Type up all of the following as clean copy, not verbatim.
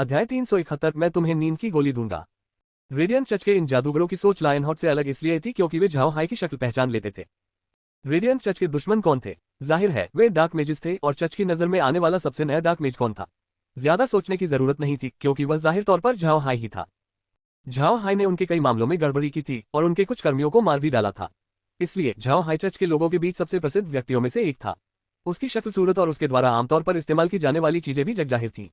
अध्याय 371 मैं तुम्हें नींद की गोली दूंगा। रेडियंट चर्च के इन जादूगरों की सोच लायनहॉर्ट से अलग इसलिए थी क्योंकि वे झाओ हाई की शक्ल पहचान लेते थे। रेडियंट चर्च के दुश्मन कौन थे? जाहिर है वे डार्क मेजेस थे और चर्च की नजर में आने वाला सबसे नया डार्क मेज कौन था? ज्यादा सोचने की जरूरत नहीं थी क्योंकि वह जाहिर तौर पर झाओ हाई ही था। झाओ हाई ने उनके कई मामलों में गड़बड़ी की थी और उनके कुछ कर्मियों को मार भी डाला था। इसलिए झाओ हाई चर्च के लोगों के बीच सबसे प्रसिद्ध व्यक्तियों में से एक था। उसकी शक्ल सूरत और उसके द्वारा आमतौर पर इस्तेमाल की जाने वाली चीजें भी जगजाहिर थीं।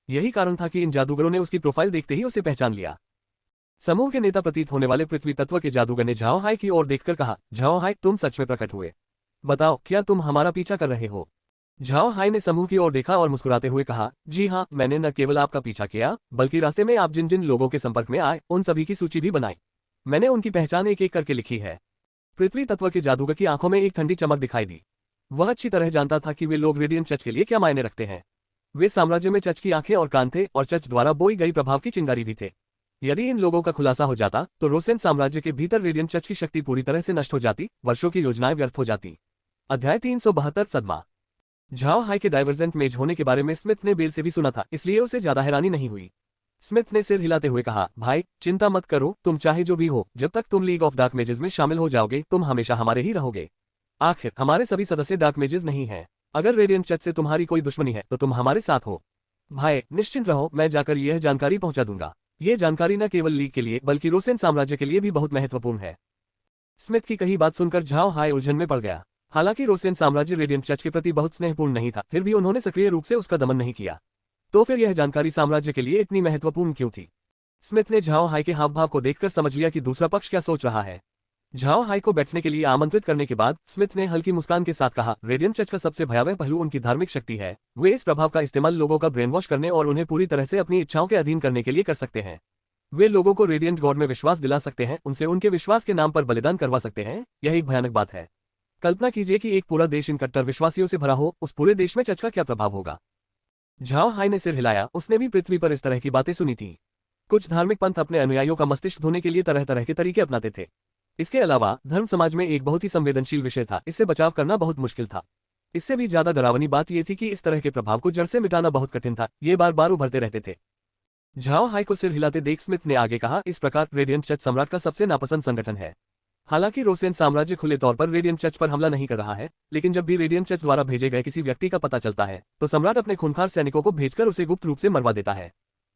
यही कारण था कि इन जादूगरों ने उसकी प्रोफाइल देखते ही उसे पहचान लिया। समूह के नेता प्रतीत होने वाले पृथ्वी तत्व के जादूगर ने झाओ हाई की ओर देखकर कहा, झाओ हाई तुम सच में प्रकट हुए। बताओ क्या तुम हमारा पीछा कर रहे हो? झाओ हाई ने समूह की ओर देखा और मुस्कुराते हुए कहा, जी हाँ, मैंने न केवल आपका पीछा किया बल्कि रास्ते में आप जिन जिन लोगों के संपर्क में आए उन सभी की सूची भी बनाई। मैंने उनकी पहचान एक एक करके लिखी है। पृथ्वी तत्व के जादूगर की आंखों में एक ठंडी चमक दिखाई दी। वह अच्छी तरह जानता था कि वे लोग रेडियंट चर्च के लिए क्या मायने रखते हैं। वे साम्राज्य में चर्च की आंखें और कान थे और चर्च द्वारा बोई गई प्रभाव की चिंगारी भी थे। यदि इन लोगों का खुलासा हो जाता तो रोसेन साम्राज्य के भीतर रेडियंट चर्च की शक्ति पूरी तरह से नष्ट हो जाती, वर्षों की योजनाएं व्यर्थ हो जाती। अध्याय 372 सदमा। झाओ हाई के डाइवर्जेंट मेज होने के बारे में स्मिथ ने बेल से भी सुना था, इसलिए उसे ज्यादा हैरानी नहीं हुई। स्मिथ ने सिर हिलाते हुए कहा, भाई चिंता मत करो, तुम चाहे जो भी हो, जब तक तुम लीग ऑफ डार्क मेजेस में शामिल हो जाओगे तुम हमेशा हमारे ही रहोगे। आखिर हमारे सभी सदस्य डार्क मेजेस नहीं हैं। अगर रेडियंट चर्च से तुम्हारी कोई दुश्मनी है तो तुम हमारे साथ हो। भाई निश्चिंत रहो, मैं जाकर यह जानकारी पहुंचा दूंगा। ये जानकारी न केवल लीग के लिए बल्कि रोसेन साम्राज्य के लिए भी बहुत महत्वपूर्ण है। स्मिथ की कही बात सुनकर झाओ हाई उलझन में पड़ गया। हालांकि रोसेन साम्राज्य रेडियंट चर्च के प्रति बहुत स्नेहपूर्ण नहीं था, फिर भी उन्होंने सक्रिय रूप से उसका दमन नहीं किया। तो फिर यह जानकारी साम्राज्य के लिए इतनी महत्वपूर्ण क्यों थी? स्मिथ ने झाओ हाई के हाव भाव को देखकर समझ लिया कि दूसरा पक्ष क्या सोच रहा है। झाओ हाई को बैठने के लिए आमंत्रित करने के बाद स्मिथ ने हल्की मुस्कान के साथ कहा, रेडियंट चर्च का सबसे भयावह पहलू उनकी धार्मिक शक्ति है। वे इस प्रभाव का इस्तेमाल लोगों का ब्रेन वॉश करने और उन्हें पूरी तरह से अपनी इच्छाओं के अधीन करने के लिए कर सकते हैं। वे लोगों को रेडियंट गॉड में विश्वास दिला सकते हैं, उनसे उनके विश्वास के नाम पर बलिदान करवा सकते हैं। यह एक भयानक बात है। कल्पना कीजिए कि एक पूरा देश इन कट्टर विश्वासियों से भरा हो, उस पूरे देश में चर्च का क्या प्रभाव होगा? झाओ हाई ने सिर हिलाया, उसने भी पृथ्वी पर इस तरह की बातें सुनी थी। कुछ धार्मिक पंथ अपने अनुयायियों का मस्तिष्क धोने के लिए तरह तरह के तरीके अपनाते थे। इसके अलावा धर्म समाज में एक बहुत ही संवेदनशील विषय था, इससे बचाव करना बहुत मुश्किल था। इससे भी ज्यादा डरावनी बात यह थी कि इस तरह के प्रभाव को जड़ से मिटाना बहुत कठिन था, ये बार बार उभरते रहते थे। झाओ हाई को सिर हिलाते देख स्मिथ ने आगे कहा, इस प्रकार रेडियंट चर्च सम्राट का सबसे नापसंद संगठन है। हालांकि रोसेन साम्राज्य खुले तौर पर रेडियंट चर्च पर हमला नहीं कर रहा है, लेकिन जब भी रेडियंट चर्च द्वारा भेजे गए किसी व्यक्ति का पता चलता है तो सम्राट अपने खूंखार सैनिकों को भेजकर उसे गुप्त रूप से मरवा देता है।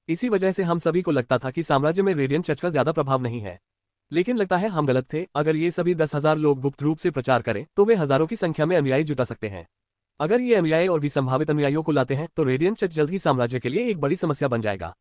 इसी वजह से हम सभी को लगता था कि साम्राज्य में रेडियंट चर्च का ज्यादा प्रभाव नहीं है, लेकिन लगता है हम गलत थे। अगर ये सभी 10,000 लोग गुप्त रूप से प्रचार करें तो वे हजारों की संख्या में अनुयायी जुटा सकते हैं। अगर ये अनुयायी और भी संभावित अनुयायियों को लाते हैं तो रेडियंट चर्च जल्द ही साम्राज्य के लिए एक बड़ी समस्या बन जाएगा।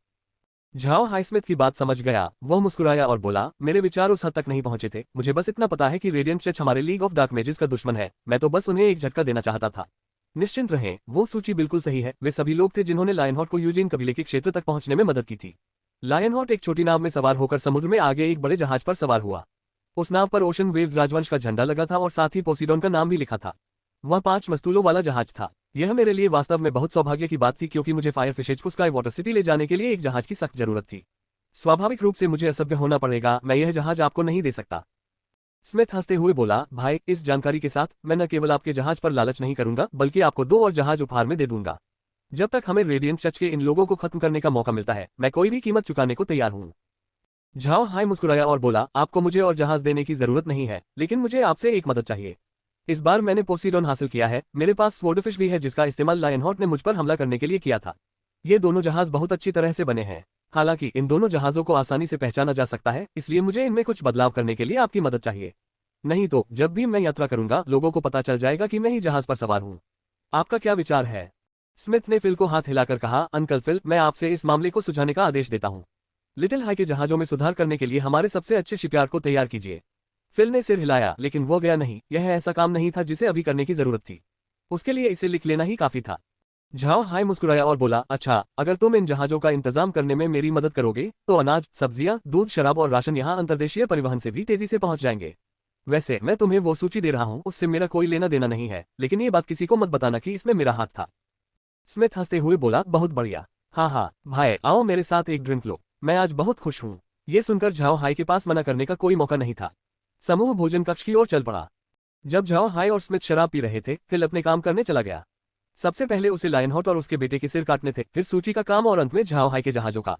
झाओ हाई स्मिथ की बात समझ गया, वह मुस्कुराया और बोला, मेरे विचार उस हद तक नहीं पहुंचे थे। मुझे बस इतना पता है कि रेडियंट चर्च हमारे लीग ऑफ डार्क मेजेस का दुश्मन है। मैं तो बस उन्हें एक झटका देना चाहता था। निश्चिंत रहें, वो सूची बिल्कुल सही है। वे सभी लोग थे जिन्होंने लायनहॉर्ट को यूजीन कबीले के क्षेत्र तक पहुंचने में मदद की थी। लायनहॉर्ट एक छोटी नाव में सवार होकर समुद्र में आगे एक बड़े जहाज पर सवार हुआ। उस नाव पर ओशन वेव्स राजवंश का झंडा लगा था और साथ ही पोसीडोन का नाम भी लिखा था। वह 5 मस्तूलों वाला जहाज था। यह मेरे लिए वास्तव में बहुत सौभाग्य की बात थी क्योंकि मुझे फायर फिशेज को स्काई वाटर सिटी ले जाने के लिए एक जहाज की सख्त जरूरत थी। स्वाभाविक रूप से मुझे असभ्य होना पड़ेगा, मैं यह जहाज आपको नहीं दे सकता। स्मिथ हंसते हुए बोला, भाई इस जानकारी के साथ मैं न केवल आपके जहाज पर लालच नहीं करूंगा बल्कि आपको 2 और जहाज उपहार में दे दूंगा। जब तक हमें रेडियंट चर्च के इन लोगों को खत्म करने का मौका मिलता है मैं कोई भी कीमत चुकाने को तैयार हूं। झाओ हाई मुस्कुराया और बोला, आपको मुझे और जहाज देने की जरूरत नहीं है, लेकिन मुझे आपसे एक मदद चाहिए। इस बार मैंने पोसीडोन हासिल किया है, मेरे पास स्वॉर्डफिश भी है जिसका इस्तेमाल लायनहॉर्ट ने मुझ पर हमला करने के लिए किया था। ये दोनों जहाज बहुत अच्छी तरह से बने हैं। हालांकि इन दोनों जहाजों को आसानी से पहचाना जा सकता है, इसलिए मुझे इनमें कुछ बदलाव करने के लिए आपकी मदद चाहिए। नहीं तो जब भी मैं यात्रा करूंगा लोगों को पता चल जाएगा कि मैं ही जहाज पर सवार हूं। आपका क्या विचार है? स्मिथ ने फिल को हाथ हिलाकर कहा, अंकल फिल, मैं आपसे इस मामले को सुलझाने का आदेश देता हूं। लिटिल हाई के जहाजों में सुधार करने के लिए हमारे सबसे अच्छे शिपयार्ड को तैयार कीजिए। फिल ने सिर हिलाया, लेकिन वो गया नहीं। यह ऐसा काम नहीं था जिसे अभी करने की जरूरत थी, उसके लिए इसे लिख लेना ही काफी था। झाओ हाई मुस्कुराया और बोला, अच्छा, अगर तुम इन जहाजों का इंतजाम करने में मेरी मदद करोगे तो अनाज, सब्जियां, दूध, शराब और राशन यहाँ अंतर्देशीय परिवहन से भी तेजी से पहुंच जाएंगे। वैसे मैं तुम्हें वो सूची दे रहा हूँ, उससे मेरा कोई लेना देना नहीं है, लेकिन ये बात किसी को मत बताना कि इसमें मेरा हाथ था। स्मिथ हंसते हुए बोला, बहुत बढ़िया। हाँ हाँ भाई, आओ मेरे साथ एक ड्रिंक लो, मैं आज बहुत खुश हूँ। ये सुनकर झाओ हाई के पास मना करने का कोई मौका नहीं था। समूह भोजन कक्ष की ओर चल पड़ा। जब झाओ हाई और स्मिथ शराब पी रहे थे, फिल अपने काम करने चला गया। सबसे पहले उसे लायनहॉट और उसके बेटे के सिर काटने थे, फिर सूची का काम और अंत में झाओ हाई के जहाजों का।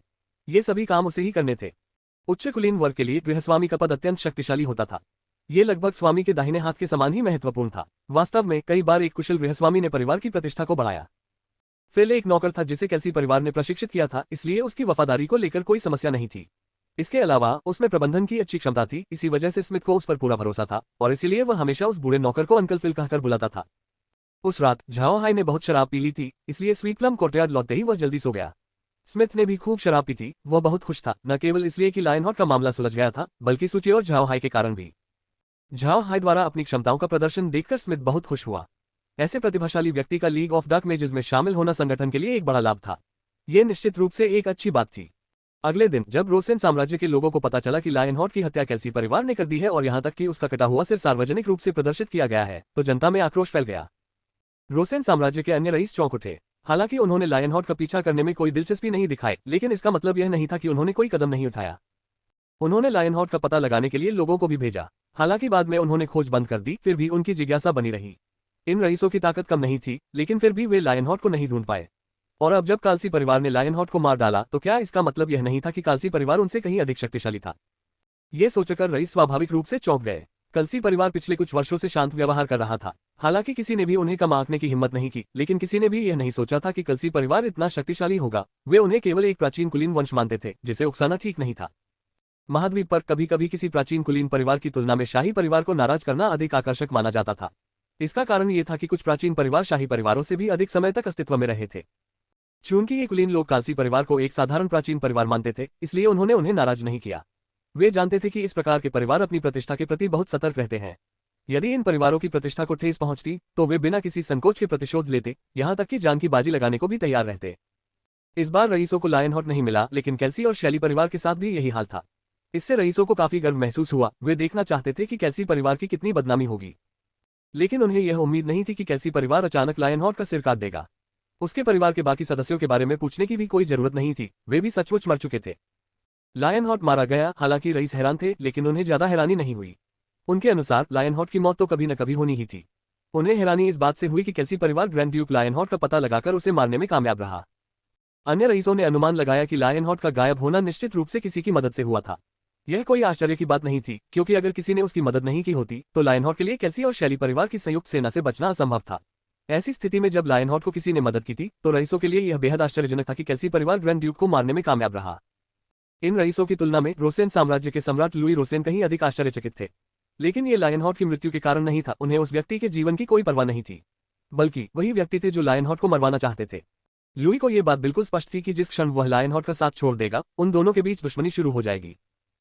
ये सभी काम उसे ही करने थे। उच्च कुलीन वर्ग के लिए गृहस्वामी का पद अत्यंत शक्तिशाली होता था। ये लगभग स्वामी के दाहिने हाथ के समान ही महत्वपूर्ण था। वास्तव में कई बार एक कुशल गृहस्वामी ने परिवार की प्रतिष्ठा को बढ़ाया। फिल एक नौकर था जिसे केल्सी परिवार ने प्रशिक्षित किया था, इसलिए उसकी वफादारी को लेकर कोई समस्या नहीं थी। इसके अलावा उसमें प्रबंधन की अच्छी क्षमता थी, इसी वजह से स्मिथ को उस पर पूरा भरोसा था और इसीलिए वह हमेशा उस बूढ़े नौकर को अंकल फिल कहकर बुलाता था। उस रात झाओ हाई ने बहुत शराब पी ली थी, इसलिए स्वीट प्लम कोर्टयार्ड लौटते ही वह जल्दी सो गया। स्मिथ ने भी खूब शराब पी थी। वह बहुत खुश था, न केवल इसलिए कि लायनहॉट का मामला सुलझ गया था, बल्कि सूची और झाओ हाई के कारण भी। झाओ हाई द्वारा अपनी क्षमताओं का प्रदर्शन देखकर स्मिथ बहुत खुश हुआ। ऐसे प्रतिभाशाली व्यक्ति का लीग ऑफ डार्क मेजेस में शामिल होना संगठन के लिए एक बड़ा लाभ था। यह निश्चित रूप से एक अच्छी बात थी। अगले दिन जब रोसेन साम्राज्य के लोगों को पता चला कि लायनहॉट की हत्या केल्सी परिवार ने कर दी है और यहां तक कि उसका कटा हुआ सिर सार्वजनिक रूप से प्रदर्शित किया गया है, तो जनता में आक्रोश फैल गया। रोसेन साम्राज्य के अन्य रईस चौंक उठे। हालांकि उन्होंने लायनहॉट का पीछा करने में कोई दिलचस्पी नहीं दिखाई, लेकिन इसका मतलब यह नहीं था कि उन्होंने कोई कदम नहीं उठाया। उन्होंने लायनहॉट का पता लगाने के लिए लोगों को भी भेजा। हालांकि बाद में उन्होंने खोज बंद कर दी, फिर भी उनकी जिज्ञासा बनी रही। इन रईसों की ताकत कम नहीं थी, लेकिन फिर भी वे लायनहॉट को नहीं ढूंढ पाए। और अब जब कालसी परिवार ने लायनहॉट को मार डाला, तो क्या इसका मतलब यह नहीं था कि कालसी परिवार उनसे कहीं अधिक शक्तिशाली था? ये सोचकर रईस स्वाभाविक रूप से चौंक गए। कलसी परिवार पिछले कुछ वर्षों से शांत व्यवहार कर रहा था। हालांकि किसी ने भी उन्हें कम आंकने की हिम्मत नहीं की, लेकिन किसी ने भी यह नहीं सोचा था कि कलसी परिवार इतना शक्तिशाली होगा। वे उन्हें केवल एक प्राचीन कुलीन वंश मानते थे, जिसे उकसाना ठीक नहीं था। महाद्वीप पर कभी कभी किसी प्राचीन कुलीन परिवार की तुलना में शाही परिवार को नाराज करना अधिक आकर्षक माना जाता था। इसका कारण ये था कि कुछ प्राचीन परिवार शाही परिवारों से भी अधिक समय तक अस्तित्व में रहे थे। चूंकि ये कुलीन लोग कालसी परिवार को एक साधारण प्राचीन परिवार मानते थे, इसलिए उन्होंने उन्हें नाराज नहीं किया। वे जानते थे कि इस प्रकार के परिवार अपनी प्रतिष्ठा के प्रति बहुत सतर्क रहते हैं। यदि इन परिवारों की प्रतिष्ठा को ठेस पहुंचती, तो वे बिना किसी संकोच के प्रतिशोध लेते, यहां तक कि जान की बाजी लगाने को भी तैयार रहते। इस बार रईसों को लायनहॉट नहीं मिला, लेकिन केल्सी और शैली परिवार के साथ भी यही हाल था। इससे रईसों को काफी गर्व महसूस हुआ। वे देखना चाहते थे कि केल्सी परिवार की कितनी बदनामी होगी, लेकिन उन्हें यह उम्मीद नहीं थी कि केल्सी परिवार अचानक लायनहॉट का सिर काट देगा। उसके परिवार के बाकी सदस्यों के बारे में पूछने की भी कोई जरूरत नहीं थी, वे भी सचमुच मर चुके थे। लायनहॉट मारा गया। हालांकि रईस हैरान थे, लेकिन उन्हें ज्यादा हैरानी नहीं हुई। उनके अनुसार लायनहॉट की मौत तो कभी न कभी होनी ही थी। उन्हें हैरानी इस बात से हुई कि केल्सी परिवार ग्रैंड ड्यूक लायनहॉट का पता लगाकर उसे मारने में कामयाब रहा। अन्य रईसों ने अनुमान लगाया कि लायनहॉट का गायब होना निश्चित रूप से किसी की मदद से हुआ था। यह कोई आश्चर्य की बात नहीं थी, क्योंकि अगर किसी ने उसकी मदद नहीं की होती, तो लायनहॉट के लिए केल्सी और शैली परिवार की संयुक्त सेना से बचना असंभव था। ऐसी स्थिति में जब लायनहॉट को किसी ने मदद की थी, तो रईसों के लिए यह बेहद आश्चर्यजनक था कि केल्सी परिवार ग्रैंड ड्यूक को मारने में कामयाब रहा। इन रईसों की तुलना में रोसेन साम्राज्य के सम्राट लुई रोसेन कहीं अधिक आश्चर्यचकित थे। लेकिन ये लायनहॉट की मृत्यु के कारण नहीं था। उन्हें उस व्यक्ति के जीवन की कोई परवाह नहीं थी, बल्कि वही व्यक्ति थे जो लायनहॉट को मरवाना चाहते थे। लुई को यह बात बिल्कुल स्पष्ट थी कि जिस क्षण वह लायनहॉट का साथ छोड़ देगा, उन दोनों के बीच दुश्मनी शुरू हो जाएगी।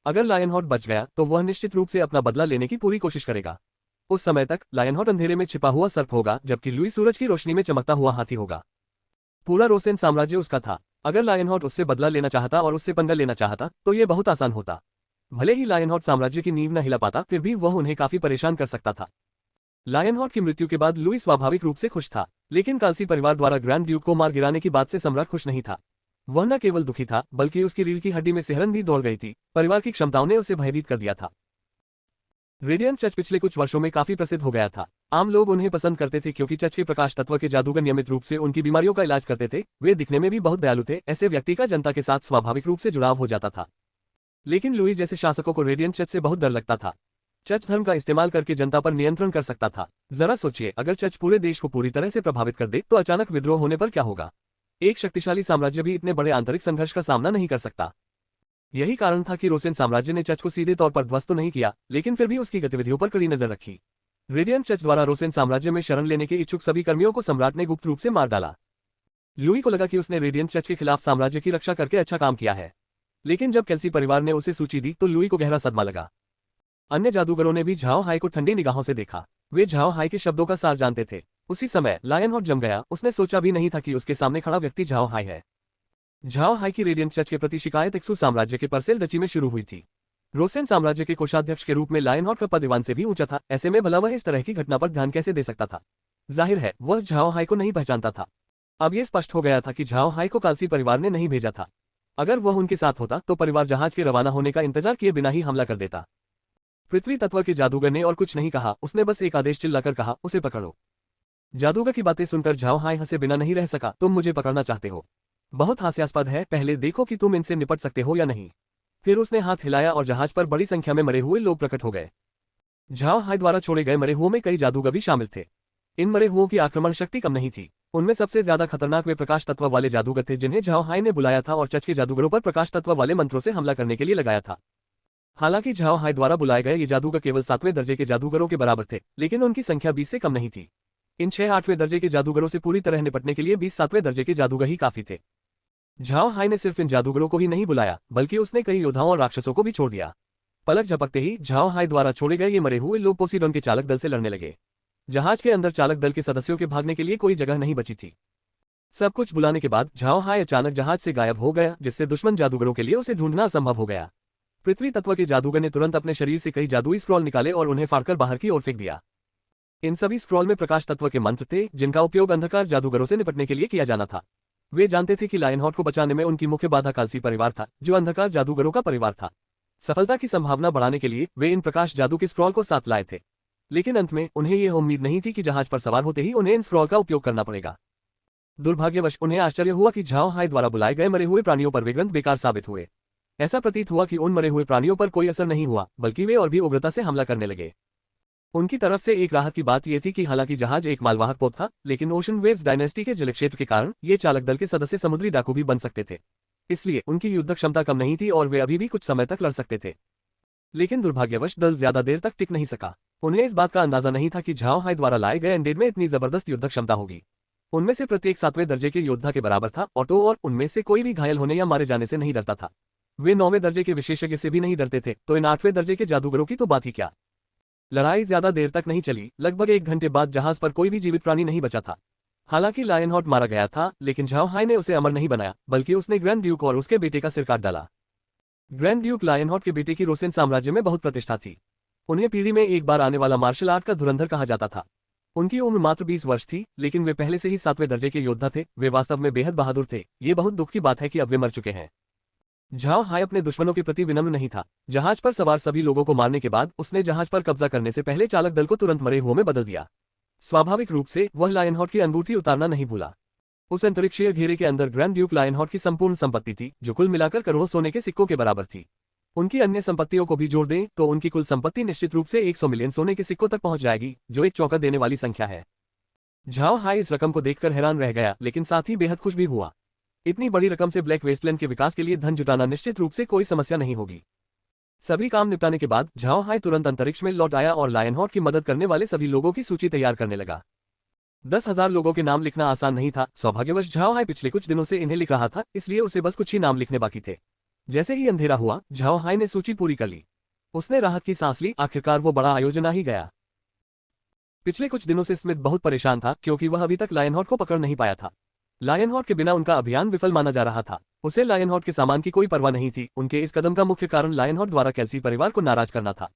अगर लायनहॉट बच गया, तो वह निश्चित रूप से अपना बदला लेने की पूरी कोशिश करेगा। उस समय तक लायनहॉट अंधेरे में छिपा हुआ सर्प होगा, जबकि लुई सूरज की रोशनी में चमकता हुआ हाथी होगा। पूरा रोसेन साम्राज्य उसका था। अगर लायनहॉट उससे बदला लेना चाहता और उससे पंगा लेना चाहता, तो यह बहुत आसान होता। भले ही लायनहॉट साम्राज्य की नींव न हिला पाता, फिर भी वह उन्हें काफी परेशान कर सकता था। लायनहॉट की मृत्यु के बाद लुई स्वाभाविक रूप से खुश था, लेकिन कालसी परिवार द्वारा ग्रैंड ड्यूक को मार गिराने की बात से सम्राट खुश नहीं था। वह न केवल दुखी था, बल्कि उसकी रीढ़ की हड्डी में सिहरन भी दौड़ गई थी। परिवार की क्षमताओं ने उसे भयभीत कर दिया था। रेडियंट चर्च पिछले कुछ वर्षों में काफी प्रसिद्ध हो गया था। आम लोग उन्हें पसंद करते थे क्योंकि चर्च के प्रकाश तत्व के जादूगर नियमित रूप से उनकी बीमारियों का इलाज करते थे। वे दिखने में भी बहुत दयालु थे। ऐसे व्यक्ति का जनता के साथ स्वाभाविक रूप से जुड़ाव हो जाता था। लेकिन लुई जैसे शासकों को रेडियंट चर्च से बहुत डर लगता था। चर्च धर्म का इस्तेमाल करके जनता पर नियंत्रण कर सकता था। जरा सोचिए, अगर चर्च पूरे देश को पूरी तरह से प्रभावित कर दे, तो अचानक विद्रोह होने पर क्या होगा? एक शक्तिशाली साम्राज्य भी इतने बड़े आंतरिक संघर्ष का सामना नहीं कर सकता। यही कारण था कि रोसेन साम्राज्य ने चर्च को सीधे तौर पर ध्वस्त तो नहीं किया, लेकिन फिर भी उसकी गतिविधियों पर कड़ी नजर रखी। रेडियंट चर्च द्वारा रोसेन साम्राज्य में शरण लेने के इच्छुक सभी कर्मियों को सम्राट ने गुप्त रूप से मार डाला। लुई को लगा कि उसने रेडियंट चर्च के खिलाफ साम्राज्य की रक्षा करके अच्छा काम किया है। लेकिन जब केल्सी परिवार ने उसे सूची दी, तो लुई को गहरा सदमा लगा। अन्य जादूगरों ने भी झाओ हाई को ठंडी निगाहों से देखा। वे झाओ हाई के शब्दों का सार जानते थे। उसी समय लायनहॉट जम गया। उसने सोचा भी नहीं था कि उसके सामने खड़ा व्यक्ति झाओ हाई है। झाओ हाई की रेडियंट चर्च के प्रति शिकायत एक्सू साम्राज्य के परसेल डची में शुरू हुई थी। रोसेन साम्राज्य के कोषाध्यक्ष के रूप में लायनहॉट का पद ईवान से भी ऊंचा था। ऐसे में भला वह इस तरह की घटना पर ध्यान कैसे दे सकता था? जाहिर है वह झाओ हाई को नहीं पहचानता था। अब यह स्पष्ट हो गया था कि झाओ हाई को कालसी परिवार ने नहीं भेजा था। अगर वह उनके साथ होता, तो परिवार जहाज के रवाना होने का इंतजार किए बिना ही हमला कर देता। पृथ्वी तत्व के जादूगर ने और कुछ नहीं कहा। उसने बस एक आदेश चिल्लाकर कहा, उसे पकड़ो। जादूगर की बातें सुनकर झाओ हाय हंसे बिना नहीं रह सका। तुम मुझे पकड़ना चाहते हो? बहुत हास्यास्पद है, पहले देखो कि तुम इनसे निपट सकते हो या नहीं। फिर उसने हाथ हिलाया और जहाज पर बड़ी संख्या में मरे हुए लोग प्रकट हो गए। झाओ हाय द्वारा छोड़े गए मरे हुओं में कई जादूगर भी शामिल थे। इन मरे हुओं की आक्रमण शक्ति कम नहीं थी। उनमें सबसे ज्यादा खतरनाक वे प्रकाश तत्व वाले जादूगर थे जिन्हें झाओ हाय ने बुलाया था और चच के जादूगरों पर प्रकाश तत्व वाले मंत्रों से हमला करने के लिए लगाया था। हालांकि झाओ हाय द्वारा बुलाए गए ये जादूगर केवल 7वें दर्जे के जादूगरों के बराबर थे, लेकिन उनकी संख्या 20 से कम नहीं थी। इन 6-8वें दर्जे के जादूगरों से पूरी तरह निपटने के लिए 20 7वें दर्जे के जादूगर ही काफी थे। झाओ हाय ने सिर्फ इन जादूगरों को ही नहीं बुलाया, बल्कि उसने कई योद्धाओं और राक्षसों को भी छोड़ दिया। पलक झपकते ही झाओ हाय द्वारा छोड़े गए ये मरे हुए लोग पोसीडोन के चालक दल से लड़ने लगे। जहाज के अंदर चालक दल के सदस्यों के भागने के लिए कोई जगह नहीं बची थी। सब कुछ बुलाने के बाद झाओ हाय अचानक जहाज से गायब हो गया, जिससे दुश्मन जादूगरों के लिए उसे ढूंढना असंभव हो गया। पृथ्वी तत्व के जादूगर ने तुरंत अपने शरीर से कई जादुई स्क्रॉल निकाले और उन्हें फाड़कर बाहर की ओर फेंक दिया। इन सभी स्क्रॉल में प्रकाश तत्व के मंत्र थे, जिनका उपयोग अंधकार जादूगरों से निपटने के लिए किया जाना था। वे जानते थे कि लायनहॉर्ट को बचाने में उनकी मुख्य बाधा कालसी परिवार था, जो अंधकार जादूगरों का परिवार था। सफलता की संभावना बढ़ाने के लिए वे इन प्रकाश जादू के स्क्रॉल को साथ लाए थे, लेकिन अंत में उन्हें यह उम्मीद नहीं थी कि जहाज पर सवार होते ही उन्हें इन स्क्रॉल का उपयोग करना पड़ेगा। दुर्भाग्यवश उन्हें आश्चर्य हुआ कि झाओ हाय द्वारा बुलाए गए मरे हुए प्राणियों पर वे ग्रंथ बेकार साबित हुए। ऐसा प्रतीत हुआ कि उन मरे हुए प्राणियों पर कोई असर नहीं हुआ, बल्कि वे और भी उग्रता से हमला करने लगे। उनकी तरफ से एक राहत की बात यह थी कि हालांकि जहाज एक मालवाहक पोत था, लेकिन ओशन वेव्स डायनेस्टी के जलक्षेत्र के कारण ये चालक दल के सदस्य समुद्री डाकू भी बन सकते थे। इसलिए उनकी युद्ध क्षमता कम नहीं थी और वे अभी भी कुछ समय तक लड़ सकते थे। लेकिन दुर्भाग्यवश दल ज्यादा देर तक टिक नहीं सका। उन्हें इस बात का अंदाजा नहीं था कि झाओ हाय द्वारा लाए गए अंडेड में इतनी जबरदस्त युद्ध क्षमता होगी। उनमें से प्रत्येक 7वें दर्जे के योद्धा के बराबर था और उनमें से कोई भी घायल होने या मारे जाने से नहीं डरता था। वे 9वें दर्जे के विशेषज्ञ से भी नहीं डरते थे, तो इन 8वें दर्जे के जादूगरों की तो बात ही क्या। लड़ाई ज्यादा देर तक नहीं चली। लगभग 1 घंटे बाद जहाज पर कोई भी जीवित प्राणी नहीं बचा था। हालांकि लायनहॉर्ट मारा गया था, लेकिन झाओ हाय ने उसे अमर नहीं बनाया, बल्कि उसने ग्रैंड ड्यूक और उसके बेटे का सिर काट डाला। ग्रैंड ड्यूक लायनहॉर्ट के बेटे की रोसेन साम्राज्य में बहुत प्रतिष्ठा थी। उन्हें पीढ़ी में एक बार आने वाला मार्शल आर्ट का धुरंधर कहा जाता था। उनकी उम्र मात्र 20 वर्ष थी, लेकिन वे पहले से ही 7वें दर्जे के योद्धा थे। वे वास्तव में बेहद बहादुर थे। ये बहुत दुख की बात है कि अब वे मर चुके हैं। झाओ हाय अपने दुश्मनों के प्रति विनम्र नहीं था। जहाज पर सवार सभी लोगों को मारने के बाद उसने जहाज पर कब्जा करने से पहले चालक दल को तुरंत मरे हुओं में बदल दिया। स्वाभाविक रूप से वह लायनहॉर्ट की अंगूठी उतारना नहीं भूला। उस अंतरिक्षीय घेरे के अंदर ग्रैंड ड्यूक लायनहॉर्ट की संपूर्ण संपत्ति थी, जो कुल मिलाकर करोड़ों सोने के सिक्कों के बराबर थी। उनकी अन्य संपत्तियों को भी जोड़ दें तो उनकी कुल संपत्ति निश्चित रूप से 100 मिलियन सोने के सिक्कों तक पहुंच जाएगी, जो एक चौंका देने वाली संख्या है। झाओ हाय इस रकम को देखकर हैरान रह गया, लेकिन साथ ही बेहद खुश भी हुआ। इतनी बड़ी रकम से ब्लैक वेस्टलैंड के विकास के लिए धन जुटाना निश्चित रूप से कोई समस्या नहीं होगी। सभी काम निपटाने के बाद झाओ हाय तुरंत अंतरिक्ष में लौट आया और लायनहॉर्ट की मदद करने वाले सभी लोगों की सूची तैयार करने लगा। 10,000 लोगों के नाम लिखना आसान नहीं था। सौभाग्यवश झाओ हाय पिछले कुछ दिनों से इन्हें लिख रहा था, इसलिए उसे बस कुछ ही नाम लिखने बाकी थे। जैसे ही अंधेरा हुआ, झाओ हाय ने सूची पूरी कर ली। उसने राहत की सांस ली, आखिरकार वो बड़ा आयोजन आ ही गया। पिछले कुछ दिनों से स्मिथ बहुत परेशान था, क्योंकि वह अभी तक लायनहॉर्ट को पकड़ नहीं पाया था। लायनहॉर्ट के बिना उनका अभियान विफल माना जा रहा था। उसे लायनहॉर्ट के सामान की कोई परवाह नहीं थी। उनके इस कदम का मुख्य कारण लायनहॉर्ट द्वारा कैल्सी परिवार को नाराज करना था।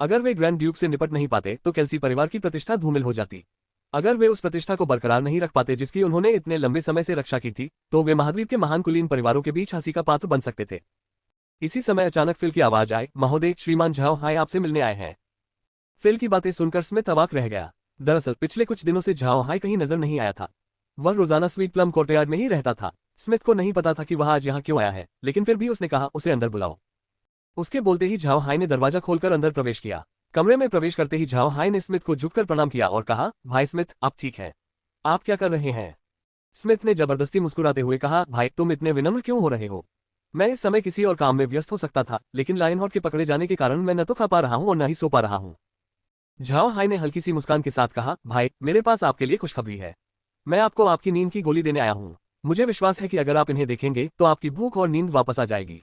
अगर वे ग्रैंड ड्यूक से निपट नहीं पाते तो कैल्सी परिवार की प्रतिष्ठा धूमिल हो जाती। अगर वे उस प्रतिष्ठा को बरकरार नहीं रख पाते जिसकी उन्होंने इतने लंबे समय से रक्षा की थी, तो वे महाद्वीप के महान कुलीन परिवारों के बीच हंसी का पात्र बन सकते थे। इसी समय अचानक फिल की आवाज आई, महोदय, श्रीमान झाओ हाय आपसे मिलने आए हैं। फिल की बातें सुनकर स्मिथ अवाक रह गया। दरअसल पिछले कुछ दिनों से झाओ हाय कहीं नजर नहीं आया था। वह रोजाना स्वीट प्लम कोर्टयार्ड में ही रहता था। स्मिथ को नहीं पता था कि वह आज यहाँ क्यों आया है, लेकिन फिर भी उसने कहा, उसे अंदर बुलाओ। उसके बोलते ही झाओ हाय ने दरवाजा खोलकर अंदर प्रवेश किया। कमरे में प्रवेश करते ही झाओ हाय ने स्मिथ को झुककर प्रणाम किया और कहा, भाई स्मिथ, आप ठीक हैं? आप क्या कर रहे हैं? स्मिथ ने जबरदस्ती मुस्कुराते हुए कहा, भाई तुम इतने विनम्र क्यों हो रहे हो? मैं इस समय किसी और काम में व्यस्त हो सकता था, लेकिन लायनहॉर्ट के पकड़े जाने के कारण मैं न तो खा पा रहा हूँ और न ही सो पा रहा हूँ। झाओ हाय ने हल्की सी मुस्कान के साथ कहा, भाई मेरे पास आपके लिए खुशखबरी है। मैं आपको आपकी नींद की गोली देने आया हूँ। मुझे विश्वास है कि अगर आप इन्हें देखेंगे तो आपकी भूख और नींद वापस आ जाएगी।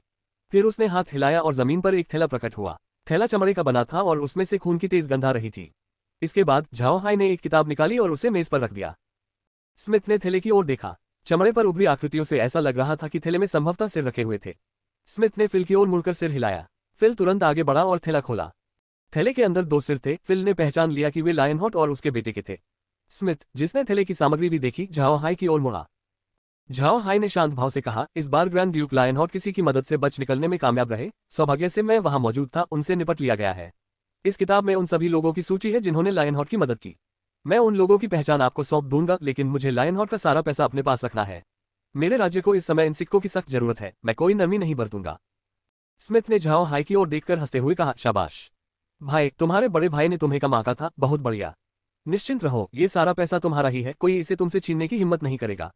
फिर उसने हाथ हिलाया और जमीन पर एक थैला प्रकट हुआ। थैला चमड़े का बना था और उसमें से खून की तेज गंध आ रही थी। इसके बाद झाओ हाय ने एक किताब निकाली और उसे मेज पर रख दिया। स्मिथ ने थैले की ओर देखा। चमड़े पर उभरी आकृतियों से ऐसा लग रहा था कि थैले में संभवतः सिर रखे हुए थे। स्मिथ ने फिल की ओर मुड़कर सिर हिलाया। फिल तुरंत आगे बढ़ा और थैला खोला। थैले के अंदर 2 सिर थे। फिल ने पहचान लिया कि वे लायनहॉर्ट और उसके बेटे के थे। स्मिथ, जिसने थैले की सामग्री भी देखी, झाओ हाय की ओर मुड़ा। झाओ हाय ने शांत भाव से कहा, इस बार ग्रैंड ड्यूक लायनहॉर्ट किसी की मदद से बच निकलने में कामयाब रहे। सौभाग्य से मैं वहां मौजूद था, उनसे निपट लिया गया है। इस किताब में उन सभी लोगों की सूची है जिन्होंने लायनहॉर्ट की मदद की। मैं उन लोगों की पहचान आपको सौंप दूंगा, लेकिन मुझे लायनहॉर्ट का सारा पैसा अपने पास रखना है। मेरे राज्य को इस समय इन सिक्कों की सख्त जरूरत है, मैं कोई नरमी नहीं बरतूंगा। स्मिथ ने झाओ हाई की ओर देखकर हंसते हुए कहा, शाबाश भाई, तुम्हारे बड़े भाई ने तुम्हें कम आंका था, बहुत बढ़िया। निश्चिंत रहो, ये सारा पैसा तुम्हारा ही है, कोई इसे तुमसे छीनने की हिम्मत नहीं करेगा।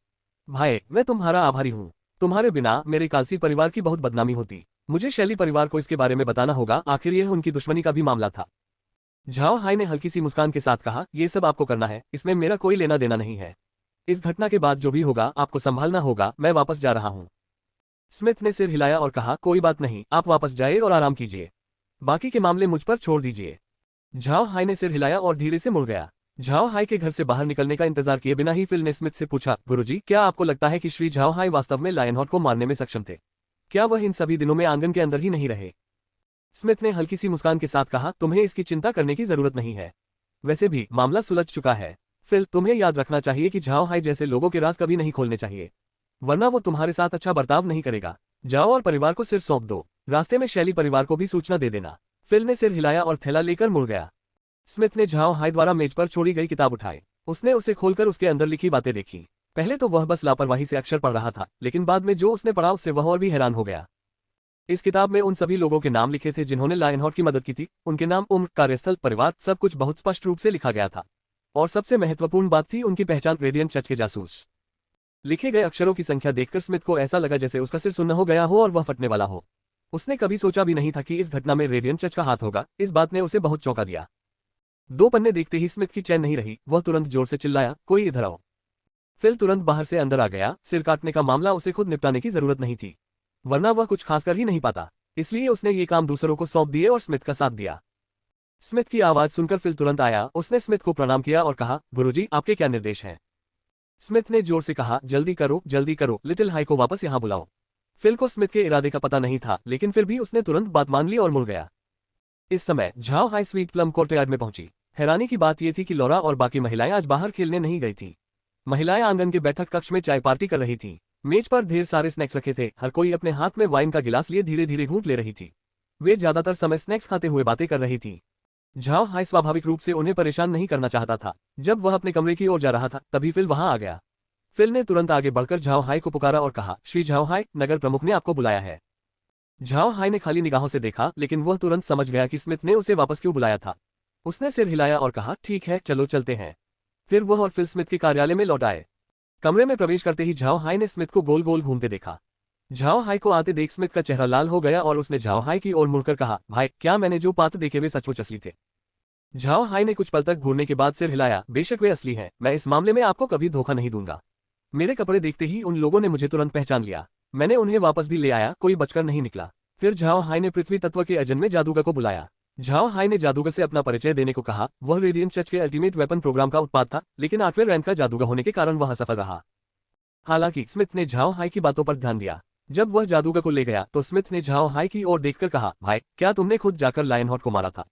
भाई, मैं तुम्हारा आभारी हूँ। तुम्हारे बिना मेरे कालसी परिवार की बहुत बदनामी होती। मुझे शैली परिवार को इसके बारे में बताना होगा, आखिर यह उनकी दुश्मनी का भी मामला था। झाओ हाई ने हल्की सी मुस्कान के साथ कहा, ये सब आपको करना है, इसमें मेरा कोई लेना देना नहीं है। इस घटना के बाद जो भी होगा आपको संभालना होगा, मैं वापस जा रहा हूँ। स्मिथ ने सिर हिलाया और कहा, कोई बात नहीं, आप वापस जाइए और आराम कीजिए। बाकी के मामले मुझ पर छोड़ दीजिए। झाओ हाई ने सिर हिलाया और धीरे से मुड़ गया। झाओ हाई के घर से बाहर निकलने का इंतजार किए बिना ही फिल ने स्मिथ से पूछा, गुरुजी, क्या आपको लगता है कि श्री झाओ हाई वास्तव में लायनहॉर्ट को मारने में सक्षम थे? क्या वह इन सभी दिनों में आंगन के अंदर ही नहीं रहे? स्मिथ ने हल्की सी मुस्कान के साथ कहा, तुम्हें इसकी चिंता करने की जरूरत नहीं है। वैसे भी मामला सुलझ चुका है। फिल, तुम्हें याद रखना चाहिए कि झाओ हाई जैसे लोगों के राज कभी नहीं खोलने चाहिए, वरना वो तुम्हारे साथ अच्छा बर्ताव नहीं करेगा। जाओ और परिवार को सिर सौंप दो। रास्ते में शैली परिवार को भी सूचना दे देना। फिल ने सिर हिलाया और थैला लेकर मुड़ गया। स्मिथ ने झाओ हाई द्वारा मेज पर छोड़ी गई किताब उठाई। उसने उसे खोलकर उसके अंदर लिखी बातें देखी। पहले तो वह बस लापरवाही से अक्षर पढ़ रहा था, लेकिन बाद में जो उसने पढ़ा उससे वह और भी हैरान हो गया। इस किताब में उन सभी लोगों के नाम लिखे थे जिन्होंने लायनहॉर्ट की मदद की थी। उनके नाम, उम्र, कार्यस्थल, परिवार, सब कुछ बहुत स्पष्ट रूप से लिखा गया था। और सबसे महत्वपूर्ण बात थी उनकी पहचान, रेडियंट चर्च के जासूस। लिखे गए अक्षरों की संख्या देखकर स्मिथ को ऐसा लगा जैसे उसका सिर सुन्न हो गया हो और वह फटने वाला हो। उसने कभी सोचा भी नहीं था कि इस घटना में रेडियंट चर्च का हाथ होगा। इस बात ने उसे बहुत चौंका दिया। 2 पन्ने देखते ही स्मिथ की चैन नहीं रही। वह तुरंत जोर से चिल्लाया, कोई इधर आओ। फिल तुरंत बाहर से अंदर आ गया। सिर काटने का मामला उसे खुद निपटाने की जरूरत नहीं थी, वरना वह कुछ खास कर ही नहीं पाता। इसलिए उसने ये काम दूसरों को सौंप दिए और स्मिथ का साथ दिया। स्मिथ की आवाज सुनकर फिल तुरंत आया। उसने स्मिथ को प्रणाम किया और कहा, गुरुजी, आपके क्या निर्देश हैं? स्मिथ ने जोर से कहा, जल्दी करो, लिटिल हाई को वापस यहाँ बुलाओ। फिल को स्मिथ के इरादे का पता नहीं था, लेकिन फिर भी उसने तुरंत बात मान ली और मुड़ गया। इस समय Zhao high sweet plum courtyard में पहुंची। हैरानी की बात यह थी कि लौरा और बाकी महिलाएं आज बाहर खेलने नहीं गई थीं। महिलाएं आंगन के बैठक कक्ष में चाय पार्टी कर रही थीं। मेज पर ढेर सारे स्नैक्स रखे थे। हर कोई अपने हाथ में वाइन का गिलास लिए धीरे धीरे घूंट ले रही थी। वे ज्यादातर समय स्नैक्स खाते हुए बातें कर रही थी। झाओ हाई स्वाभाविक रूप से उन्हें परेशान नहीं करना चाहता था। जब वह अपने कमरे की ओर जा रहा था, तभी फिल वहां आ गया। फिल ने तुरंत आगे बढ़कर झाओ हाई को पुकारा और कहा, श्री झाओ हाई, नगर प्रमुख ने आपको बुलाया है। झाओ हाई ने खाली निगाहों से देखा, लेकिन वह तुरंत समझ गया कि स्मिथ ने उसे वापस क्यों बुलाया था। उसने सिर हिलाया और कहा, ठीक है, चलो चलते हैं। फिर वह और फिल स्मिथ के कार्यालय में लौट आए। कमरे में प्रवेश करते ही झाओ हाई ने स्मिथ को गोल गोल घूमते देखा। झाओ हाई को आते देख स्मिथ का चेहरा लाल हो गया और उसने झाओ हाई की ओर मुड़कर कहा, भाई, क्या मैंने जो पात्र देखे वे सचमुच असली थे? झाओ हाई ने कुछ पल तक घूरने के बाद सिर हिलाया, बेशक वे असली हैं। मैं इस मामले में आपको कभी धोखा नहीं दूंगा। मेरे कपड़े देखते ही उन लोगों ने मुझे तुरंत पहचान लिया। मैंने उन्हें वापस भी ले आया, कोई बचकर नहीं निकला। फिर झाओ हाई ने पृथ्वी तत्व के अजन्मे जादूगर को बुलाया। झाओ हाई ने जादूगर से अपना परिचय देने को कहा। वह रेडियंट चर्च के अल्टीमेट वेपन प्रोग्राम का उत्पाद था, लेकिन 8वें रैंक का जादूगर होने के कारण वह असफल रहा। हालांकि स्मिथ ने झाओ हाई की बातों पर ध्यान दिया। जब वह जादूगर को ले गया तो स्मिथ ने झाओ हाई की ओर देखकर कहा, भाई, क्या तुमने खुद जाकर लायनहॉर्ट को मारा था?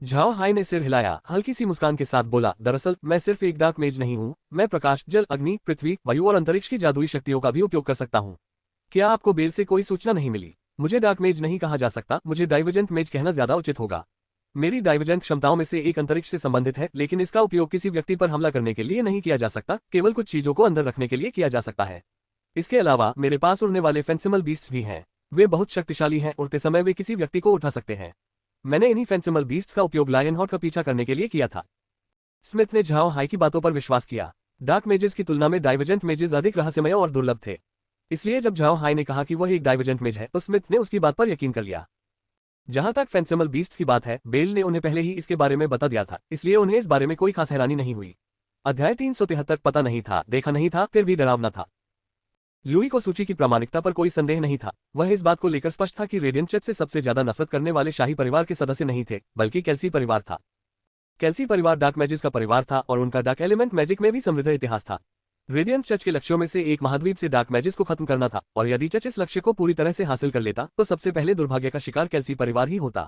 झाओ हाई ने सिर हिलाया, हल्की सी मुस्कान के साथ बोला, दरअसल मैं सिर्फ एक डार्क मेज नहीं हूँ, मैं प्रकाश, जल, अग्नि, पृथ्वी, वायु और अंतरिक्ष की जादुई शक्तियों का भी उपयोग कर सकता हूँ। क्या आपको बेल से कोई सूचना नहीं मिली? मुझे डार्क मेज नहीं कहा जा सकता, मुझे डाइवर्जेंट मेज कहना ज्यादा उचित होगा। मेरी डाइवर्जेंट क्षमताओं में से एक अंतरिक्ष से संबंधित है, लेकिन इसका उपयोग किसी व्यक्ति पर हमला करने के लिए नहीं किया जा सकता, केवल कुछ चीजों को अंदर रखने के लिए किया जा सकता है। इसके अलावा मेरे पास उड़ने वाले फेंसिबल बीस्ट्स भी हैं। वे बहुत शक्तिशाली हैं, उड़ते समय वे किसी व्यक्ति को उठा सकते हैं। मैंने इन्हीं फेंसिबल बीस्ट्स का उपयोग लायनहॉर्ट का पीछा करने के लिए किया था। स्मिथ ने झाओ हाई की बातों पर विश्वास किया। डार्क मेजेस की तुलना में डाइवर्जेंट मेजेस अधिक रहस्यमय और दुर्लभ थे। इसलिए जब झाओ हाई ने कहा कि वह एक डाइवर्जेंट मेज है, तो स्मिथ ने उसकी बात पर यकीन कर लिया। जहां तक फेंसिबल बीस्ट्स की बात है, बेल ने उन्हें पहले ही इसके बारे में बता दिया था, इसलिए उन्हें इस बारे में कोई खास हैरानी नहीं हुई। अध्याय 373 पता नहीं था, देखा नहीं था, फिर भी डरावना था। लुई को सूची की प्रामाणिकता पर कोई संदेह नहीं था। वह इस बात को लेकर स्पष्ट था कि रेडियंट चर्च से सबसे ज्यादा नफरत करने वाले शाही परिवार के सदस्य नहीं थे, बल्कि कैल्सी परिवार था। कैल्सी परिवार डार्क मैजिक का परिवार था और उनका डार्क एलिमेंट मैजिक में भी समृद्ध इतिहास था। रेडियंट चर्च के लक्ष्यों में से एक महाद्वीप से डार्क मैजिक को खत्म करना था, और यदि चर्च इस लक्ष्य को पूरी तरह से हासिल कर लेता तो सबसे पहले दुर्भाग्य का शिकार कैल्सी परिवार ही होता।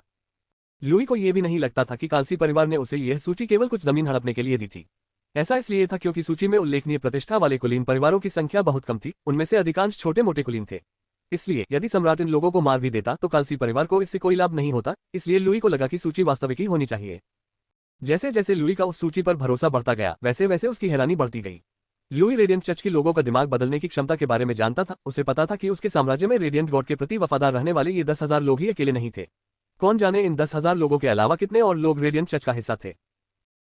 लुई को यह भी नहीं लगता था कि काल्सी परिवार ने उसे यह सूची केवल कुछ जमीन हड़पने के लिए दी थी। ऐसा इसलिए था क्योंकि सूची में उल्लेखनीय प्रतिष्ठा वाले कुलीन परिवारों की संख्या बहुत कम थी, उनमें से अधिकांश छोटे मोटे कुलीन थे। इसलिए यदि सम्राट इन लोगों को मार भी देता तो काल्सी परिवार को इससे कोई लाभ नहीं होता। इसलिए लुई को लगा कि सूची वास्तविक ही होनी चाहिए। जैसे जैसे लुई का उस सूची पर भरोसा बढ़ता गया, वैसे वैसे उसकी हैरानी बढ़ती गई। लुई रेडियंट चर्च के लोगों का दिमाग बदलने की क्षमता के बारे में जानता था। उसे पता था कि उसके साम्राज्य में रेडियंट गॉड के प्रति वफादार रहने वाले ये 10,000 लोग ही अकेले नहीं थे। कौन जाने इन 10,000 लोगों के अलावा कितने और लोग रेडियंट चर्च का हिस्सा थे।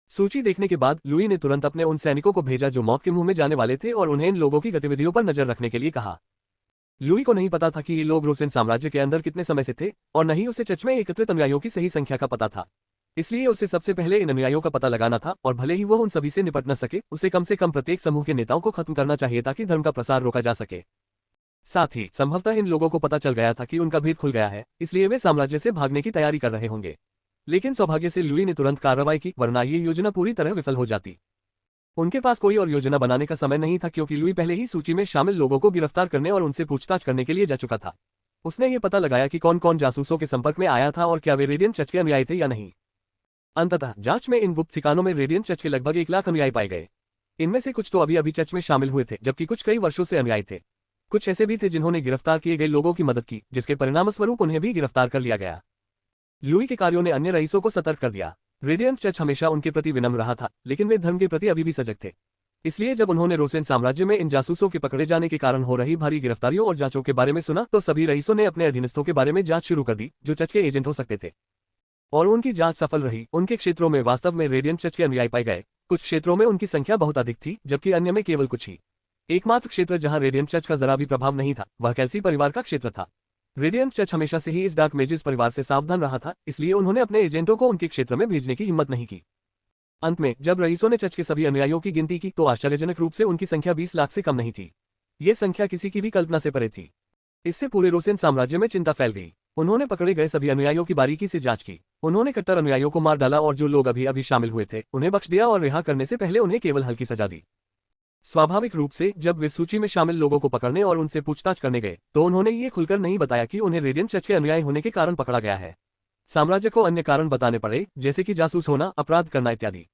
सूची देखने के बाद लुई ने तुरंत अपने उन सैनिकों को भेजा जो मौत के मुंह में जाने वाले थे और उन्हें इन लोगों की गतिविधियों पर नजर रखने के लिए कहा। लुई को नहीं पता था कि ये लोग रोसेन साम्राज्य के अंदर कितने समय से थे, और न ही उसे चर्च में एकत्रित अनुयायियों की सही संख्या का पता था। इसलिए उसे सबसे पहले इन अनुयायियों का पता लगाना था, और भले ही वो उन सभी से निपट न सके, उसे कम से कम प्रत्येक समूह के नेताओं को खत्म करना चाहिए ताकि धर्म का प्रसार रोका जा सके। साथ ही संभवतः इन लोगों को पता चल गया था कि उनका भेद खुल गया है, इसलिए वे साम्राज्य से भागने की तैयारी कर रहे होंगे। लेकिन सौभाग्य से लुई ने तुरंत कार्रवाई की, वरना ये योजना पूरी तरह विफल हो जाती। उनके पास कोई और योजना बनाने का समय नहीं था, क्योंकि लुई पहले ही सूची में शामिल लोगों को गिरफ्तार करने और उनसे पूछताछ करने के लिए जा चुका था। उसने ये पता लगाया कि कौन कौन जासूसों के संपर्क में आया था और क्या वे रेडियंट चर्च के अनुयायी थे या नहीं। अंततः जांच में इन गुप्त ठिकानों में रेडियंट चर्च के लगभग 1 लाख अनुयायी पाए गए। इनमें से कुछ तो अभी अभी चर्च में शामिल हुए थे, जबकि कुछ कई वर्षों से अनुयायी थे। कुछ ऐसे भी थे जिन्होंने गिरफ्तार किए गए लोगों की मदद की, जिसके परिणामस्वरूप उन्हें भी गिरफ्तार कर लिया गया। लुई के कार्यों ने अन्य रईसों को सतर्क कर दिया। रेडियंट चर्च हमेशा उनके प्रति विनम्र रहा था, लेकिन वे धर्म के प्रति अभी भी सजग थे। इसलिए जब उन्होंने रोसेन साम्राज्य में इन जासूसों के पकड़े जाने के कारण हो रही भारी गिरफ्तारियों और जांचों के बारे में सुना, तो सभी रईसों ने अपने अधीनस्थों के बारे में जांच शुरू कर दी, जो चर्च के एजेंट हो सकते थे। और उनकी जांच सफल रही। उनके क्षेत्रों में वास्तव में रेडियंट चर्च के अनुयायी पाए गए। कुछ क्षेत्रों में उनकी संख्या बहुत अधिक थी, जबकि अन्य में केवल कुछ ही। एकमात्र क्षेत्र जहां रेडियंट चर्च का जरा भी प्रभाव नहीं था, वह कैल्सी परिवार का क्षेत्र था। रेडियंट चर्च हमेशा से ही इस डार्क मेजेस परिवार से सावधान रहा था, इसलिए उन्होंने अपने एजेंटों को उनके क्षेत्र में भेजने की हिम्मत नहीं की। अंत में जब रईसों ने चर्च के सभी अनुयायियों की गिनती की, तो आश्चर्यजनक रूप से उनकी संख्या 20 लाख से कम नहीं थी। ये संख्या किसी की भी कल्पना से परे थी। इससे पूरे रोसेन साम्राज्य में चिंता फैल गई। उन्होंने पकड़े गए सभी अनुयायियों की बारीकी से जांच की। उन्होंने कट्टर अनुयायियों को मार डाला, और जो लोग अभी अभी शामिल हुए थे उन्हें बख्श दिया, और रिहा करने से पहले उन्हें केवल हल्की सजा दी। स्वाभाविक रूप से जब वे सूची में शामिल लोगों को पकड़ने और उनसे पूछताछ करने गए, तो उन्होंने ये खुलकर नहीं बताया कि उन्हें रेडियंट चर्च के अनुयायी होने के कारण पकड़ा गया है। साम्राज्य को अन्य कारण बताने पड़े, जैसे कि जासूस होना, अपराध करना इत्यादि।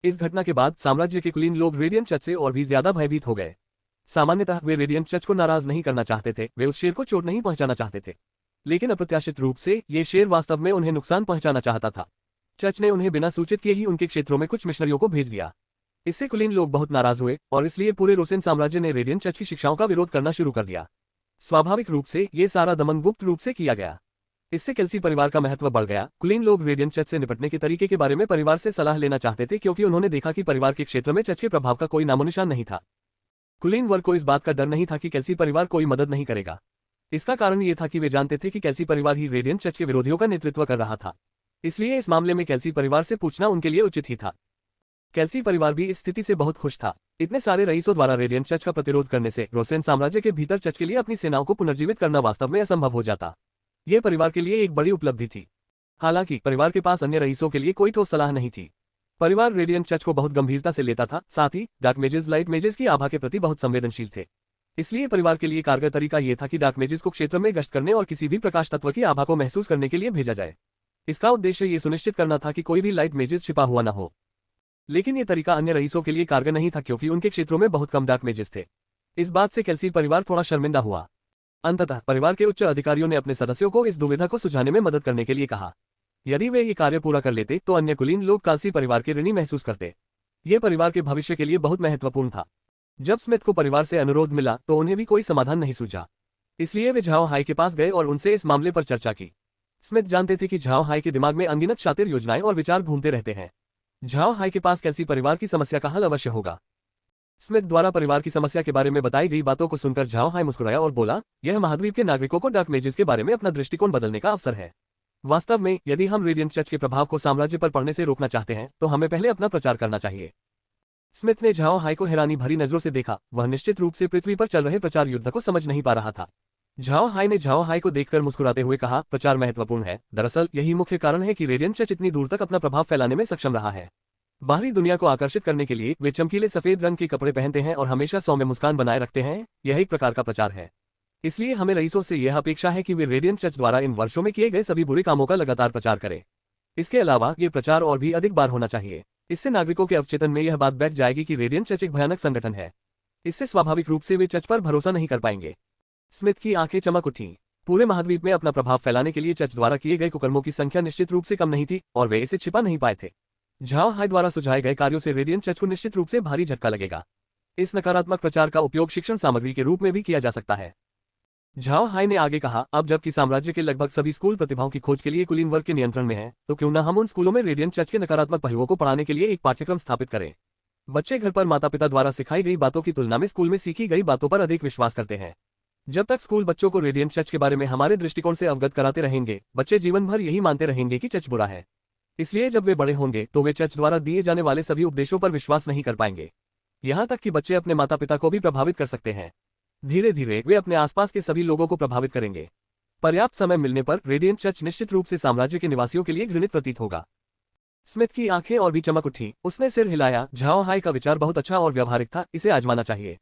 इस घटना के बाद साम्राज्य के कुलीन लोग रेडियंट चर्च से और भी ज्यादा भयभीत हो गए। सामान्यतः वे रेडियंट चर्च को नाराज नहीं करना चाहते थे, वे उस शेर को चोट नहीं पहुंचाना चाहते थे। लेकिन अप्रत्याशित रूप से ये शेर वास्तव में उन्हें नुकसान पहुंचाना चाहता था। चर्च ने उन्हें बिना सूचित किए ही उनके क्षेत्रों में कुछ मिशनरियों को भेज दिया। इससे कुलीन लोग बहुत नाराज हुए, और इसलिए पूरे रोसेन साम्राज्य ने रेडियंट चर्च की शिक्षाओं का विरोध करना शुरू कर दिया। स्वाभाविक रूप से ये सारा दमन गुप्त रूप से किया गया। इससे केल्सी परिवार का महत्व बढ़ गया। कुलीन लोग रेडियंट चर्च से निपटने के तरीके के बारे में परिवार से सलाह लेना चाहते थे, क्योंकि उन्होंने देखा कि परिवार के क्षेत्र में चर्च के प्रभाव का कोई नामोनिशान नहीं था। कुलीन वर्ग को इस बात का डर नहीं था कि केल्सी परिवार कोई मदद नहीं करेगा। इसका कारण ये था कि वे जानते थे कि केल्सी परिवार ही रेडियंट चर्च के विरोधियों का नेतृत्व कर रहा था। इसलिए इस मामले में केल्सी परिवार से पूछना उनके लिए उचित ही था। केल्सी परिवार भी इस स्थिति से बहुत खुश था। इतने सारे रईसों द्वारा रेडियंट चर्च का प्रतिरोध करने से रोसेन साम्राज्य के भीतर चर्च के लिए अपनी सेनाओं को पुनर्जीवित करना वास्तव में असंभव हो जाता। यह परिवार के लिए एक बड़ी उपलब्धि थी। हालांकि परिवार के पास अन्य रईसों के लिए कोई ठोस सलाह नहीं थी। परिवार रेडियंट चर्च को बहुत गंभीरता से लेता था, साथ ही डार्क मेजेस लाइट मेजेस की आभा के प्रति बहुत संवेदनशील थे। इसलिए परिवार के लिए कारगर तरीका यह था कि डार्क मेजेस को क्षेत्र में गश्त करने और किसी भी प्रकाश तत्व की आभा को महसूस करने के लिए भेजा जाए। इसका उद्देश्य ये सुनिश्चित करना था कि कोई भी लाइट मेजेस छिपा हुआ न हो। लेकिन ये तरीका अन्य रईसों के लिए कारगर नहीं था, क्योंकि उनके क्षेत्रों में बहुत कम डार्क मेजेस थे। इस बात से केल्सी परिवार थोड़ा शर्मिंदा हुआ। अंततः परिवार के उच्च अधिकारियों ने अपने सदस्यों को इस दुविधा को सुलझाने में मदद करने के लिए कहा। यदि वे ये कार्य पूरा कर लेते तो अन्य कुलीन लोग केल्सी परिवार के ऋणी महसूस करते। यह परिवार के भविष्य के लिए बहुत महत्वपूर्ण था। जब स्मिथ को परिवार से अनुरोध मिला तो उन्हें भी कोई समाधान नहीं सूझा। इसलिए वे झाओ हाई के पास गए और उनसे इस मामले पर चर्चा की। स्मिथ जानते थे कि झाओ हाई के दिमाग में अनगिनत शातिर योजनाएं और विचार घूमते रहते हैं। झाओ हाई के पास केल्सी परिवार की समस्या का हल अवश्य होगा। स्मिथ द्वारा परिवार की समस्या के बारे में बताई गई बातों को सुनकर झाओ हाई मुस्कुराया और बोला, यह महाद्वीप के नागरिकों को डार्क मेजेस के बारे में अपना दृष्टिकोण बदलने का अवसर है। वास्तव में यदि हम रेडियंट चर्च के प्रभाव को साम्राज्य पर पड़ने से रोकना चाहते हैं, तो हमें पहले अपना प्रचार करना चाहिए। स्मिथ ने झाओ हाई को हैरानी भरी नजरों से देखा। वह निश्चित रूप से पृथ्वी पर चल रहे प्रचार युद्ध को समझ नहीं पा रहा था। झाओ हाई ने झाओ हाई को देखकर मुस्कुराते हुए कहा, प्रचार महत्वपूर्ण है। दरअसल यही मुख्य कारण है कि रेडियंट चर्च इतनी दूर तक अपना प्रभाव फैलाने में सक्षम रहा है। बाहरी दुनिया को आकर्षित करने के लिए वे चमकीले सफेद रंग के कपड़े पहनते हैं और हमेशा सौम्य मुस्कान बनाए रखते हैं। यह एक प्रकार का प्रचार है। इसलिए हमें रईसों से यह अपेक्षा है कि वे रेडियंट चर्च द्वारा इन वर्षों में किए गए सभी बुरे कामों का लगातार प्रचार करें। इसके अलावा ये प्रचार और भी अधिक बार होना चाहिए। इससे नागरिकों के अवचेतन में यह बात बैठ जाएगी कि रेडियंट चर्च एक भयानक संगठन है। इससे स्वाभाविक रूप से वे चर्च पर भरोसा नहीं कर पाएंगे। स्मिथ की आंखें चमक उठीं। पूरे महाद्वीप में अपना प्रभाव फैलाने के लिए चर्च द्वारा किए गए कुकर्मों की संख्या निश्चित रूप से कम नहीं थी, और वे इसे छिपा नहीं पाए थे। झाओ हाई द्वारा सुझाए गए कार्यों से रेडियंट चर्च को निश्चित रूप से भारी झटका लगेगा। इस नकारात्मक प्रचार का उपयोग शिक्षण सामग्री के रूप में भी किया जा सकता है। झाओ हाई ने आगे कहा, अब जबकि साम्राज्य के लगभग सभी स्कूल प्रतिभाओं की खोज के लिए कुलीन वर्ग के नियंत्रण में हैं, तो क्यों न हम उन स्कूलों में रेडियंट चर्च के नकारात्मक पहलुओं को पढ़ाने के लिए एक पाठ्यक्रम स्थापित करें। बच्चे घर पर माता पिता द्वारा सिखाई गई बातों की तुलना में स्कूल में सीखी गई बातों पर अधिक विश्वास करते हैं। जब तक स्कूल बच्चों को रेडियंट चर्च के बारे में हमारे दृष्टिकोण से अवगत कराते रहेंगे, बच्चे जीवन भर यही मानते रहेंगे कि चर्च बुरा है। इसलिए जब वे बड़े होंगे तो वे चर्च द्वारा दिए जाने वाले सभी उपदेशों पर विश्वास नहीं कर पाएंगे। यहाँ तक कि बच्चे अपने माता पिता को भी प्रभावित कर सकते हैं। धीरे धीरे वे अपने आसपास के सभी लोगों को प्रभावित करेंगे। पर्याप्त समय मिलने पर रेडियंट चर्च निश्चित रूप से साम्राज्य के निवासियों के लिए घृणित प्रतीत होगा। स्मिथ की आंखें और भी चमक उठी। उसने सिर हिलाया। झाओ हाई का विचार बहुत अच्छा और व्यावहारिक था, इसे आजमाना चाहिए।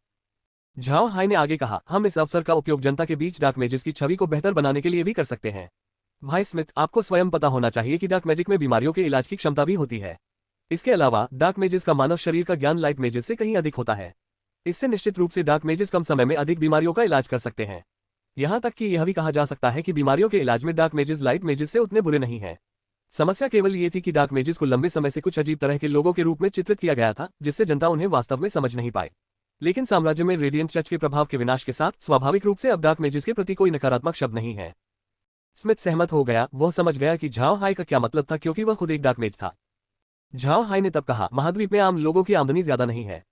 झाओ हाई ने आगे कहा, हम इस अवसर का उपयोग जनता के बीच डार्क मैजिक की छवि को बेहतर बनाने के लिए भी कर सकते हैं। भाई स्मिथ, आपको स्वयं पता होना चाहिए कि डार्क मैजिक में बीमारियों के इलाज की क्षमता भी होती है। इसके अलावा डार्क मैजिक का मानव शरीर का ज्ञान लाइट मैजिक से कहीं अधिक होता है। इससे निश्चित रूप से डार्क मैजिक कम समय में अधिक बीमारियों का इलाज कर सकते हैं। यहाँ तक कि यह भी कहा जा सकता है कि बीमारियों के इलाज में डार्क मैजिक लाइट मैजिक से उतने बुरे नहीं हैं। समस्या केवल ये थी कि डार्क मैजिक को लंबे समय से कुछ अजीब तरह के लोगों के रूप में चित्रित किया गया था, जिससे जनता उन्हें वास्तव में समझ नहीं पाए। लेकिन साम्राज्य में रेडियंट चर्च के प्रभाव के विनाश के साथ स्वाभाविक रूप से अब डार्क मैजिक के प्रति कोई नकारात्मक शब्द नहीं है। स्मिथ सहमत हो गया। वह समझ गया कि झाओ हाई का क्या मतलब था, क्योंकि वह खुद एक डार्क मैज था। झाओ हाई ने तब कहा, महाद्वीप में आम लोगों की आमदनी ज्यादा नहीं है,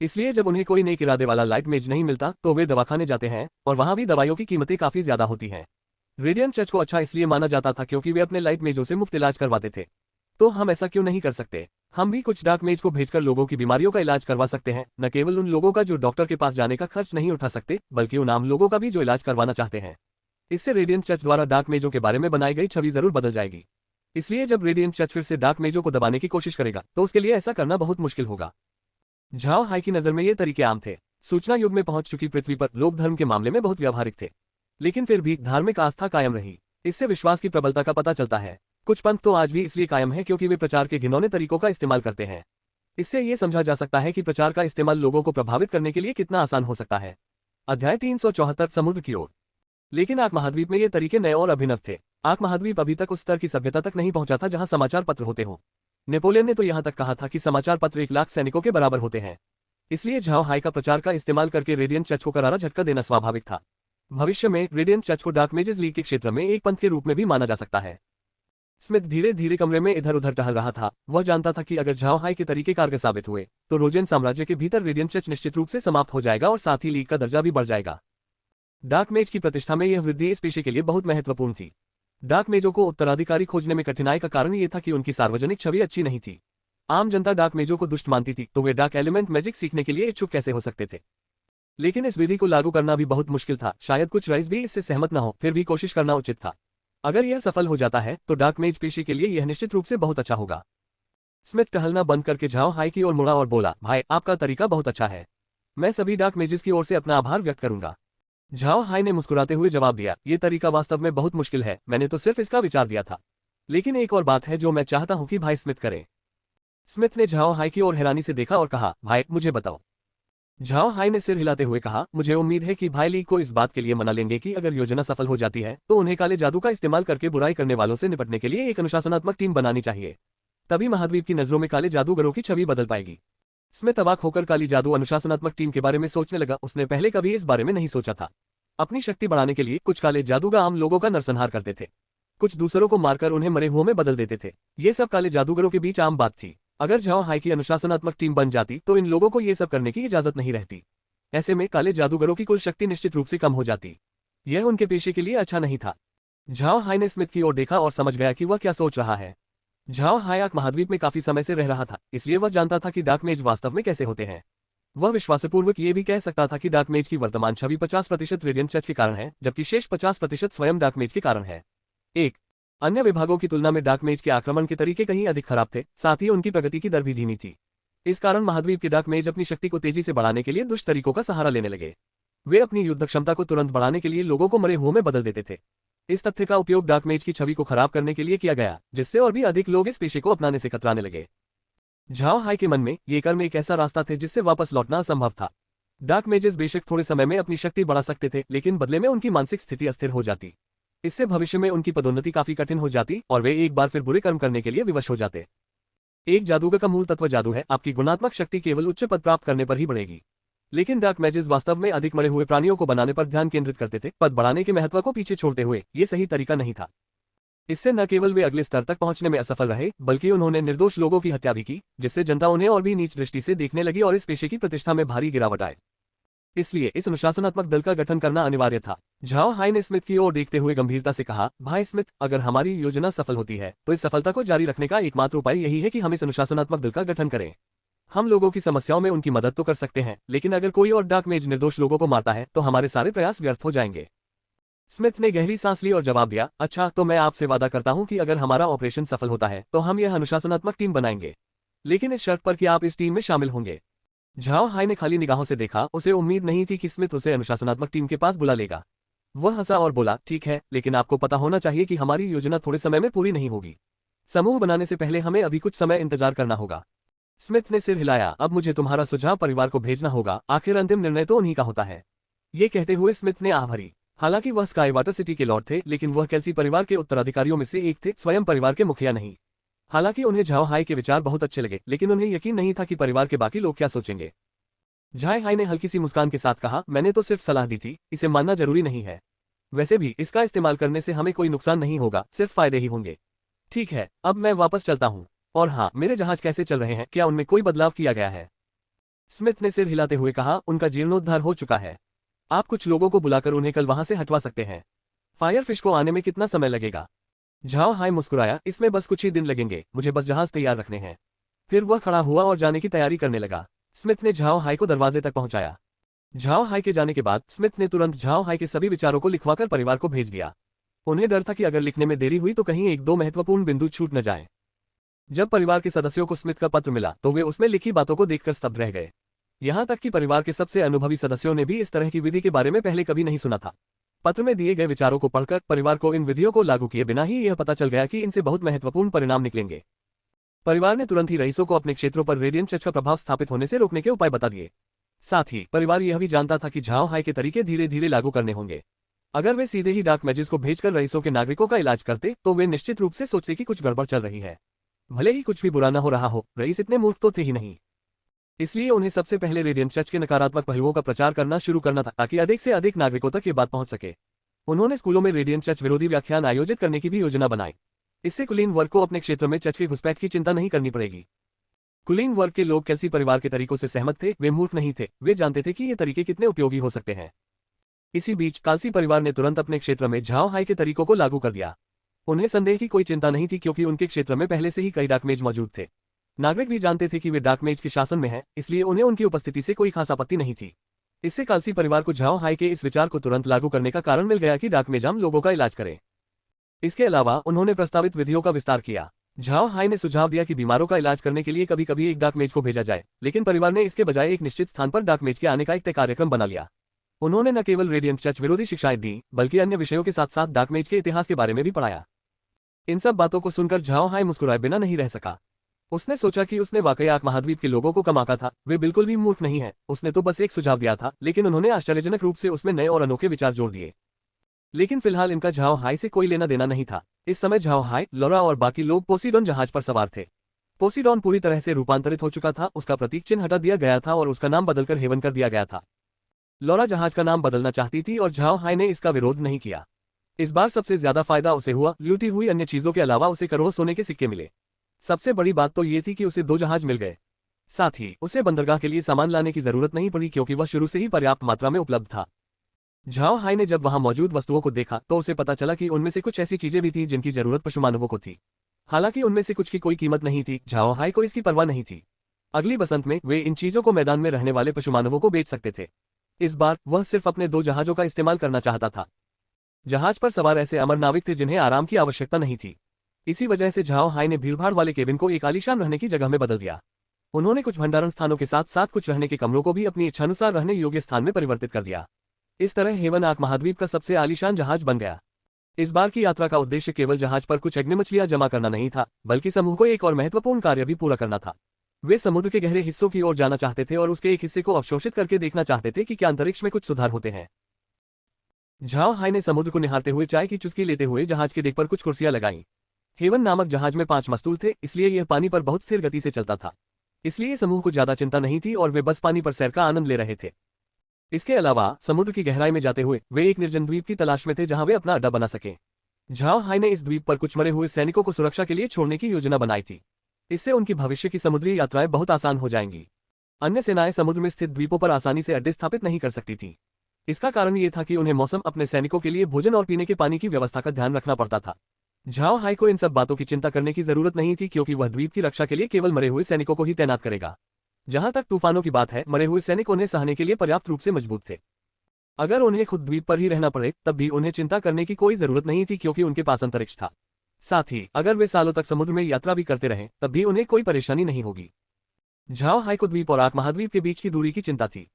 इसलिए जब उन्हें कोई नेक इरादे वाला लाइट मेज नहीं मिलता तो वे दवाखाने जाते हैं, और वहां भी दवाइयों की कीमतें काफी ज्यादा होती हैं। रेडियंट चर्च को अच्छा इसलिए माना जाता था क्योंकि वे अपने लाइट मेजों से मुफ्त इलाज करवाते थे। तो हम ऐसा क्यों नहीं कर सकते? हम भी कुछ डार्क मेज को भेजकर लोगों की बीमारियों का इलाज करवा सकते हैं, न केवल उन लोगों का जो डॉक्टर के पास जाने का खर्च नहीं उठा सकते, बल्कि उन आम लोगों का भी जो इलाज करवाना चाहते हैं। इससे रेडियंट चर्च द्वारा डार्क मेजों के बारे में बनाई गई छवि जरूर बदल जाएगी। इसलिए जब रेडियंट चर्च फिर से डार्क मेजों को दबाने की कोशिश करेगा तो उसके लिए ऐसा करना बहुत मुश्किल होगा। झाओ हाई की नजर में ये तरीके आम थे। सूचना युग में पहुंच चुकी पृथ्वी पर लोग धर्म के मामले में बहुत व्यावहारिक थे, लेकिन फिर भी धार्मिक आस्था कायम रही। इससे विश्वास की प्रबलता का पता चलता है। कुछ पंथ तो आज भी इसलिए कायम है क्योंकि वे प्रचार के घिनौने तरीकों का इस्तेमाल करते हैं। इससे ये समझा जा सकता है कि प्रचार का इस्तेमाल लोगों को प्रभावित करने के लिए कितना आसान हो सकता है। अध्याय 374 समुद्र की ओर। लेकिन आर्क महाद्वीप में ये तरीके नए और अभिनव थे। आर्क महाद्वीप अभी तक उस स्तर की सभ्यता तक नहीं पहुंचा था जहां समाचार पत्र होते हों। नेपोलियन ने तो यहां तक कहा था कि समाचार पत्र 1 लाख सैनिकों के बराबर होते हैं। इसलिए झाओ हाई का प्रचार का इस्तेमाल करके रेडियंट चर्च को करारा झटका देना स्वाभाविक था। भविष्य में रेडियंट चर्च को डार्क मेजेस लीग के क्षेत्र में एक पंथ के रूप में भी माना जा सकता है। स्मिथ धीरे धीरे कमरे में इधर उधर टहल रहा था। वह जानता था कि अगर झाओ हाई के तरीके कारगर साबित हुए तो रोजेन साम्राज्य के भीतर रेडियंट चर्च निश्चित रूप से समाप्त हो जाएगा और साथ ही लीग का दर्जा भी बढ़ जाएगा। डार्क मेज की प्रतिष्ठा में यह वृद्धि इस पेशे के लिए बहुत महत्वपूर्ण थी। डार्क मेजों को उत्तराधिकारी खोजने में कठिनाई का कारण यह था कि उनकी सार्वजनिक छवि अच्छी नहीं थी। आम जनता डार्क मेजों को दुष्ट मानती थी, तो वे डार्क एलिमेंट मैजिक सीखने के लिए इच्छुक कैसे हो सकते थे? लेकिन इस विधि को लागू करना भी बहुत मुश्किल था। शायद कुछ रईस भी इससे सहमत न हो, फिर भी कोशिश करना उचित था। अगर यह सफल हो जाता है तो डार्क मेज पेशे के लिए यह निश्चित रूप से बहुत अच्छा होगा। स्मिथ टहलना बंद करके झाओ हाई की ओर मुड़ा और बोला, भाई आपका तरीका बहुत अच्छा है। मैं सभी डार्क मेजिस की ओर से अपना आभार व्यक्त करूंगा। झाओ हाई ने मुस्कुराते हुए जवाब दिया, ये तरीका वास्तव में बहुत मुश्किल है, मैंने तो सिर्फ इसका विचार दिया था। लेकिन एक और बात है जो मैं चाहता हूं कि भाई स्मिथ करें। स्मिथ ने झाओ हाई की ओर हैरानी से देखा और कहा, भाई मुझे बताओ। झाओ हाई ने सिर हिलाते हुए कहा, मुझे उम्मीद है कि भाई लीग को इस बात के लिए मना लेंगे कि अगर योजना सफल हो जाती है तो उन्हें काले जादू का इस्तेमाल करके बुराई करने वालों से निपटने के लिए एक अनुशासनात्मक टीम बनानी चाहिए। तभी महाद्वीप की नजरों में काले जादूगरों की छवि बदल पाएगी। स्मिथ अवाक होकर काली जादू अनुशासनात्मक टीम के बारे में सोचने लगा। उसने पहले कभी इस बारे में नहीं सोचा था। अपनी शक्ति बढ़ाने के लिए कुछ काले जादूगर आम लोगों का नरसंहार करते थे, कुछ दूसरों को मारकर उन्हें मरे हुओं में बदल देते थे। ये सब काले जादूगरों के बीच आम बात थी। अगर झाओ हाई की अनुशासनात्मक टीम बन जाती तो इन लोगों को ये सब करने की इजाजत नहीं रहती। ऐसे में काले जादूगरों की कुल शक्ति निश्चित रूप से कम हो जाती। यह उनके पेशे के लिए अच्छा नहीं था। झाओ हाई ने स्मिथ की ओर देखा और समझ गया कि वह क्या सोच रहा है। झाओ हाई आर्क महाद्वीप में काफी समय से रह रहा था, इसलिए वह जानता था कि डार्क मेज वास्तव में कैसे होते हैं। वह विश्वासपूर्वक ये भी कह सकता था कि डार्क मेज की वर्तमान छवि 50% रेडियंट चर्च के कारण है, जबकि शेष 50% स्वयं डार्क मेज के कारण है। एक अन्य विभागों की तुलना में डार्क मेज के आक्रमण के तरीके कहीं अधिक खराब थे, साथ ही उनकी प्रगति की दर भी धीमी थी। इस कारण महाद्वीप के डार्क मेज अपनी शक्ति को तेजी से बढ़ाने के लिए दुष्ट तरीकों का सहारा लेने लगे। वे अपनी युद्ध क्षमता को तुरंत बढ़ाने के लिए लोगों को मरे हुओं में बदल देते थे। इस तथ्य का उपयोग डार्क मेज की छवि को खराब करने के लिए किया गया, जिससे और भी अधिक लोग इस पेशे को अपनाने से कतराने लगे। झाओ हाई के मन में ये कर्म एक ऐसा रास्ता थे जिससे वापस लौटना असंभव था। डार्क मेजेस बेशक थोड़े समय में अपनी शक्ति बढ़ा सकते थे, लेकिन बदले में उनकी मानसिक स्थिति अस्थिर हो जाती। इससे भविष्य में उनकी पदोन्नति काफी कठिन हो जाती और वे एक बार फिर बुरे कर्म करने के लिए विवश हो जाते। एक जादूगर का मूल तत्व जादू है, आपकी गुणात्मक शक्ति केवल उच्च पद प्राप्त करने पर ही बढ़ेगी। लेकिन डार्क मैजेस वास्तव में अधिक मरे हुए प्राणियों को बनाने पर ध्यान केंद्रित करते थे, पद बढ़ाने के महत्व को पीछे छोड़ते हुए। ये सही तरीका नहीं था। इससे न केवल वे अगले स्तर तक पहुंचने में असफल रहे, बल्कि उन्होंने निर्दोष लोगों की हत्या भी की, जिससे जनता उन्हें और भी नीच दृष्टि से देखने लगी और इस पेशे की प्रतिष्ठा में भारी गिरावट आए। इसलिए इस अनुशासनात्मक दल का गठन करना अनिवार्य था। झाओ हाई ने स्मिथ की ओर देखते हुए गंभीरता से कहा, भाई स्मिथ, अगर हमारी योजना सफल होती है तो इस सफलता को जारी रखने का एकमात्र उपाय यही है कि हम इस अनुशासनात्मक दल का गठन करें। हम लोगों की समस्याओं में उनकी मदद तो कर सकते हैं, लेकिन अगर कोई और डार्क मेज निर्दोष लोगों को मारता है तो हमारे सारे प्रयास व्यर्थ हो जाएंगे। स्मिथ ने गहरी सांस ली और जवाब दिया, अच्छा, तो मैं आपसे वादा करता हूं कि अगर हमारा ऑपरेशन सफल होता है तो हम यह अनुशासनात्मक टीम बनाएंगे, लेकिन इस शर्त पर कि आप इस टीम में शामिल होंगे। झाओ हाई ने खाली निगाहों से देखा, उसे उम्मीद नहीं थी कि स्मिथ उसे अनुशासनात्मक टीम के पास बुला लेगा। वह हंसा और बोला, ठीक है, लेकिन आपको पता होना चाहिए कि हमारी योजना थोड़े समय में पूरी नहीं होगी। समूह बनाने से पहले हमें अभी कुछ समय इंतजार करना होगा। स्मिथ ने सिर हिलाया, अब मुझे तुम्हारा सुझाव परिवार को भेजना होगा, आखिर अंतिम निर्णय तो उन्हीं का होता है। ये कहते हुए स्मिथ ने आह भरी। हालांकि वह स्काई वाटर सिटी के लॉर्ड थे, लेकिन वह केल्सी परिवार के उत्तराधिकारियों में से एक थे, स्वयं परिवार के मुखिया नहीं। हालांकि उन्हें झाओ हाई के विचार बहुत अच्छे लगे, लेकिन उन्हें यकीन नहीं था कि परिवार के बाकी लोग क्या सोचेंगे। झाओ हाई ने हल्की सी मुस्कान के साथ कहा, मैंने तो सिर्फ सलाह दी थी, इसे मानना जरूरी नहीं है। वैसे भी इसका इस्तेमाल करने से हमें कोई नुकसान नहीं होगा, सिर्फ फायदे ही होंगे। ठीक है, अब मैं वापस चलता हूँ। और हाँ, मेरे जहाज कैसे चल रहे हैं, क्या उनमें कोई बदलाव किया गया है? स्मिथ ने सिर हिलाते हुए कहा, उनका जीर्णोद्धार हो चुका है। आप कुछ लोगों को बुलाकर उन्हें कल वहां से हटवा सकते हैं। फायरफिश को आने में कितना समय लगेगा? झाओ हाई मुस्कुराया, इसमें बस कुछ ही दिन लगेंगे, मुझे बस जहाज तैयार रखने हैं। फिर वह खड़ा हुआ और जाने की तैयारी करने लगा। स्मिथ ने झाओ हाई को दरवाजे तक पहुंचाया। झाओ हाई के जाने के बाद स्मिथ ने तुरंत झाओ हाई के सभी विचारों को लिखवाकर परिवार को भेज दिया। उन्हें डर था कि अगर लिखने में देरी हुई तो कहीं एक दो महत्वपूर्ण बिंदु छूट न जाएं। जब परिवार के सदस्यों को स्मिथ का पत्र मिला तो वे उसमें लिखी बातों को देखकर स्तब्ध रह गए। यहां तक कि परिवार के सबसे अनुभवी सदस्यों ने भी इस तरह की विधि के बारे में पहले कभी नहीं सुना था। पत्र में दिए गए विचारों को पढ़कर परिवार को इन विधियों को लागू किए बिना ही यह पता चल गया कि इनसे बहुत महत्वपूर्ण परिणाम निकलेंगे। परिवार ने तुरंत ही रईसों को अपने क्षेत्रों पर रेडियंट चर्च का प्रभाव स्थापित होने से रोकने के उपाय बता दिए। साथ ही परिवार यह भी जानता था कि झाओ हाई के तरीके धीरे धीरे लागू करने होंगे। अगर वे सीधे ही डार्क मैजिस को भेजकर रईसों के नागरिकों का इलाज करते तो वे निश्चित रूप से सोचते कि कुछ गड़बड़ चल रही है। भले ही कुछ भी बुरा न हो रहा हो, रईस इतने मूर्ख तो थे ही नहीं। इसलिए उन्हें सबसे पहले रेडियंट चर्च के नकारात्मक पहलुओं का प्रचार करना शुरू करना था, ताकि अधिक से अधिक नागरिकों तक ये बात पहुंच सके। उन्होंने स्कूलों में रेडियंट चर्च विरोधी व्याख्यान आयोजित करने की भी योजना बनाई। इससे कुलीन वर्ग को अपने क्षेत्र में चर्च की घुसपैठ की चिंता नहीं करनी पड़ेगी। कुलीन वर्ग के लोग केल्सी परिवार के तरीकों से सहमत थे, वे मूर्ख नहीं थे, वे जानते थे कि ये तरीके कितने उपयोगी हो सकते हैं। इसी बीच काल्सी परिवार ने तुरंत अपने क्षेत्र में झाओ हाई के तरीकों को लागू कर दिया। उन्हें संदेह की कोई चिंता नहीं थी, क्योंकि उनके क्षेत्र में पहले से ही कई डार्क मेज मौजूद थे। नागरिक भी जानते थे कि वे डार्क मेज के शासन में हैं, इसलिए उन्हें उनकी उपस्थिति से कोई खास आपत्ति नहीं थी। इससे काल्सी परिवार को झाओ हाई के इस विचार को तुरंत लागू करने का कारण मिल गया कि डार्क मेज आम लोगों का इलाज करें। इसके अलावा उन्होंने प्रस्तावित विधियों का विस्तार किया। झाओ हाई ने सुझाव दिया कि बीमारों का इलाज करने के लिए कभी कभी एक डार्क मेज को भेजा जाए, लेकिन परिवार ने इसके बजाय एक निश्चित स्थान पर डार्क मेज के आने का एक तय कार्यक्रम बना लिया। उन्होंने न केवल रेडियंट चर्च विरोधी शिक्षाएं दी, बल्कि अन्य विषयों के साथ साथ डार्क मेज के इतिहास के बारे में भी पढ़ाया। इन सब बातों को सुनकर झाओ हाई मुस्कुराए बिना नहीं रह सका। उसने सोचा कि उसने वाकई आर्क महाद्वीप के लोगों को कम आंका था, वे बिल्कुल भी मूर्ख नहीं है। उसने तो बस एक सुझाव दिया था, लेकिन उन्होंने आश्चर्यजनक रूप से उसमें नए और अनोखे विचार जोड़ दिए। लेकिन फिलहाल इनका झाओ हाई से कोई लेना देना नहीं था। इस समय झाओ हाई, लौरा और बाकी लोग पोसीडॉन जहाज पर सवार थे। पोसीडॉन पूरी तरह से रूपांतरित हो चुका था, उसका प्रतीक चिन्ह हटा दिया गया था और उसका नाम बदलकर हेवन कर दिया गया था। लौरा जहाज का नाम बदलना चाहती थी और झाओ हाई ने इसका विरोध नहीं किया। इस बार सबसे ज्यादा फायदा उसे हुआ, लूटी हुई अन्य चीजों के अलावा उसे करोड़ों सोने के सिक्के मिले। सबसे बड़ी बात तो ये थी कि उसे 2 जहाज मिल गए। साथ ही उसे बंदरगाह के लिए सामान लाने की जरूरत नहीं पड़ी, क्योंकि वह शुरू से ही पर्याप्त मात्रा में उपलब्ध था। झाओ हाई ने जब वहां मौजूद वस्तुओं को देखा तो उसे पता चला कि उनमें से कुछ ऐसी चीजें भी थी जिनकी जरूरत पशुमानवों को थी। हालांकि उनमें से कुछ की कोई कीमत नहीं थी, झाओ हाई को इसकी परवाह नहीं थी। अगली बसंत में वे इन चीजों को मैदान में रहने वाले पशुमानवों को बेच सकते थे। इस बार वह सिर्फ अपने 2 जहाजों का इस्तेमाल करना चाहता था। जहाज पर सवार ऐसे अमर नाविक थे जिन्हें आराम की आवश्यकता नहीं थी। इसी वजह से झाओ हाई ने भीड़भाड़ वाले केबिन को एक आलीशान रहने की जगह में बदल दिया। उन्होंने कुछ भंडारण स्थानों के साथ साथ कुछ रहने के कमरों को भी अपनी इच्छानुसार रहने योग्य स्थान में परिवर्तित कर दिया। इस तरह हेवन आर्क महाद्वीप का सबसे आलीशान जहाज बन गया। इस बार की यात्रा का उद्देश्य केवल जहाज पर कुछ अग्निमछलियां जमा करना नहीं था, बल्कि समूह को एक और महत्वपूर्ण कार्य भी पूरा करना था। वे समुद्र के गहरे हिस्सों की ओर जाना चाहते थे और उसके एक हिस्से को अवशोषित करके देखना चाहते थे कि क्या अंतरिक्ष में कुछ सुधार होते हैं। झाओ हाई ने समुद्र को निहारते हुए चाय की चुस्की लेते हुए जहाज के डेक पर कुछ कुर्सियां लगाईं। हेवन नामक जहाज में 5 मस्तूल थे, इसलिए यह पानी पर बहुत स्थिर गति से चलता था। इसलिए समूह को ज्यादा चिंता नहीं थी और वे बस पानी पर सैर का आनंद ले रहे थे। इसके अलावा समुद्र की गहराई में जाते हुए वे एक निर्जन द्वीप की तलाश में थे जहां वे अपना अड्डा बना सके। झाओ हाई ने इस द्वीप पर कुछ मरे हुए सैनिकों को सुरक्षा के लिए छोड़ने की योजना बनाई थी। इससे उनकी भविष्य की समुद्री यात्राएं बहुत आसान हो जाएंगी। अन्य सेनाएं समुद्र में स्थित द्वीपों पर आसानी से अड्डे स्थापित नहीं कर सकती थीं। इसका कारण ये था कि उन्हें मौसम, अपने सैनिकों के लिए भोजन और पीने के पानी की व्यवस्था का ध्यान रखना पड़ता था। झाओ हाई को इन सब बातों की चिंता करने की जरूरत नहीं थी, क्योंकि वह द्वीप की रक्षा के लिए केवल मरे हुए सैनिकों को ही तैनात करेगा। जहां तक तूफानों की बात है, मरे हुए सैनिक उन्हें सहने के लिए पर्याप्त रूप से मजबूत थे। अगर उन्हें खुद द्वीप पर ही रहना पड़े तब भी उन्हें चिंता करने की कोई जरूरत नहीं थी, क्योंकि उनके पास अंतरिक्ष था। साथ ही अगर वे सालों तक समुद्र में यात्रा भी करते रहें तब भी उन्हें कोई परेशानी नहीं होगी। झाओ हाई को द्वीप और आर्क महाद्वीप के बीच की दूरी की चिंता थी।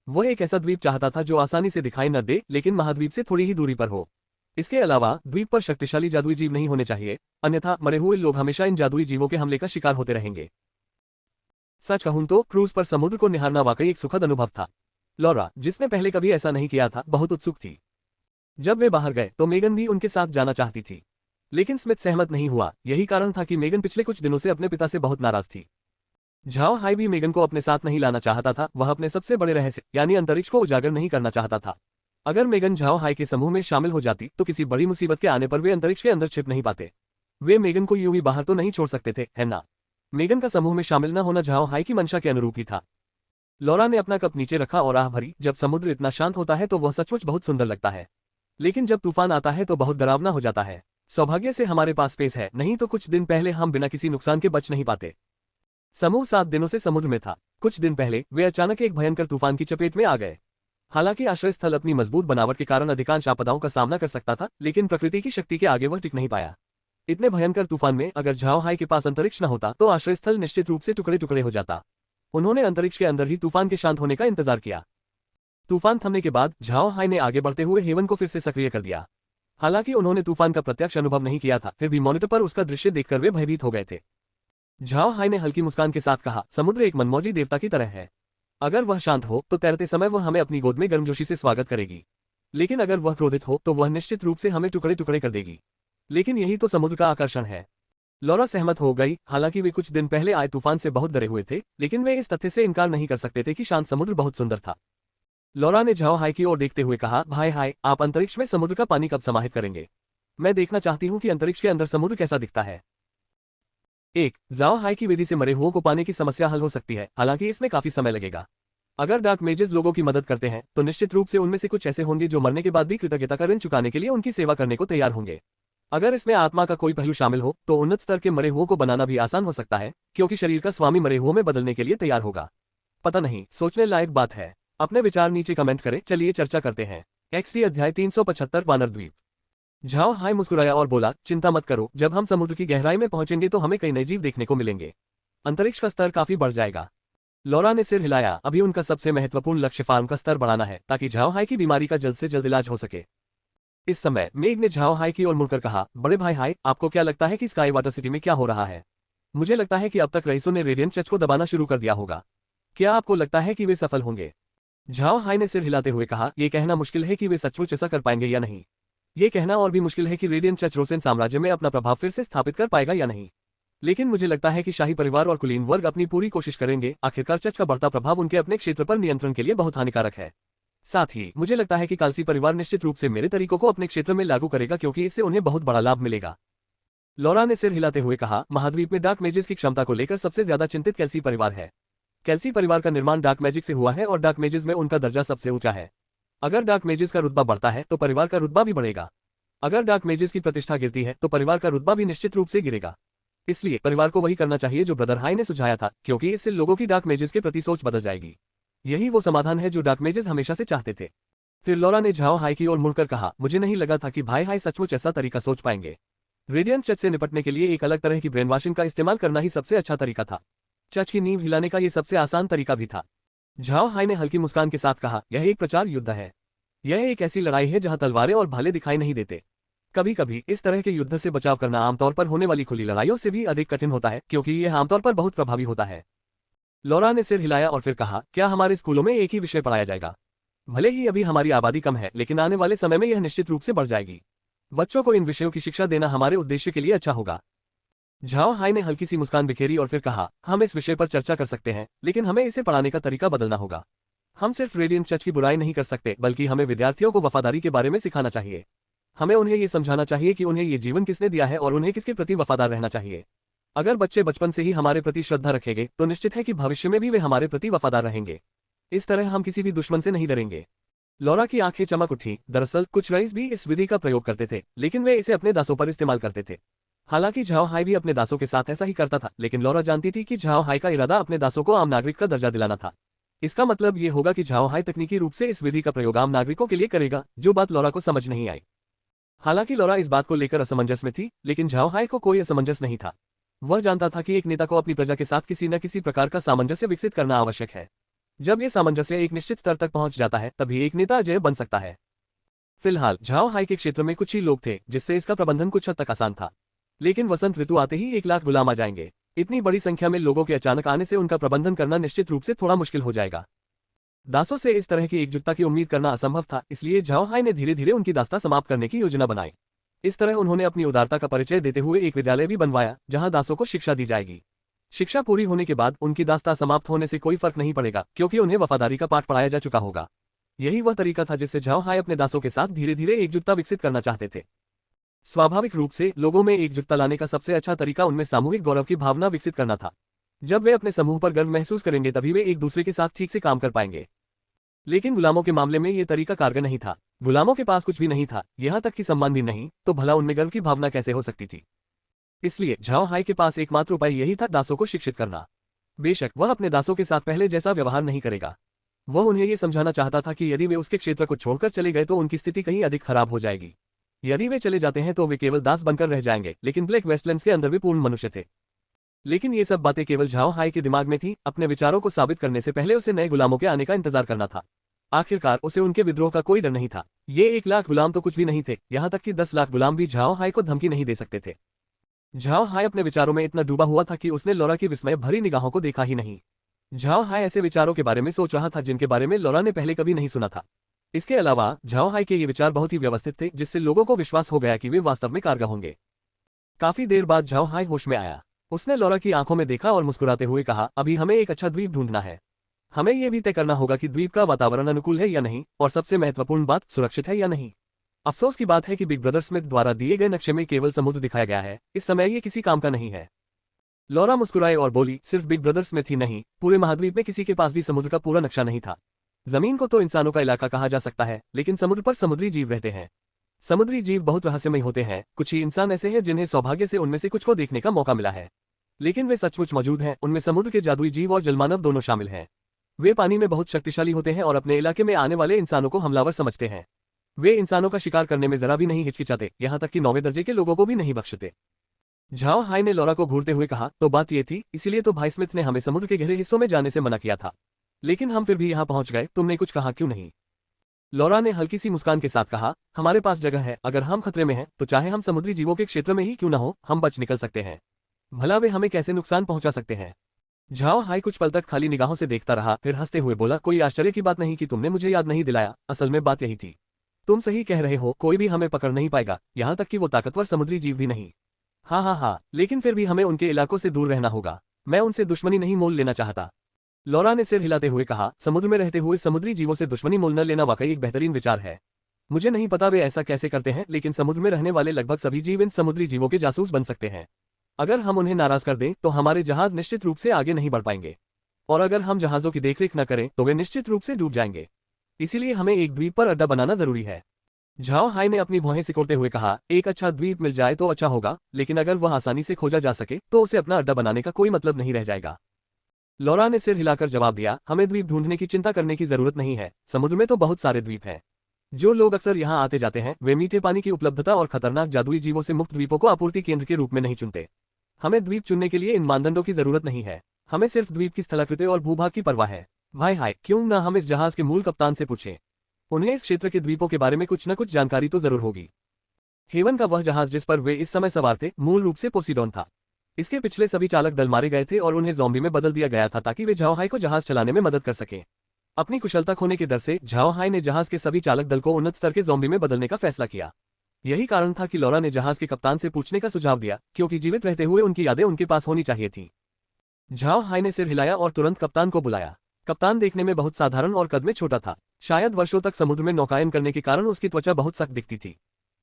वह एक ऐसा द्वीप चाहता था जो आसानी से दिखाई न दे, लेकिन महाद्वीप से थोड़ी ही दूरी पर हो। इसके अलावा द्वीप पर शक्तिशाली जादुई जीव नहीं होने चाहिए, अन्यथा मरे हुए लोग हमेशा इन जादुई जीवों के हमले का शिकार होते रहेंगे। सच कहूं तो क्रूज पर समुद्र को निहारना वाकई एक सुखद अनुभव था। लॉरा, जिसने पहले कभी ऐसा नहीं किया था, बहुत उत्सुक थी। जब वे बाहर गए तो मेगन भी उनके साथ जाना चाहती थी, लेकिन स्मिथ सहमत नहीं हुआ। यही कारण था कि मेगन पिछले कुछ दिनों से अपने पिता से बहुत नाराज थी। झाओ हाई भी मेगन को अपने साथ नहीं लाना चाहता था। वह अपने सबसे बड़े रहस्य यानी अंतरिक्ष को उजागर नहीं करना चाहता था। अगर मेगन झाओ हाई के समूह में शामिल हो जाती तो किसी बड़ी मुसीबत के आने पर वे अंतरिक्ष के अंदर छिप नहीं पाते। वे मेगन को यूं ही बाहर तो नहीं छोड़ सकते थे, है ना? मेगन का समूह में शामिल न होना झाओ हाई की मंशा के अनुरूप ही था। लॉरा ने अपना कप नीचे रखा और आह भरी। जब समुद्र इतना शांत होता है तो वह सचमुच बहुत सुंदर लगता है, लेकिन जब तूफान आता है तो बहुत डरावना हो जाता है। सौभाग्य से हमारे पास स्पेस है, नहीं तो कुछ दिन पहले हम बिना किसी नुकसान के बच नहीं पाते। समूह 7 दिनों से समुद्र में था। कुछ दिन पहले वे अचानक एक भयंकर तूफान की चपेट में आ गए। हालांकि आश्रय स्थल अपनी मजबूत बनावट के कारण अधिकांश आपदाओं का सामना कर सकता था, लेकिन प्रकृति की शक्ति के आगे वह टिक नहीं पाया। इतने भयंकर तूफान में अगर झाओ हाई के पास अंतरिक्ष न होता तो आश्रय स्थल निश्चित रूप से टुकड़े टुकड़े हो जाता। उन्होंने अंतरिक्ष के अंदर ही तूफान के शांत होने का इंतजार किया। तूफान थमने के बाद झाओ हाई ने आगे बढ़ते हुए हेवन को फिर से सक्रिय कर दिया। हालांकि उन्होंने तूफान का प्रत्यक्ष अनुभव नहीं किया था, फिर भी मॉनिटर पर उसका दृश्य देखकर वे भयभीत हो गए थे। झाओ हाई ने हल्की मुस्कान के साथ कहा, समुद्र एक मनमौजी देवता की तरह है। अगर वह शांत हो तो तैरते समय वह हमें अपनी गोद में गर्मजोशी से स्वागत करेगी, लेकिन अगर वह क्रोधित हो तो वह निश्चित रूप से हमें टुकड़े टुकड़े कर देगी। लेकिन यही तो समुद्र का आकर्षण है। लॉरा सहमत हो गई। हालांकि वे कुछ दिन पहले आए तूफान से बहुत डरे हुए थे, लेकिन वे इस तथ्य से इनकार नहीं कर सकते थे कि शांत समुद्र बहुत सुंदर था। लॉरा ने झाओ हाई की ओर देखते हुए कहा, भाई हाय, आप अंतरिक्ष में समुद्र का पानी कब समाहित करेंगे? मैं देखना चाहती हूँ कि अंतरिक्ष के अंदर समुद्र कैसा दिखता है। 1. झाओ हाई की विधि से मरे हुओं को पाने की समस्या हल हो सकती है, हालांकि इसमें काफी समय लगेगा। अगर डार्क मेजेस लोगों की मदद करते हैं तो निश्चित रूप से उनमें से कुछ ऐसे होंगे जो मरने के बाद भी कृतज्ञता का ऋण चुकाने के लिए उनकी सेवा करने को तैयार होंगे। अगर इसमें आत्मा का कोई पहलू शामिल हो तो उन्नत स्तर के मरे हुओं को बनाना भी आसान हो सकता है, क्योंकि शरीर का स्वामी मरे हुओं में बदलने के लिए तैयार होगा। पता नहीं, सोचने लायक बात है। अपने विचार नीचे कमेंट करें। चलिए चर्चा करते हैं। XD अध्याय 375 वानर द्वीप। झाओ हाई मुस्कुराया और बोला, चिंता मत करो, जब हम समुद्र की गहराई में पहुंचेंगे तो हमें कई नए जीव देखने को मिलेंगे। अंतरिक्ष का स्तर काफी बढ़ जाएगा। लॉरा ने सिर हिलाया। अभी उनका सबसे महत्वपूर्ण लक्ष्य फार्म का स्तर बढ़ाना है, ताकि झाओ हाई की बीमारी का जल्द से जल्द इलाज हो सके। इस समय मेग ने झाओ हाई की ओर मुड़कर कहा, बड़े भाई हाई, आपको क्या लगता है कि स्काई वाटर सिटी में क्या हो रहा है? मुझे लगता है कि अब तक रईसों ने रेडियंट चर्च को दबाना शुरू कर दिया होगा। क्या आपको लगता है कि वे सफल होंगे? झाओ हाई ने सिर हिलाते हुए कहा, यह कहना मुश्किल है कि वे सचमुच ऐसा कर पाएंगे या नहीं। ये कहना और भी मुश्किल है कि रेडियंट चर्च रोसेन साम्राज्य में अपना प्रभाव फिर से स्थापित कर पाएगा या नहीं। लेकिन मुझे लगता है कि शाही परिवार और कुलीन वर्ग अपनी पूरी कोशिश करेंगे। आखिरकार चर्च का बढ़ता प्रभाव उनके अपने क्षेत्र पर नियंत्रण के लिए बहुत हानिकारक है। साथ ही मुझे लगता है कि कालसी परिवार निश्चित रूप से मेरे तरीकों को अपने क्षेत्र में लागू करेगा, क्योंकि इससे उन्हें बहुत बड़ा लाभ मिलेगा। लॉरा ने सिर हिलाते हुए कहा, महाद्वीप में डार्क मैजिक की क्षमता को लेकर सबसे ज्यादा चिंतित कैल्सी परिवार है। कैल्सी परिवार का निर्माण डार्क मैजिक से हुआ है और डार्क मैजिक में उनका दर्जा सबसे ऊंचा है। अगर डार्क मैजिक का रुतबा बढ़ता है तो परिवार का रुतबा भी बढ़ेगा। अगर डार्क मैजिक की प्रतिष्ठा गिरती है तो परिवार का रुतबा भी निश्चित रूप से गिरेगा। इसलिए परिवार को वही करना चाहिए जो ब्रदर हाई ने सुझाया था, क्योंकि इससे लोगों की डार्क मैजिक के प्रति सोच बदल जाएगी। यही वो समाधान है जो डार्क मैजिक हमेशा से चाहते थे। फिर लॉरा ने झाओ हाई की ओर मुड़कर कहा, मुझे नहीं लगा था कि भाई हाई सचमुच ऐसा तरीका सोच पाएंगे। रेडियंट चर्च से निपटने के लिए एक अलग तरह की ब्रेन वॉशिंग का इस्तेमाल करना ही सबसे अच्छा तरीका था। चर्च की नींव हिलाने का ये सबसे आसान तरीका भी था। झाओ हाई ने हल्की मुस्कान के साथ कहा, यह एक प्रचार युद्ध है। यह एक ऐसी लड़ाई है जहां तलवारें और भाले दिखाई नहीं देते। कभी कभी इस तरह के युद्ध से बचाव करना आमतौर पर होने वाली खुली लड़ाइयों से भी अधिक कठिन होता है, क्योंकि यह आमतौर पर बहुत प्रभावी होता है। लॉरा ने सिर हिलाया और फिर कहा, क्या हमारे स्कूलों में एक ही विषय पढ़ाया जाएगा? भले ही अभी हमारी आबादी कम है, लेकिन आने वाले समय में यह निश्चित रूप से बढ़ जाएगी। बच्चों को इन विषयों की शिक्षा देना हमारे उद्देश्य के लिए अच्छा होगा। झाओ हाई ने हल्की सी मुस्कान बिखेरी और फिर कहा, हम इस विषय पर चर्चा कर सकते हैं, लेकिन हमें इसे पढ़ाने का तरीका बदलना होगा। हम सिर्फ रेडियंट चर्च की बुराई नहीं कर सकते, बल्कि हमें विद्यार्थियों को वफादारी के बारे में सिखाना चाहिए। हमें उन्हें ये समझाना चाहिए कि उन्हें ये जीवन किसने दिया है और उन्हें किसके प्रति वफादार रहना चाहिए। अगर बच्चे बचपन से ही हमारे प्रति श्रद्धा रखेंगे तो निश्चित है कि भविष्य में भी वे हमारे प्रति वफादार रहेंगे। इस तरह हम किसी भी दुश्मन से नहीं डरेंगे। लौरा की आंखें चमक उठी। दरअसल कुछ रईस भी इस विधि का प्रयोग करते थे, लेकिन वे इसे अपने दासों पर इस्तेमाल करते थे। हालांकि झाओ हाई भी अपने दासों के साथ ऐसा ही करता था, लेकिन लौरा जानती थी कि झाओ हाई का इरादा अपने दासों को आम नागरिक का दर्जा दिलाना था। इसका मतलब ये होगा कि झाओ हाई तकनीकी रूप से इस विधि का प्रयोग आम नागरिकों के लिए करेगा, जो बात लौरा को समझ नहीं आई। हालांकि लौरा इस बात को लेकर असमंजस में थी, लेकिन झाओ हाई को कोई असमंजस नहीं था। वह जानता था कि एक नेता को अपनी प्रजा के साथ किसी न किसी प्रकार का सामंजस्य विकसित करना आवश्यक है। जब यह सामंजस्य एक निश्चित स्तर तक पहुंच जाता है, तभी एक नेता अजेय बन सकता है। फिलहाल झाओ हाई के क्षेत्र में कुछ ही लोग थे, जिससे इसका प्रबंधन कुछ हद तक आसान था। लेकिन वसंत ऋतु आते ही 1 लाख गुलाम आ जाएंगे। इतनी बड़ी संख्या में लोगों के अचानक आने से उनका प्रबंधन करना निश्चित रूप से थोड़ा मुश्किल हो जाएगा। दासों से इस तरह की एकजुटता की उम्मीद करना असंभव था, इसलिए झाओ हाई ने धीरे धीरे उनकी दास्ता समाप्त करने की योजना बनाई। इस तरह उन्होंने अपनी उदारता का परिचय देते हुए एक विद्यालय भी बनवाया, जहां दासों को शिक्षा दी जाएगी। शिक्षा पूरी होने के बाद उनकी दास्ता समाप्त होने से कोई फर्क नहीं पड़ेगा, क्योंकि उन्हें वफादारी का पाठ पढ़ाया जा चुका होगा। यही वह तरीका था जिससे झाओ हाई अपने दासों के साथ धीरे धीरे एकजुटता विकसित करना चाहते थे। स्वाभाविक रूप से लोगों में एकजुटता लाने का सबसे अच्छा तरीका उनमें सामूहिक गौरव की भावना विकसित करना था। जब वे अपने समूह पर गर्व महसूस करेंगे, तभी वे एक दूसरे के साथ ठीक से काम कर पाएंगे। लेकिन गुलामों के मामले में यह तरीका कारगर नहीं था। गुलामों के पास कुछ भी नहीं था, यहाँ तक कि सम्मान भी नहीं, तो भला उनमें गर्व की भावना कैसे हो सकती थी। इसलिए झाओ हाई के पास एकमात्र उपाय यही था, दासों को शिक्षित करना। बेशक वह अपने दासों के साथ पहले जैसा व्यवहार नहीं करेगा। वह उन्हें यह समझाना चाहता था कि यदि वे उसके क्षेत्र को छोड़कर चले गए तो उनकी स्थिति कहीं अधिक खराब हो जाएगी। यदि वे चले जाते हैं तो वे केवल दास बनकर रह जाएंगे, लेकिन ब्लैक वेस्टलैंड्स के अंदर वे पूर्ण मनुष्य थे। लेकिन ये सब बातें केवल झाओ हाई के दिमाग में थी। अपने विचारों को साबित करने से पहले उसे नए गुलामों के आने का इंतजार करना था। आखिरकार उसे उनके विद्रोह का कोई डर नहीं था। ये 1 लाख गुलाम तो कुछ भी नहीं थे, यहाँ तक कि 10 लाख गुलाम भी झाओ हाई को धमकी नहीं दे सकते थे। झाओ हाई अपने विचारों में इतना डूबा हुआ था कि उसने लौरा की विस्मय भरी निगाहों को देखा ही नहीं। झाओ हाई ऐसे विचारों के बारे में सोच रहा था जिनके बारे में लौरा ने पहले कभी नहीं सुना था। इसके अलावा झाओ हाई के ये विचार बहुत ही व्यवस्थित थे, जिससे लोगों को विश्वास हो गया कि वे वास्तव में कारगर होंगे। काफी देर बाद झाओ हाई होश में आया। उसने लौरा की आंखों में देखा और मुस्कुराते हुए कहा, अभी हमें एक अच्छा द्वीप ढूंढना है। हमें यह भी तय करना होगा कि द्वीप का वातावरण अनुकूल है या नहीं, और सबसे महत्वपूर्ण बात, सुरक्षित है या नहीं। अफसोस की बात है कि बिग ब्रदर स्मिथ द्वारा दिए गए नक्शे में केवल समुद्र दिखाया गया है। इस समय ये किसी काम का नहीं है। लौरा मुस्कुराए और बोली, सिर्फ बिग ब्रदर स्मिथ ही नहीं, पूरे महाद्वीप में किसी के पास भी समुद्र का पूरा नक्शा नहीं था। जमीन को तो इंसानों का इलाका कहा जा सकता है, लेकिन समुद्र पर समुद्री जीव रहते हैं। समुद्री जीव बहुत रहस्यमय होते हैं। कुछ ही इंसान ऐसे हैं जिन्हें सौभाग्य से उनमें से कुछ को देखने का मौका मिला है, लेकिन वे सचमुच मौजूद हैं। उनमें समुद्र के जादुई जीव और जलमानव दोनों शामिल हैं। वे पानी में बहुत शक्तिशाली होते हैं और अपने इलाके में आने वाले इंसानों को हमलावर समझते हैं। वे इंसानों का शिकार करने में जरा भी नहीं हिचकिचाते, यहाँ तक कि 9वें दर्जे के लोगों को भी नहीं बख्शते। झाओ हाई ने लौरा को घूरते हुए कहा, तो बात ये थी, इसीलिए तो भाई स्मिथ ने हमें समुद्र के गहरे हिस्सों में जाने से मना किया था, लेकिन हम फिर भी यहाँ पहुंच गए। तुमने कुछ कहा क्यों नहीं? लौरा ने हल्की सी मुस्कान के साथ कहा, हमारे पास जगह है। अगर हम खतरे में हैं, तो चाहे हम समुद्री जीवों के क्षेत्र में ही क्यों न हो, हम बच निकल सकते हैं। भला वे हमें कैसे नुकसान पहुंचा सकते हैं? झाओ हाई कुछ पल तक खाली निगाहों से देखता रहा, फिर हंसते हुए बोला, कोई आश्चर्य की बात नहीं कि तुमने मुझे याद नहीं दिलाया। असल में बात यही थी। तुम सही कह रहे हो, कोई भी हमें पकड़ नहीं पाएगा, यहाँ तक कि वो ताकतवर समुद्री जीव भी नहीं। हाँ, लेकिन फिर भी हमें उनके इलाकों से दूर रहना होगा। मैं उनसे दुश्मनी नहीं मोल लेना चाहता। लौरा ने सिर हिलाते हुए कहा, समुद्र में रहते हुए समुद्री जीवों से दुश्मनी मोल न लेना वाकई एक बेहतरीन विचार है। मुझे नहीं पता वे ऐसा कैसे करते हैं, लेकिन समुद्र में रहने वाले लगभग सभी जीव इन समुद्री जीवों के जासूस बन सकते हैं। अगर हम उन्हें नाराज कर दें तो हमारे जहाज निश्चित रूप से आगे नहीं बढ़ पाएंगे, और अगर हम जहाजों की देखरेख न करें तो वे निश्चित रूप से डूब जाएंगे। इसीलिए हमें एक द्वीप पर अड्डा बनाना जरूरी है। झाओ हाई ने अपनी भौहें सिकोड़ते हुए कहा, एक अच्छा द्वीप मिल जाए तो अच्छा होगा, लेकिन अगर वह आसानी से खोजा जा सके तो उसे अपना अड्डा बनाने का कोई मतलब नहीं रह जाएगा। लौरा ने सिर हिलाकर जवाब दिया, हमें द्वीप ढूंढने की चिंता करने की जरूरत नहीं है। समुद्र में तो बहुत सारे द्वीप हैं। जो लोग अक्सर यहाँ आते जाते हैं, वे मीठे पानी की उपलब्धता और खतरनाक जादुई जीवों से मुक्त द्वीपों को आपूर्ति केंद्र के रूप में नहीं चुनते। हमें द्वीप चुनने के लिए इन मानदंडों की जरूरत नहीं है। हमें सिर्फ द्वीप की स्थलाकृति और भूभाग की परवाह है। भाई हाय, क्यों न हम इस जहाज के मूल कप्तान से पूछें? उन्हें इस क्षेत्र के द्वीपों के बारे में कुछ न कुछ जानकारी तो जरूर होगी। हेवन का वह जहाज जिस पर वे इस समय सवार थे, मूल रूप से पोसीडोन था। इसके पिछले सभी चालक दल मारे गए थे और उन्हें ज़ॉम्बी में बदल दिया गया था ताकि वे झाओ हाई को जहाज चलाने में मदद कर सकें। अपनी कुशलता खोने के डर से झाओ हाई ने जहाज के सभी चालक दल को उन्नत स्तर के ज़ॉम्बी में बदलने का फैसला किया। यही कारण था कि लॉरा ने जहाज के कप्तान से पूछने का सुझाव दिया, क्योंकि जीवित रहते हुए उनकी यादें उनके पास होनी चाहिए थी। झाओ हाई ने सिर हिलाया और तुरंत कप्तान को बुलाया। कप्तान देखने में बहुत साधारण और कद में छोटा था। शायद वर्षों तक समुद्र में नौकायन करने के कारण उसकी त्वचा बहुत सख्त दिखती थी।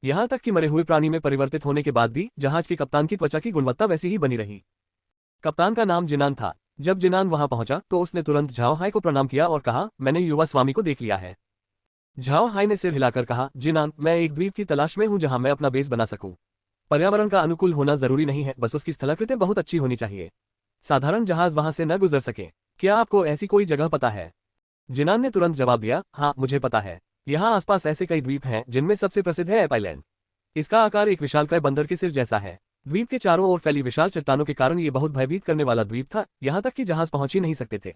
यहाँ तक कि मरे हुए प्राणी में परिवर्तित होने के बाद भी जहाज के कप्तान की त्वचा की गुणवत्ता वैसी ही बनी रही। कप्तान का नाम जिनान था। जब जिनान वहां पहुंचा तो उसने तुरंत झाओ हाई को प्रणाम किया और कहा, मैंने युवा स्वामी को देख लिया है। झाओ हाई ने सिर हिलाकर कहा, जिनान, मैं एक द्वीप की तलाश में हूं जहां मैं अपना बेस बना सकूं। पर्यावरण का अनुकूल होना जरूरी नहीं है, बस उसकी स्थलाकृति बहुत अच्छी होनी चाहिए। साधारण जहाज वहां से न गुजर सके। क्या आपको ऐसी कोई जगह पता है? जिनान ने तुरंत जवाब दिया, हाँ मुझे पता है। यहाँ आसपास ऐसे कई द्वीप हैं जिनमें सबसे प्रसिद्ध है एप आइलैंड। इसका आकार एक विशालकाय बंदर के सिर जैसा है। द्वीप के चारों ओर फैली विशाल चट्टानों के कारण ये बहुत भयभीत करने वाला द्वीप था, यहाँ तक कि जहाज पहुंच ही नहीं सकते थे।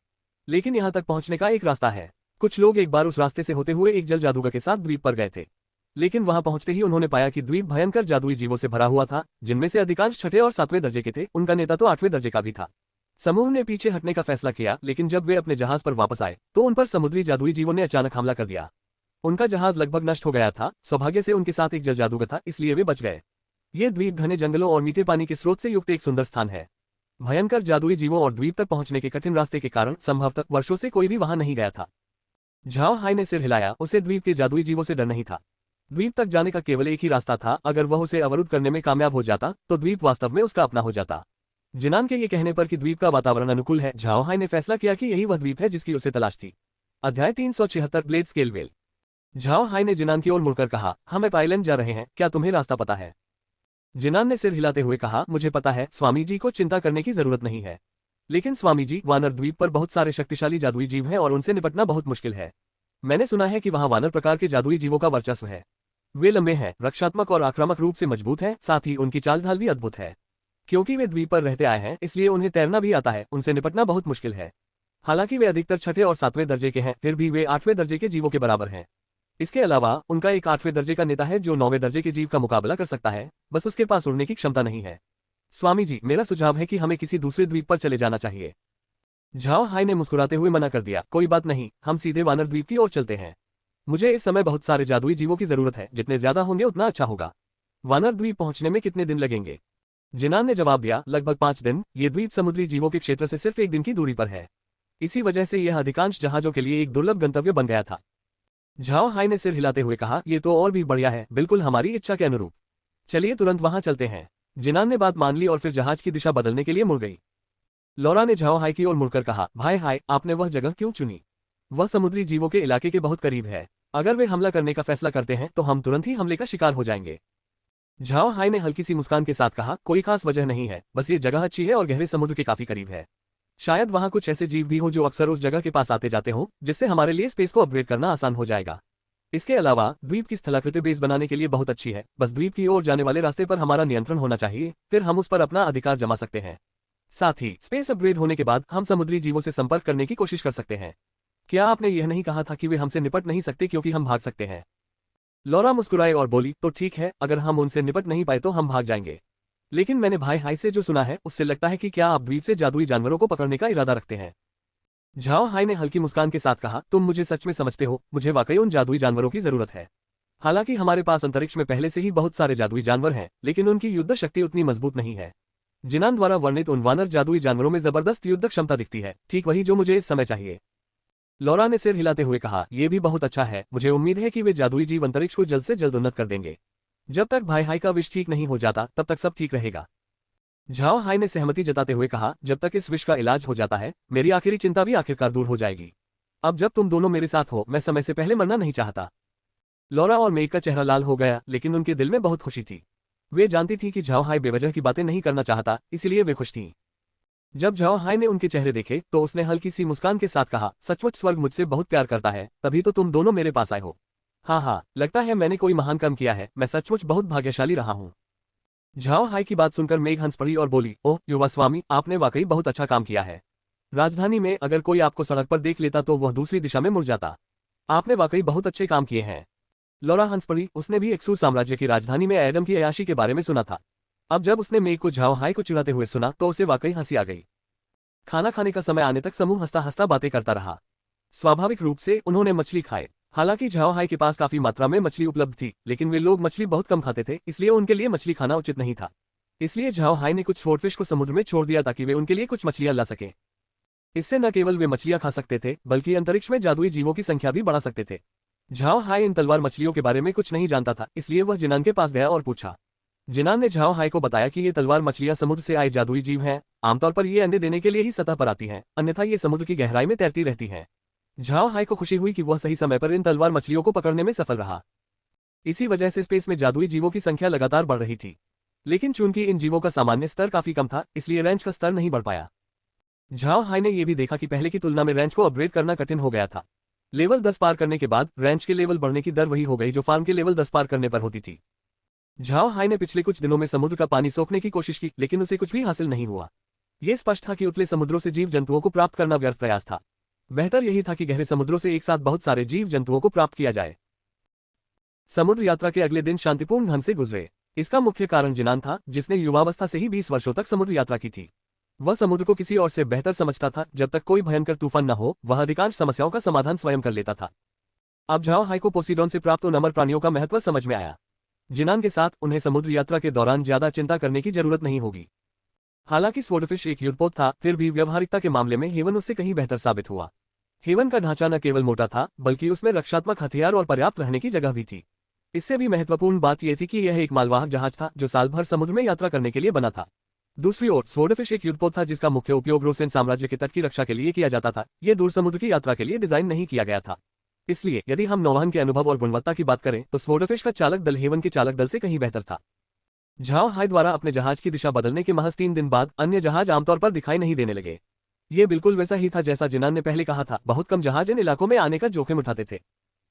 लेकिन यहाँ तक पहुंचने का एक रास्ता है। कुछ लोग एक बार उस रास्ते से होते हुए एक जल जादूगर के साथ द्वीप पर गए थे, लेकिन वहां पहुंचते ही उन्होंने पाया कि द्वीप भयंकर जादुई जीवों से भरा हुआ था, जिनमें से अधिकांश छठे और सातवें दर्जे के थे। उनका नेता तो 8वें दर्जे का भी था। समूह ने पीछे हटने का फैसला किया, लेकिन जब वे अपने जहाज पर वापस आए तो उन पर समुद्री जादुई जीवों ने अचानक हमला कर दिया। उनका जहाज लगभग नष्ट हो गया था। सौभाग्य से उनके साथ एक जल जादूगर था, इसलिए वे बच गए। ये द्वीप घने जंगलों और मीठे पानी के स्रोत से युक्त एक सुंदर स्थान है। भयंकर जादुई जीवों और द्वीप तक पहुंचने के कठिन रास्ते के कारण संभवतः वर्षों से कोई भी वहां नहीं गया था। झाओ हाई ने सिर हिलाया। उसे द्वीप के जादुई जीवों से डर नहीं था। द्वीप तक जाने का केवल एक ही रास्ता था। अगर वह उसे अवरुद्ध करने में कामयाब हो जाता तो द्वीप वास्तव में उसका अपना हो जाता। जिनान के ये कहने पर कि द्वीप का वातावरण अनुकूल है, झाओ हाई ने फैसला किया कि यही वह द्वीप है जिसकी उसे तलाश थी। अध्याय 376 blade scale well. Zhao high ने जिनान की ओर मुड़कर कहा, हम एप आइलैंड जा रहे हैं, क्या तुम्हें रास्ता पता है? जिनान ने सिर हिलाते हुए कहा, मुझे पता है, स्वामी जी को चिंता करने की जरूरत नहीं है। लेकिन स्वामी जी, वानर द्वीप पर बहुत सारे शक्तिशाली जादुई जीव हैं और उनसे निपटना बहुत मुश्किल है। मैंने सुना है कि वहां वानर प्रकार के जादुई जीवों का वर्चस्व है। वे लंबे हैं, रक्षात्मक और आक्रामक रूप से मजबूत हैं, साथ ही उनकी चाल ढाल भी अद्भुत है। क्योंकि वे द्वीप पर रहते आए हैं, इसलिए उन्हें तैरना भी आता है। उनसे निपटना बहुत मुश्किल है। हालांकि वे अधिकतर छठे और सातवें दर्जे के हैं, फिर भी वे 8वें दर्जे के जीवों के बराबर हैं। इसके अलावा उनका एक 8वें दर्जे का नेता है जो 9वें दर्जे के जीव का मुकाबला कर सकता है, बस उसके पास उड़ने की क्षमता नहीं है। स्वामी जी, मेरा सुझाव है कि हमें किसी दूसरे द्वीप पर चले जाना चाहिए। झाओ हाई ने मुस्कुराते हुए मना कर दिया, कोई बात नहीं, हम सीधे वानर द्वीप की ओर चलते हैं। मुझे इस समय बहुत सारे जादुई जीवों की जरूरत है, जितने ज्यादा होंगे उतना अच्छा होगा। वानर द्वीप पहुंचने में कितने दिन लगेंगे? जिनान ने जवाब दिया, लगभग 5 दिन। ये द्वीप समुद्री जीवों के क्षेत्र से सिर्फ 1 दिन की दूरी पर है। इसी वजह से यह अधिकांश जहाजों के लिए एक दुर्लभ गंतव्य बन गया था। झाओ हाई ने सिर हिलाते हुए कहा, ये तो और भी बढ़िया है, बिल्कुल हमारी इच्छा के अनुरूप। चलिए तुरंत वहां चलते हैं। जिनान ने बात मान ली और फिर जहाज की दिशा बदलने के लिए मुड़ गई। लॉरा ने झाओ हाई की ओर मुड़कर कहा, भाई हाई, आपने वह जगह क्यों चुनी? वह समुद्री जीवों के इलाके के बहुत करीब है। अगर वे हमला करने का फैसला करते हैं तो हम तुरंत ही हमले का शिकार हो जाएंगे। झाओ हाई ने हल्की सी मुस्कान के साथ कहा, कोई खास वजह नहीं है, बस ये जगह अच्छी है और गहरे समुद्र के काफी करीब है। शायद वहां कुछ ऐसे जीव भी हो जो अक्सर उस जगह के पास आते जाते हो, जिससे हमारे लिए स्पेस को अपग्रेड करना आसान हो जाएगा। इसके अलावा द्वीप की स्थलाकृति बेस बनाने के लिए बहुत अच्छी है। बस द्वीप की ओर जाने वाले रास्ते पर हमारा नियंत्रण होना चाहिए, फिर हम उस पर अपना अधिकार जमा सकते हैं। साथ ही स्पेस अपग्रेड होने के बाद हम समुद्री जीवों से संपर्क करने की कोशिश कर सकते हैं। क्या आपने यह नहीं कहा था कि वे हमसे निपट नहीं सकते क्योंकि हम भाग सकते हैं? लॉरा मुस्कुराए और बोली, तो ठीक है, अगर हम उनसे निपट नहीं पाए तो हम भाग जाएंगे। लेकिन मैंने भाई हाई से जो सुना है उससे लगता है कि क्या आप द्वीप से जादुई जानवरों को पकड़ने का इरादा रखते हैं? झाओ हाई ने हल्की मुस्कान के साथ कहा, तुम मुझे सच में समझते हो, मुझे वाकई उन जादुई जानवरों की जरूरत है। हालांकि हमारे पास अंतरिक्ष में पहले से ही बहुत सारे जादुई जानवर हैं, लेकिन उनकी युद्ध शक्ति उतनी मजबूत नहीं है। जिनान द्वारा वर्णित उन वानर जादुई जानवरों में जबरदस्त युद्ध क्षमता दिखती है, ठीक वही जो मुझे इस समय चाहिए। लॉरा ने सिर हिलाते हुए कहा, यह भी बहुत अच्छा है। मुझे उम्मीद है कि वे जादुई जीव अंतरिक्ष को जल्द से जल्द उन्नत कर देंगे। जब तक भाई हाई का विष ठीक नहीं हो जाता तब तक सब ठीक रहेगा। झाओ हाई ने सहमति जताते हुए कहा, जब तक इस विष का इलाज हो जाता है, मेरी आखिरी चिंता भी आखिरकार दूर हो जाएगी। अब जब तुम दोनों मेरे साथ हो, मैं समय से पहले मरना नहीं चाहता। लॉरा और मेग का चेहरा लाल हो गया, लेकिन उनके दिल में बहुत खुशी थी। वे जानती थी कि झाओ हाई बेवजह की बातें नहीं करना चाहता, इसीलिए वे खुश थीं। जब झाओ हाई ने उनके चेहरे देखे तो उसने हल्की सी मुस्कान के साथ कहा, सचमुच स्वर्ग मुझसे बहुत प्यार करता है, तभी तो तुम दोनों मेरे पास आए हो। हाँ, लगता है मैंने कोई महान काम किया है, मैं सचमुच बहुत भाग्यशाली रहा हूँ। झाओ हाई की बात सुनकर मेघ हंस पड़ी और बोली, ओह युवा स्वामी, आपने वाकई बहुत अच्छा काम किया है। राजधानी में अगर कोई आपको सड़क पर देख लेता तो वह दूसरी दिशा में मुड़ जाता। आपने वाकई बहुत अच्छे काम किए हैं। लॉरा हंस पड़ी। उसने भी एक्सूर साम्राज्य की राजधानी में एडम की अय्याशी के बारे में सुना था। अब जब उसने मेघ को झाओ हाई को चिढ़ाते हुए सुना तो उसे वाकई हंसी आ गई। खाना खाने का समय आने तक समूह हंसता हंसता बातें करता रहा। स्वाभाविक रूप से उन्होंने मछली खाए। हालांकि झाओ हाई के पास काफी मात्रा में मछली उपलब्ध थी, लेकिन वे लोग मछली बहुत कम खाते थे, इसलिए उनके लिए मछली खाना उचित नहीं था। इसलिए झाओ हाई ने कुछ स्वॉर्डफिश को समुद्र में छोड़ दिया ताकि वे उनके लिए कुछ मछलियां ला सके। इससे न केवल वे मछलियां खा सकते थे, बल्कि अंतरिक्ष में जादुई जीवों की संख्या भी बढ़ा सकते थे। झाओ हाई इन तलवार मछलियों के बारे में कुछ नहीं जानता था, इसलिए वह जिनान के पास गया और पूछा। जिनान ने झाओ हाई को बताया कि ये तलवार मछलियां समुद्र से आए जादुई जीव हैं। आमतौर पर ये अंडे देने के लिए ही सतह पर आती हैं, अन्यथा ये समुद्र की गहराई में तैरती रहती हैं। झाओ हाई को खुशी हुई कि वह सही समय पर इन तलवार मछलियों को पकड़ने में सफल रहा। इसी वजह से स्पेस में जादुई जीवों की संख्या लगातार बढ़ रही थी। लेकिन चूंकि इन जीवों का सामान्य स्तर काफी कम था, इसलिए रेंज का स्तर नहीं बढ़ पाया। झाओ हाई ने यह भी देखा कि पहले की तुलना में रेंज को अपग्रेड करना कठिन हो गया था। लेवल 10 पार करने के बाद रेंज के लेवल बढ़ने की दर वही हो गई जो फार्म के लेवल 10 पार करने पर होती थी। झाओ हाई ने पिछले कुछ दिनों में समुद्र का पानी सोखने की कोशिश की, लेकिन उसे कुछ भी हासिल नहीं हुआ। यह स्पष्ट था कि उतले समुद्रों से जीव जंतुओं को प्राप्त करना व्यर्थ प्रयास था। बेहतर यही था कि गहरे समुद्रों से एक साथ बहुत सारे जीव जंतुओं को प्राप्त किया जाए। समुद्र यात्रा के अगले दिन शांतिपूर्ण ढंग से गुजरे। इसका मुख्य कारण जिनान था, जिसने युवावस्था से ही 20 वर्षों तक समुद्र यात्रा की थी। वह समुद्र को किसी और से बेहतर समझता था। जब तक कोई भयंकर तूफान न हो, वह अधिकांश समस्याओं का समाधान स्वयं कर लेता था। अब झाओ हाई को पोसीडॉन से प्राप्त उन अमर प्राणियों का महत्व समझ में आया। जिनान के साथ उन्हें समुद्र यात्रा के दौरान ज्यादा चिंता करने की जरूरत नहीं होगी। हालांकि स्वॉर्डफिश एक युद्धपोत था, फिर भी व्यवहारिकता के मामले में हेवन उससे कहीं बेहतर साबित हुआ। हेवन का ढांचा न केवल मोटा था, बल्कि उसमें रक्षात्मक हथियार और पर्याप्त रहने की जगह भी थी। इससे भी महत्वपूर्ण बात यह थी कि यह एक मालवाहक जहाज था जो साल भर समुद्र में यात्रा करने के लिए बना था। दूसरी ओर स्वॉर्डफिश एक युद्धपोत था जिसका मुख्य उपयोग रोसेन साम्राज्य के तट की रक्षा के लिए किया जाता था। यह दूर समुद्र की यात्रा के लिए डिजाइन नहीं किया गया था। इसलिए यदि हम नौवहन के अनुभव और गुणवत्ता की बात करें तो स्वॉर्डफिश का चालक दल हेवन के चालक दल से कहीं बेहतर था। झाओ हाई द्वारा अपने जहाज की दिशा बदलने के महज 3 दिन बाद अन्य जहाज आमतौर पर दिखाई नहीं देने लगे। ये बिल्कुल वैसा ही था जैसा जिनान ने पहले कहा था। बहुत कम जहाज इन इलाकों में आने का जोखिम उठाते थे।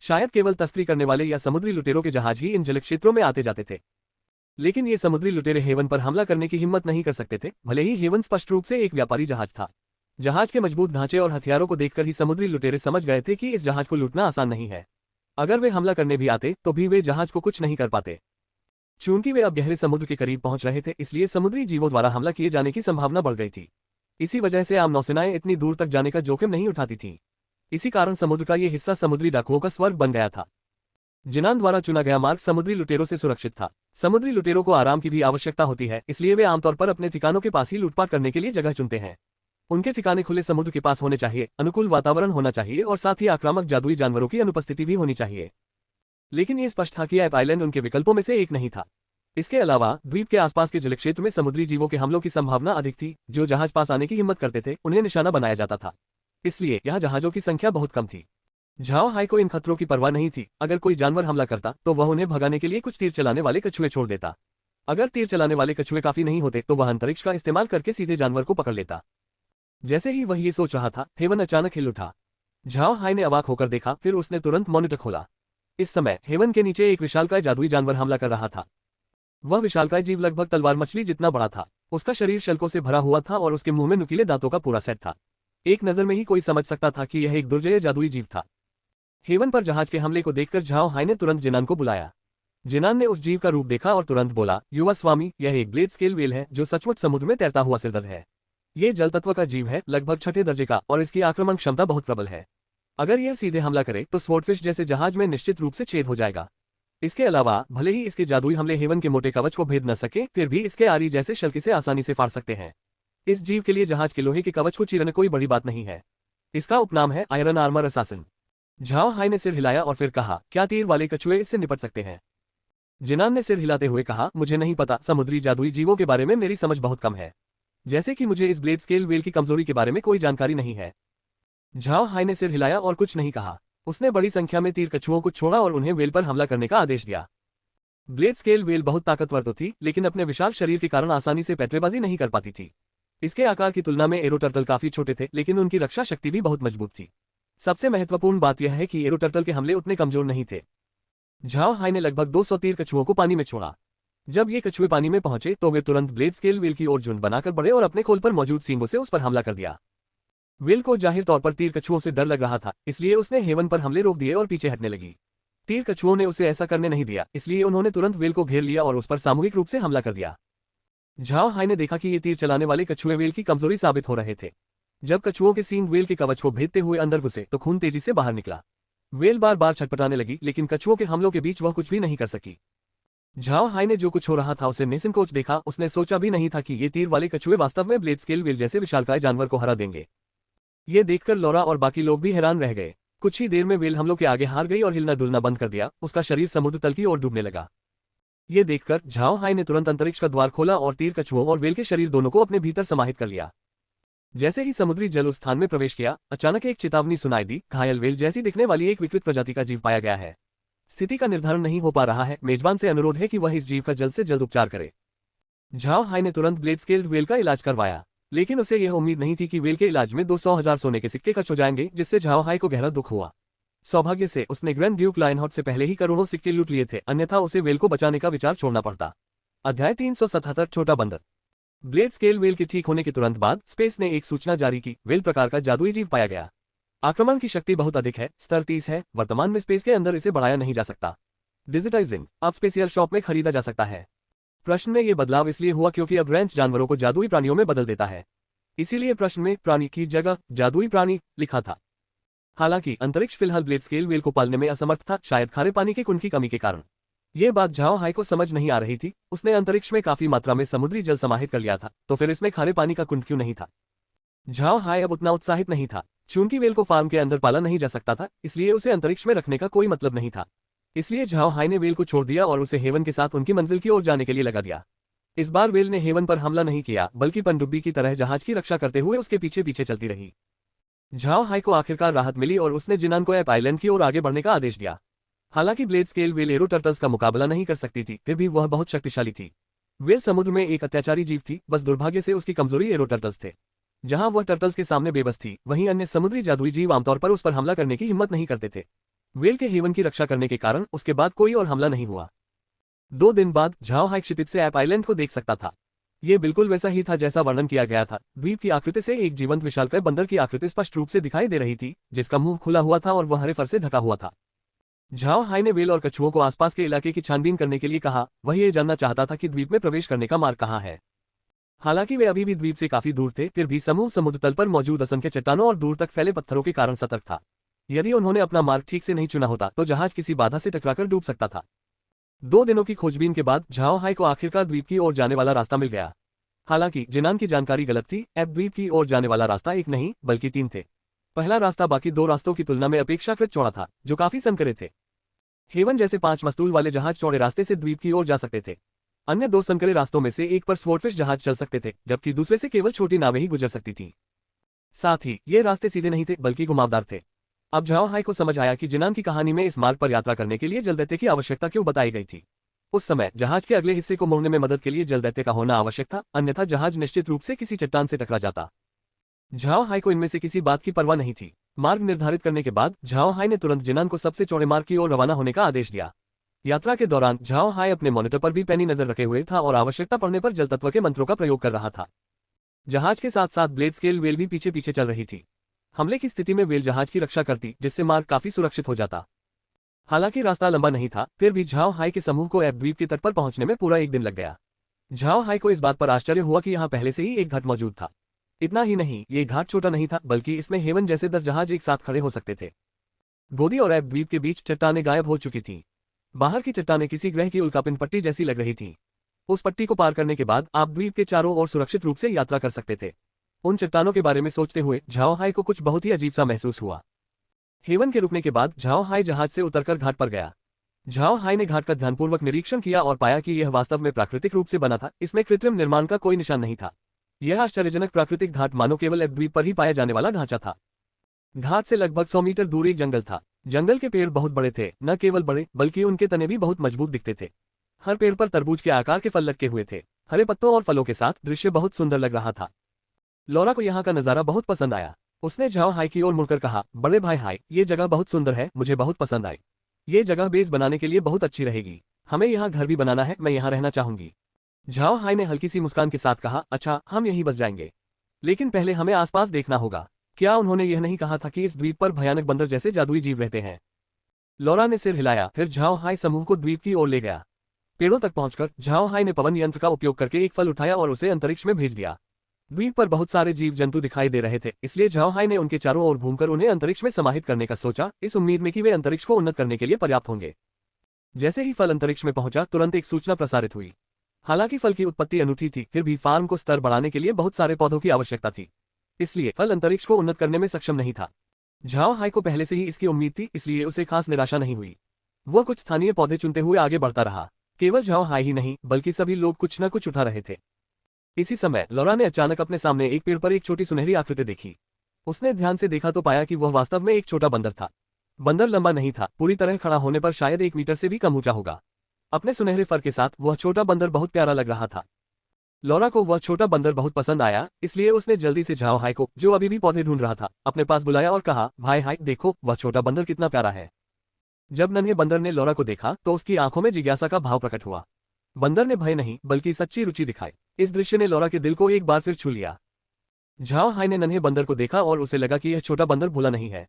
शायद केवल तस्करी करने वाले या समुद्री लुटेरों के जहाज ही इन जल क्षेत्रों में आते जाते थे। लेकिन ये समुद्री लुटेरे हेवन पर हमला करने की हिम्मत नहीं कर सकते थे, भले ही हेवन स्पष्ट रूप से एक व्यापारी जहाज था। जहाज के मजबूत ढांचे और हथियारों को देखकर ही समुद्री लुटेरे समझ गए थे कि इस जहाज को लूटना आसान नहीं है। अगर वे हमला करने भी आते तो भी वे जहाज को कुछ नहीं कर पाते। चूंकि वे अब गहरे समुद्र के करीब पहुंच रहे थे, इसलिए समुद्री जीवों द्वारा हमला किए जाने की संभावना बढ़ गई थी। इसी वजह से आम नौसेनाएं इतनी दूर तक जाने का जोखिम नहीं उठाती थीं। इसी कारण समुद्र का ये हिस्सा समुद्री डाकुओं का स्वर्ग बन गया था। जिनान द्वारा चुना गया मार्ग समुद्री लुटेरों से सुरक्षित था। समुद्री लुटेरों को आराम की भी आवश्यकता होती है, इसलिए वे आमतौर पर अपने ठिकानों के पास ही लूटपाट करने के लिए जगह चुनते हैं। उनके ठिकाने खुले समुद्र के पास होने चाहिए, अनुकूल वातावरण होना चाहिए और साथ ही आक्रामक जादुई जानवरों की अनुपस्थिति भी होनी चाहिए। लेकिन ये स्पष्ट था कि ऐप आइलैंड उनके विकल्पों में से एक नहीं था। इसके अलावा द्वीप के आसपास के जलक्षेत्र में समुद्री जीवों के हमलों की संभावना अधिक थी। जो जहाज पास आने की हिम्मत करते थे, उन्हें निशाना बनाया जाता था। इसलिए यहाँ जहाजों की संख्या बहुत कम थी। झाओ हाई को इन खतरों की परवाह नहीं थी। अगर कोई जानवर हमला करता तो वह उन्हें भगाने के लिए कुछ तीर चलाने वाले कछुए छोड़ देता। अगर तीर चलाने वाले कछुए काफी नहीं होते तो वह अंतरिक्ष का इस्तेमाल करके सीधे जानवर को पकड़ लेता। जैसे ही वह ये सोच रहा था, हेवन अचानक हिल उठा। झाओ हाई ने अवाक होकर देखा, फिर उसने तुरंत मॉनिटर खोला। इस समय हेवन के नीचे एक विशालकाय जादुई जानवर हमला कर रहा था। वह विशालकाय जीव लगभग तलवार मछली जितना बड़ा था। उसका शरीर शल्कों से भरा हुआ था और उसके मुंह में नुकीले दांतों का पूरा सेट था। एक नजर में ही कोई समझ सकता था कि यह एक दुर्जय जादुई जीव था। हेवन पर जहाज के हमले को देखकर झाओ हाई ने तुरंत जिनान को बुलाया। जिनान ने उस जीव का रूप देखा और तुरंत बोला, युवा स्वामी, यह एक ब्लेड स्केल व्हेल है जो सचमुच समुद्र में तैरता हुआ सिरदर्द है। ये जल तत्व का जीव है, लगभग 6ठे दर्जे का, और इसकी आक्रमण क्षमता बहुत प्रबल है। अगर यह सीधे हमला करे तो स्वॉर्डफिश जैसे जहाज में निश्चित रूप से छेद हो जाएगा। इसके अलावा भले ही इसके जादुई हमले हेवन के मोटे कवच को भेद न सके, फिर भी इसके आरी जैसे शल्क से आसानी से फाड़ सकते हैं। इस जीव के लिए जहाज के लोहे के कवच को चीरना कोई बड़ी बात नहीं है। इसका उपनाम है iron armour assassin. Zhao high ने सिर हिलाया और फिर कहा, क्या तीर वाले कछुए इससे निपट सकते हैं? जिनान ने सिर हिलाते हुए कहा, मुझे नहीं पता। समुद्री जादुई जीवों के बारे में मेरी समझ बहुत कम है। जैसे कि मुझे इस ब्लेड स्केल व्हेल की कमजोरी के बारे में कोई जानकारी नहीं है। झाओ हाई ने सिर हिलाया और कुछ नहीं कहा। उसने बड़ी संख्या में तीर कछुओं को छोड़ा और उन्हें व्हेल पर हमला करने का आदेश दिया। ब्लेड स्केल व्हेल बहुत ताकतवर तो थी, लेकिन अपने विशाल शरीर के कारण आसानी से पैतरेबाजी नहीं कर पाती थी। इसके आकार की तुलना में एरो टर्टल काफी छोटे थे, लेकिन उनकी रक्षा शक्ति भी बहुत मजबूत थी। सबसे महत्वपूर्ण बात यह है कि एरो टर्टल के हमले उतने कमजोर नहीं थे। झाओ हाई ने लगभग 200 तीर कछुओं को पानी में छोड़ा। जब ये कछुए पानी में पहुंचे तो वे तुरंत ब्लेड स्केल व्हेल की ओर झुंड बनाकर बढ़े और अपने खोल पर मौजूद सींगों से उस पर हमला कर दिया। व्हेल को जाहिर तौर पर तीर कछुओं से डर लग रहा था, इसलिए उसने हेवन पर हमले रोक दिए और पीछे हटने लगी। तीर कछुओं ने उसे ऐसा करने नहीं दिया, इसलिए उन्होंने तुरंत व्हेल को घेर लिया और उस पर सामूहिक रूप से हमला कर दिया। झाओ हाई ने देखा कि ये तीर चलाने वाले कछुए व्हेल की कमजोरी साबित हो रहे थे। जब कछुओं के सींग व्हेल के कवच को भेदते हुए अंदर घुसे तो खून तेजी से बाहर निकला। वेल बार बार छटपटाने लगी, लेकिन कछुओं के हमलों के बीच वह कुछ भी नहीं कर सकी। झाओ हाई ने जो कुछ हो रहा था उसे निसंकोच देखा। उसने सोचा भी नहीं था कि ये तीर वाले कछुए वास्तव में ब्लेड स्केल वेल जैसे विशालकाय जानवर को हरा देंगे। ये देखकर लौरा और बाकी लोग भी हैरान रह गए। कुछ ही देर में वेल हमलों के आगे हार गई और हिलना डुलना बंद कर दिया। उसका शरीर समुद्र तल की ओर डूबने लगा। ये देखकर झाओ हाई ने तुरंत अंतरिक्ष का द्वार खोला और तीर कछुओं और वेल के शरीर दोनों को अपने भीतर समाहित कर लिया। जैसे ही समुद्री जल उस स्थान में प्रवेश किया, अचानक एक चेतावनी सुनाई दी। घायल वेल जैसी दिखने वाली एक विकृत प्रजाति का जीव पाया गया है। स्थिति का निर्धारण नहीं हो पा रहा है। मेजबान से अनुरोध है कि वह इस जीव का जल्द से जल्द उपचार करे। झाओ हाई ने तुरंत ब्लेड स्केल्ड वेल का इलाज करवाया, लेकिन उसे यह उम्मीद नहीं थी कि वेल के इलाज में 200,000 सोने के सिक्के खर्च हो जाएंगे, जिससे झाओ हाई को गहरा दुख हुआ। सौभाग्य से उसने ग्रैंड ड्यूक लायनहॉट से पहले ही करोड़ों सिक्के लूट लिए थे, अन्यथा उसे वेल को बचाने का विचार छोड़ना पड़ता। अध्याय 377 छोटा बंदर। ब्लेड स्केल वेल के ठीक होने के तुरंत बाद स्पेस ने एक सूचना जारी की। वेल प्रकार का जादुई जीव पाया गया। आक्रमण की शक्ति बहुत अधिक है, स्तर 30 है। वर्तमान में स्पेस के अंदर इसे बढ़ाया नहीं जा सकता। डिजिटाइजिंग अब स्पेशियल शॉप में खरीदा जा सकता है। प्रश्न में यह बदलाव इसलिए हुआ क्योंकि अब रैंच जानवरों को जादुई प्राणियों में बदल देता है। इसीलिए प्रश्न में प्राणी की जगह जादुई प्राणी लिखा था। हालांकि अंतरिक्ष फिलहाल ब्लेड स्केल वेल को पालने में असमर्थ था, शायद खारे पानी के कुंड की कमी के कारण। यह बात झाओ हाई को समझ नहीं आ रही थी। उसने अंतरिक्ष में काफी मात्रा में समुद्री जल समाहित कर लिया था, तो फिर इसमें खारे पानी का कुंड क्यों नहीं था। झाओ हाई अब उतना उत्साहित नहीं था। चूंकि वेल को फार्म के अंदर पाला नहीं जा सकता था, इसलिए उसे अंतरिक्ष में रखने का कोई मतलब नहीं था। इसलिए झाओ हाई ने वेल को छोड़ दिया और उसे हेवन के साथ उनकी मंजिल की ओर जाने के लिए लगा दिया। इस बार वेल ने हेवन पर हमला नहीं किया, बल्कि पनडुब्बी की तरह जहाज की रक्षा करते हुए उसके पीछे पीछे चलती रही। झाओ हाई को आखिरकार राहत मिली और उसने जिनान को एप आइलैंड की ओर आगे बढ़ने का आदेश दिया। हालांकि blade scale well arrow turtles का मुकाबला नहीं कर सकती थी, फिर भी वह बहुत शक्तिशाली थी। वेल समुद्र में एक अत्याचारी जीव थी, बस दुर्भाग्य से उसकी कमजोरी एरो टर्टल्स थे। जहां वह टर्टल्स के सामने बेबस थी, वहीं अन्य समुद्री जादुई जीव आमतौर पर उस पर हमला करने की हिम्मत नहीं करते थे। वेल के हेवन की रक्षा करने के कारण उसके बाद कोई और हमला नहीं हुआ। 2 दिन बाद झाओ हाई क्षितिज से एप आइलैंड को देख सकता था। ये बिल्कुल वैसा ही था जैसा वर्णन किया गया था। द्वीप की आकृति से एक जीवंत विशालकाय बंदर की आकृति स्पष्ट रूप से दिखाई दे रही थी, जिसका मुंह खुला हुआ था और वह हरे फर से ढका हुआ था। झाओ हाई ने वेल और कछुओं को आसपास के इलाके की छानबीन करने के लिए कहा। वह ये जानना चाहता था कि द्वीप में प्रवेश करने का मार्ग कहाँ है। हालांकि वे अभी भी द्वीप से काफी दूर थे, फिर भी समूह समुद्र तल पर मौजूद असंख्य चट्टानों और दूर तक फैले पत्थरों के कारण सतर्क था। यदि उन्होंने अपना मार्ग ठीक से नहीं चुना होता तो जहाज किसी बाधा से टकराकर डूब सकता था। 2 दिनों की खोजबीन के बाद झाओ हाई को आखिरकार द्वीप की ओर जाने वाला रास्ता मिल गया। हालांकि जिनान की जानकारी गलत थी। एप द्वीप की ओर जाने वाला रास्ता एक नहीं बल्कि 3 थे। पहला रास्ता बाकी 2 रास्तों की तुलना में अपेक्षाकृत चौड़ा था, जो काफी संकरे थे। हेवन जैसे 5 मस्तूल वाले जहाज चौड़े रास्ते से द्वीप की ओर जा सकते थे। अन्य 2 संकरे रास्तों में से एक पर स्वॉर्डफिश जहाज चल सकते थे, जबकि दूसरे से केवल छोटी नावें ही गुजर सकती थीं। साथ ही ये रास्ते सीधे नहीं थे बल्कि घुमावदार थे। अब झाओ हाई को समझ आया कि जिनान की कहानी में इस मार्ग पर यात्रा करने के लिए जलदैत्य की आवश्यकता क्यों बताई गई थी। उस समय जहाज के अगले हिस्से को मोड़ने में मदद के लिए जलदैत्य का होना आवश्यक था, अन्यथा जहाज निश्चित रूप से किसी चट्टान से टकरा जाता। झाओ हाई को इनमें से किसी बात की परवाह नहीं थी। मार्ग निर्धारित करने के बाद झाओ हाई ने तुरंत जिनान को सबसे चौड़े मार्ग की ओर रवाना होने का आदेश दिया। यात्रा के दौरान झाओ हाई अपने मॉनिटर पर भी पैनी नजर रखे हुए था और आवश्यकता पड़ने पर जल तत्व के मंत्रों का प्रयोग कर रहा था। जहाज के साथ साथ ब्लेड स्केल वेल भी पीछे पीछे चल रही थी। हमले की स्थिति में वेल जहाज की रक्षा करती, जिससे मार्ग काफी सुरक्षित हो जाता। हालांकि रास्ता लंबा नहीं था, फिर भी झाओ हाई के समूह को एप द्वीप के तट पर पहुंचने में पूरा 1 दिन लग गया। झाओ हाई को इस बात पर आश्चर्य हुआ कि यहाँ पहले से ही एक घाट मौजूद था। इतना ही नहीं, ये घाट छोटा नहीं था, बल्कि इसमें हेवन जैसे 10 जहाज एक साथ खड़े हो सकते थे। गोदी और एप द्वीप के बीच चट्टानें गायब हो चुकी थीं। बाहर की चट्टानें किसी ग्रह की उल्कापिंड पट्टी जैसी लग रही थीं। उस पट्टी को पार करने के बाद आप द्वीप के चारों ओर सुरक्षित रूप से यात्रा कर सकते थे। उन चट्टानों के बारे में सोचते हुए झाओ हाई को कुछ बहुत ही अजीब सा महसूस हुआ। हेवन के रुकने के बाद झाओ हाई जहाज से उतरकर घाट पर गया। झाओ हाई ने घाट का ध्यानपूर्वक निरीक्षण किया और पाया कि यह वास्तव में प्राकृतिक रूप से बना था। इसमें कृत्रिम निर्माण का कोई निशान नहीं था। यह आश्चर्यजनक प्राकृतिक घाट मानो केवल एप द्वीप पर ही पाया जाने वाला ढांचा था। घाट से लगभग 100 मीटर दूर एक जंगल था। जंगल के पेड़ बहुत बड़े थे, न केवल बड़े बल्कि उनके तने भी बहुत मजबूत दिखते थे। हर पेड़ पर तरबूज के आकार के फल लटके हुए थे। हरे पत्तों और फलों के साथ दृश्य बहुत सुंदर लग रहा था। लौरा को यहाँ का नजारा बहुत पसंद आया। उसने झाओ हाई की ओर मुड़कर कहा, बड़े भाई हाई, ये जगह बहुत सुंदर है, मुझे बहुत पसंद आई। ये जगह बेस बनाने के लिए बहुत अच्छी रहेगी। हमें यहाँ घर भी बनाना है, मैं यहाँ रहना चाहूंगी। झाओ हाई ने हल्की सी मुस्कान के साथ कहा, अच्छा, हम यहीं बस जाएंगे, लेकिन पहले हमें आसपास देखना होगा। क्या उन्होंने यह नहीं कहा था कि इस द्वीप पर भयानक बंदर जैसे जादुई जीव रहते हैं? लौरा ने सिर हिलाया, फिर झाओ हाई समूह को द्वीप की ओर ले गया। पेड़ों तक पहुंचकर झाओ हाई ने पवन यंत्र का उपयोग करके एक फल उठाया और उसे अंतरिक्ष में भेज दिया। द्वीप पर बहुत सारे जीव जंतु दिखाई दे रहे थे, इसलिए झाओ हाई ने उनके चारों ओर घूमकर उन्हें अंतरिक्ष में समाहित करने का सोचा, इस उम्मीद में कि वे अंतरिक्ष को उन्नत करने के लिए पर्याप्त होंगे। जैसे ही फल अंतरिक्ष में पहुंचा, तुरंत एक सूचना प्रसारित हुई। हालांकि फल की उत्पत्ति अनूठी थी, फिर भी फार्म को स्तर बढ़ाने के लिए बहुत सारे पौधों की आवश्यकता थी, इसलिए फल अंतरिक्ष को उन्नत करने में सक्षम नहीं था। झाओ हाई को पहले से ही इसकी उम्मीद थी, इसलिए उसे खास निराशा नहीं हुई। वह कुछ स्थानीय पौधे चुनते हुए आगे बढ़ता रहा। केवल झाओ हाई ही नहीं, बल्कि सभी लोग कुछ न कुछ उठा रहे थे। इसी समय लौरा ने अचानक अपने सामने एक पेड़ पर एक छोटी सुनहरी आकृति देखी। उसने ध्यान से देखा तो पाया कि वह वास्तव में एक छोटा बंदर था। बंदर लंबा नहीं था, पूरी तरह खड़ा होने पर शायद 1 मीटर से भी कम ऊंचा होगा। अपने सुनहरे फर के साथ वह छोटा बंदर बहुत प्यारा लग रहा था। लौरा को वह छोटा बंदर बहुत पसंद आया, इसलिए उसने जल्दी से झाओ हाई को, जो अभी भी पौधे ढूंढ रहा था, अपने पास बुलाया और कहा, भाई हाई, देखो वह छोटा बंदर कितना प्यारा है। जब नन्हे बंदर ने लौरा को देखा तो उसकी आंखों में जिज्ञासा का भाव प्रकट हुआ। बंदर ने भय नहीं बल्कि सच्ची रुचि दिखाई। इस दृश्य ने लौरा के दिल को एक बार फिर छू लिया। झाओ हाई ने नन्हे बंदर को देखा और उसे लगा कि यह छोटा बंदर भूला नहीं है।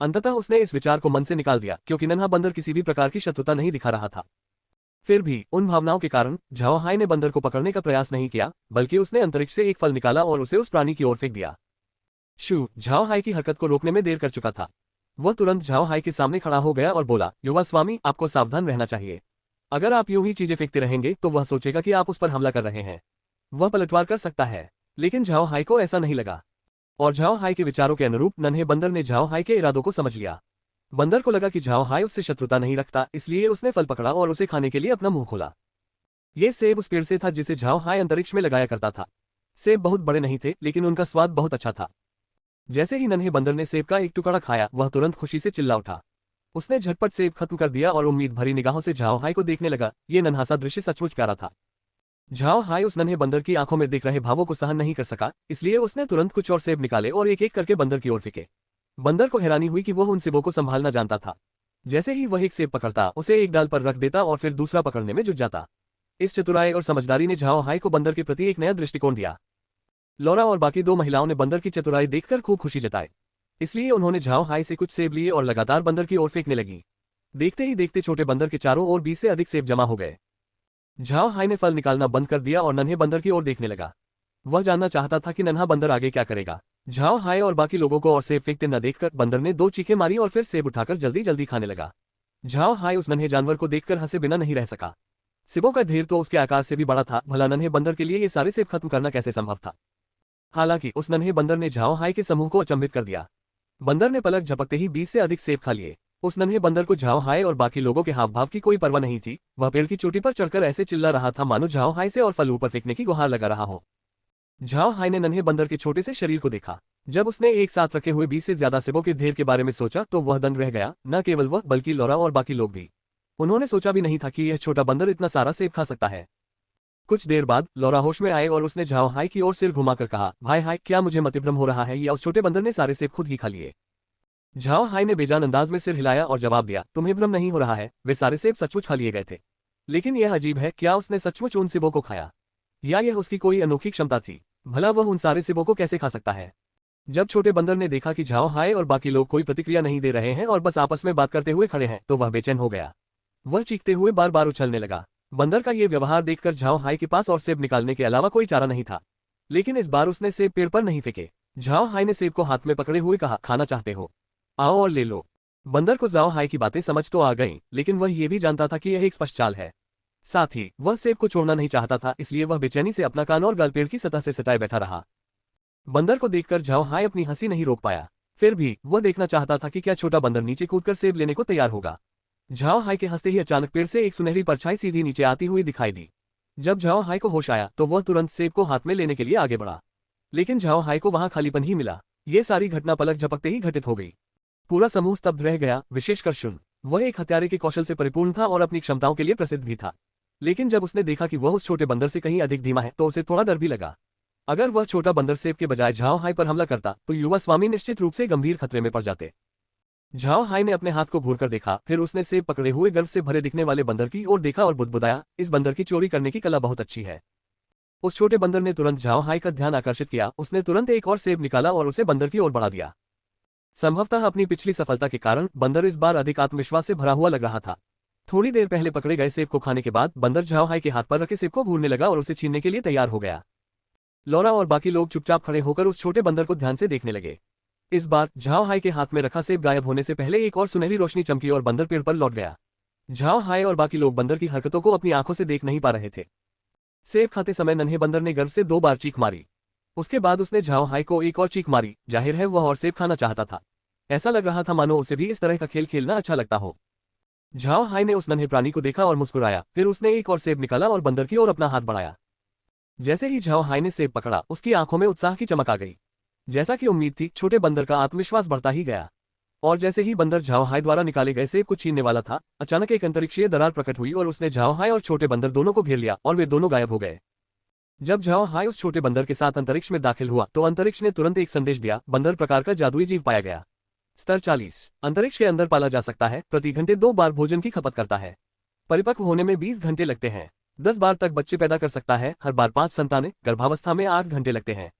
अंततः उसने इस विचार को मन से निकाल दिया, क्योंकि नन्हा बंदर किसी भी प्रकार की शत्रुता नहीं दिखा रहा था। फिर भी उन भावनाओं के कारण झाओ हाई ने बंदर को पकड़ने का प्रयास नहीं किया, बल्कि उसने अंतरिक्ष से एक फल निकाला और उसे उस प्राणी की ओर फेंक दिया। झाओ हाई की हरकत को रोकने में देर कर चुका था। वह तुरंत झाओ हाई के सामने खड़ा हो गया और बोला, युवा स्वामी, आपको सावधान रहना चाहिए। अगर आप यूं ही चीजें फेंकते रहेंगे तो वह सोचेगा कि आप उस पर हमला कर रहे हैं। वह पलटवार कर सकता है। लेकिन झाओ हाई को ऐसा नहीं लगा, और झाओ हाई के विचारों के अनुरूप नन्हे बंदर ने झाओ हाई के इरादों को समझ लिया। बंदर को लगा कि झाओ हाई उससे शत्रुता नहीं रखता, इसलिए उसने फल पकड़ा और उसे खाने के लिए अपना मुंह खोला। ये सेब उस पेड़ से था जिसे झाओ हाई अंतरिक्ष में लगाया करता था। सेब बहुत बड़े नहीं थे, लेकिन उनका स्वाद बहुत अच्छा था। जैसे ही नन्हे बंदर ने सेब का एक टुकड़ा खाया, वह तुरंत खुशी से चिल्ला उठा। उसने झटपट सेब खत्म कर दिया और उम्मीद भरी निगाहों से झाओ हाई को देखने लगा। ये नन्हा सा दृश्य सचमुच प्यारा था। झाओ हाई उस नन्हे बंदर की आंखों में दिख रहे भावों को सहन नहीं कर सका, इसलिए उसने तुरंत कुछ और सेब निकाले और एक एक करके बंदर की ओर फेंके। बंदर को हैरानी हुई कि वह उन सेबों को संभालना जानता था। जैसे ही वह एक सेब पकड़ता, उसे एक डाल पर रख देता और फिर दूसरा पकड़ने में जुट जाता। इस चतुराई और समझदारी ने झाओ हाई को बंदर के प्रति एक नया दृष्टिकोण दिया। लौरा और बाकी 2 महिलाओं ने बंदर की चतुराई देखकर खूब खुशी जताई, इसलिए उन्होंने झाओ हाई से कुछ सेब लिए और लगातार बंदर की ओर फेंकने लगी। देखते ही देखते छोटे बंदर के चारों ओर 20 से अधिक सेब जमा हो गए। झाओ हाई ने फल निकालना बंद कर दिया और नन्हे बंदर की ओर देखने लगा। वह जानना चाहता था कि नन्हा बंदर आगे क्या करेगा। झाओ हाई और बाकी लोगों को और सेब फेंकते न देखकर बंदर ने 2 चीखें मारी और फिर सेब उठाकर जल्दी जल्दी खाने लगा। झाओ हाई उस नन्हे जानवर को देखकर हंसे बिना नहीं रह सका। सेबों का ढेर तो उसके आकार से भी बड़ा था, भला नन्हे बंदर के लिए ये सारे सेब खत्म करना कैसे संभव था। हालांकि उस नन्हे बंदर ने झाओ हाई के समूह को अचंभित कर दिया। बंदर ने पलक झपकते ही 20 से अधिक सेब खा लिए। उस नन्हे बंदर को झाओ हाई और बाकी लोगों के हाव भाव की कोई परवाह नहीं थी। वह पेड़ की चोटी पर चढ़कर ऐसे चिल्ला रहा था मानो झाओ हाई से और फल ऊपर फेंकने की गुहार लगा रहा हो। झाओ हाई ने नन्हे बंदर के छोटे से शरीर को देखा। जब उसने एक साथ रखे हुए 20 से ज्यादा सेबों के ढेर के बारे में सोचा तो वह दंग रह गया। न केवल वह बल्कि लौरा और बाकी लोग भी। उन्होंने सोचा भी नहीं था कि यह छोटा बंदर इतना सारा सेब खा सकता है। कुछ देर बाद लौरा होश में आए और उसने झाओ हाई की ओर सिर घुमाकर कहा, भाई हाई, क्या मुझे मतिभ्रम हो रहा है या उस छोटे बंदर ने सारे सेब खुद ही खा लिए। झाओ हाई ने बेजान अंदाज में सिर हिलाया और जवाब दिया, तुम्हें भ्रम नहीं हो रहा है, वे सारे सेब सचमुच खा लिए गए थे। लेकिन यह अजीब है, क्या उसने सचमुच उन सेबों को खाया, या यह उसकी कोई अनोखी क्षमता थी। भला वह उन सारे सेबों को कैसे खा सकता है। जब छोटे बंदर ने देखा कि झाओ हाई और बाकी लोग कोई प्रतिक्रिया नहीं दे रहे हैं और बस आपस में बात करते हुए खड़े हैं, तो वह बेचैन हो गया। वह चीखते हुए बार बार उछलने लगा। बंदर का ये व्यवहार देखकर झाओ हाई के पास और सेब निकालने के अलावा कोई चारा नहीं था। लेकिन इस बार उसने सेब पेड़ पर नहीं फेंके। झाओ हाई ने सेब को हाथ में पकड़े हुए कहा, खाना चाहते हो, आओ और ले लो। बंदर को झाओ हाई की बातें समझ तो आ गईं, लेकिन वह ये भी जानता था कि यह एक स्पष्ट चाल है। साथ ही वह सेब को छोड़ना नहीं चाहता था, इसलिए वह बेचैनी से अपना कान और गाल पेड़ की सतह से सटाए बैठा रहा। बंदर को देखकर झाओ हाई अपनी हंसी नहीं रोक पाया। फिर भी वह देखना चाहता था कि क्या छोटा बंदर नीचे कूदकर सेब लेने को तैयार होगा। झाओ हाई के हंसते ही अचानक पेड़ से एक सुनहरी परछाई सीधी नीचे आती हुई दिखाई दी। जब झाओ हाई को होश आया तो वह तुरंत सेब को हाथ में लेने के लिए आगे बढ़ा, लेकिन झाओ हाई को वहां खालीपन ही मिला। ये सारी घटना पलक झपकते ही घटित हो गई। पूरा समूह स्तब्ध रह गया, विशेषकर शुन। वह एक हत्यारे के कौशल से परिपूर्ण था और अपनी क्षमताओं के लिए प्रसिद्ध भी था। लेकिन जब उसने देखा कि वह उस छोटे बंदर से कहीं अधिक धीमा है तो उसे थोड़ा डर भी लगा। अगर वह छोटा बंदर सेब के बजाय झाओ हाई पर हमला करता तो युवा स्वामी निश्चित रूप से गंभीर खतरे में पड़ जाते। झाओ हाई ने अपने हाथ को घूरकर देखा, फिर उसने सेब पकड़े हुए गर्व से भरे दिखने वाले बंदर की ओर देखा और बुदबुदाया, इस बंदर की चोरी करने की कला बहुत अच्छी है। उस छोटे बंदर ने तुरंत झाओ हाई का ध्यान आकर्षित किया। उसने तुरंत एक और सेब निकाला और उसे बंदर की ओर बढ़ा दिया। संभवतः अपनी पिछली सफलता के कारण बंदर इस बार अधिक आत्मविश्वास से भरा हुआ लग रहा था। थोड़ी देर पहले पकड़े गए सेब को खाने के बाद बंदर झाओ हाई के हाथ पर रखे सेब को घूरने लगा और उसे छीनने के लिए तैयार हो गया। लॉरा और बाकी लोग चुपचाप खड़े होकर उस छोटे बंदर को ध्यान से देखने लगे। इस बार झाओ हाई के हाथ में रखा सेब गायब होने से पहले एक और सुनहरी रोशनी चमकी और बंदर पेड़ पर लौट गया। झाओ हाई और बाकी लोग बंदर की हरकतों को अपनी आंखों से देख नहीं पा रहे थे। सेब खाते समय नन्हे बंदर ने गर्व से 2 बार चीख मारी। उसके बाद उसने झाओ हाई को एक और चीख मारी। जाहिर है वह और सेब खाना चाहता था। ऐसा लग रहा था मानो उसे भी इस तरह का खेल खेलना अच्छा लगता हो। झाओ हाई ने उस नन्हे प्राणी को देखा और मुस्कुराया। फिर उसने एक और सेब निकाला और बंदर की ओर अपना हाथ बढ़ाया। जैसे ही झाओ हाई ने सेब पकड़ा, उसकी आंखों में उत्साह की चमक आ गई। जैसा कि उम्मीद थी, छोटे बंदर का आत्मविश्वास बढ़ता ही गया। और जैसे ही बंदर झाओ हाई द्वारा निकाले गए सेब को छीनने वाला था, अचानक एक अंतरिक्षीय दरार प्रकट हुई और उसने झाओ हाई और छोटे बंदर दोनों को घेर लिया और वे दोनों गायब हो गए। जब झाओ हाई उस छोटे बंदर के साथ अंतरिक्ष में दाखिल हुआ तो अंतरिक्ष ने तुरंत एक संदेश दिया। बंदर प्रकार का जादुई जीव पाया गया। स्तर 40। अंतरिक्ष के अंदर पाला जा सकता है। प्रति घंटे 2 बार भोजन की खपत करता है। परिपक्व होने में 20 घंटे लगते हैं। 10 बार तक बच्चे पैदा कर सकता है। हर बार 5 संतानें। गर्भावस्था में 8 घंटे लगते हैं।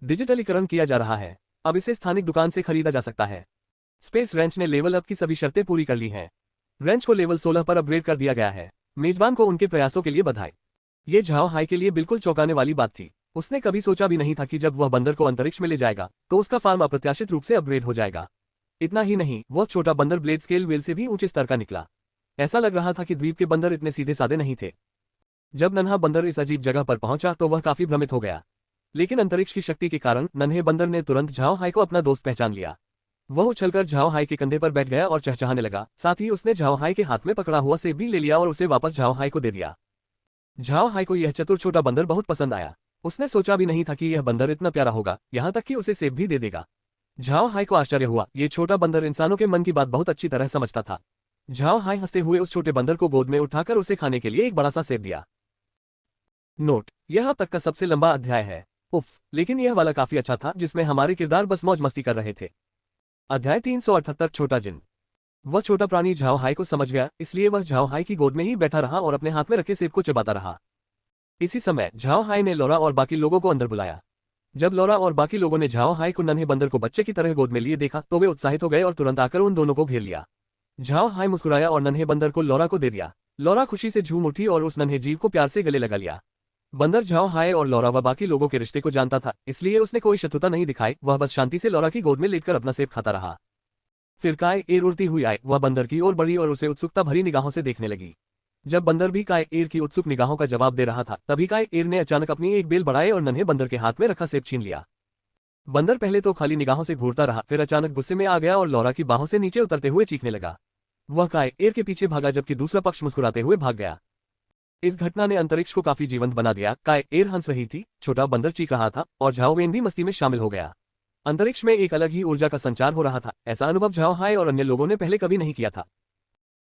डिजिटलीकरण किया जा रहा है। अब इसे स्थानिक दुकान से खरीदा जा सकता है। स्पेस रेंच ने लेवल अप की सभी शर्तें पूरी कर ली हैं। रेंच को लेवल 16 पर अपग्रेड कर दिया गया है। मेजबान को उनके प्रयासों के लिए बधाई। ये झाओ हाई के लिए बिल्कुल चौंकाने वाली बात थी। उसने कभी सोचा भी नहीं था कि जब वह बंदर को अंतरिक्ष में ले जाएगा तो उसका फार्म अप्रत्याशित रूप से अपग्रेड हो जाएगा। इतना ही नहीं, वह छोटा बंदर ब्लेड स्केल वेल से भी ऊंचे स्तर का निकला। ऐसा लग रहा था कि द्वीप के बंदर इतने सीधे साधे नहीं थे। जब नन्हा बंदर इस अजीब जगह पर पहुंचा तो वह काफी भ्रमित हो गया। लेकिन अंतरिक्ष की शक्ति के कारण नन्हे बंदर ने तुरंत झाओ हाई को अपना दोस्त पहचान लिया। वह उछलकर झाओ हाई के कंधे पर बैठ गया और चहचहाने लगा। साथ ही उसने झाओ हाई के हाथ में पकड़ा हुआ सेब भी ले लिया और उसे वापस झाओ हाई को दे दिया। झाओ हाई को यह चतुर छोटा बंदर बहुत पसंद आया। उसने सोचा भी नहीं था कि यह बंदर इतना प्यारा होगा, यहाँ तक कि उसे सेब भी दे देगा। झाओ हाई को आश्चर्य हुआ। ये छोटा बंदर इंसानों के मन की बात बहुत अच्छी तरह समझता था। झाओ हाई हंसते हुए उस छोटे बंदर को गोद में उठाकर उसे खाने के लिए एक बड़ा सा सेब दिया। नोट: यह अब तक का सबसे लंबा अध्याय है। उफ, लेकिन यह वाला काफी अच्छा था जिसमें हमारे किरदार बस मौज मस्ती कर रहे थे। अध्याय 378 छोटा जिन। वह छोटा प्राणी झाओ हाई को समझ गया, इसलिए वह झाओ हाई की गोद में ही बैठा रहा और अपने हाथ में रखे सेब को चबाता रहा। इसी समय झाओ हाई ने लॉरा और बाकी लोगों को अंदर बुलाया। जब लॉरा और बाकी लोगों ने झाओ हाई को नन्हे बंदर को बच्चे की तरह गोद में लिए देखा तो वे उत्साहित हो गए और तुरंत आकर उन दोनों को घेर लिया। झाओ हाई मुस्कुराया और नन्हे बंदर को लॉरा को दे दिया। लॉरा खुशी से झूम उठी और उस नन्हे जीव को प्यार से गले लगा लिया। बंदर झाओ हाई और लॉरा व बाकी लोगों के रिश्ते को जानता था, इसलिए उसने कोई शत्रुता नहीं दिखाई। वह बस शांति से लॉरा की गोद में लेटकर अपना सेब खाता रहा। फिर काय एर उड़ती हुई आई। वह बंदर की ओर बढ़ी और उसे उत्सुकता भरी निगाहों से देखने लगी। जब बंदर भी काय एर की उत्सुक निगाहों का जवाब दे रहा था, तभी काय एर ने अचानक अपनी एक बेल बढ़ाए और नन्हे बंदर के हाथ में रखा सेब छीन लिया। बंदर पहले तो खाली निगाहों से घूरता रहा, फिर अचानक गुस्से में आ गया और लॉरा की बाहों से नीचे उतरते हुए चीखने लगा। वह काय एर के पीछे भागा जबकि दूसरा पक्ष मुस्कुराते हुए भाग गया। इस घटना ने अंतरिक्ष को काफी जीवंत बना दिया। काय एर हंस रही थी, छोटा बंदर चीख रहा था और झाओ वेन भी मस्ती में शामिल हो गया। अंतरिक्ष में एक अलग ही ऊर्जा का संचार हो रहा था। ऐसा अनुभव झाओ हाई और अन्य लोगों ने पहले कभी नहीं किया था।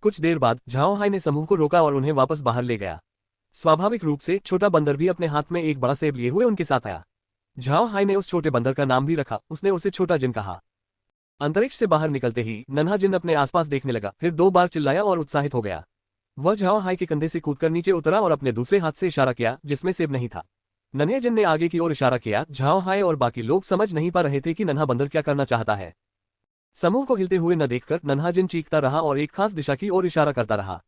कुछ देर बाद झाओ हाई ने समूह को रोका और उन्हें वापस बाहर ले गया। स्वाभाविक रूप से छोटा बंदर भी अपने हाथ में एक बड़ा सेब लिए हुए उनके साथ आया। झाओ हाई ने उस छोटे बंदर का नाम भी रखा। उसने उसे छोटा जिन कहा। अंतरिक्ष से बाहर निकलते ही नन्हा जिन अपने आसपास देखने लगा, फिर 2 बार चिल्लाया और उत्साहित हो गया। वह झाओ हाई के कंधे से कूदकर नीचे उतरा और अपने दूसरे हाथ से इशारा किया जिसमें सेब नहीं था। नन्हे जिन ने आगे की ओर इशारा किया। झाओ हाई और बाकी लोग समझ नहीं पा रहे थे कि नन्हा बंदर क्या करना चाहता है। समूह को हिलते हुए न देखकर नन्हा जिन चीखता रहा और एक खास दिशा की ओर इशारा करता रहा।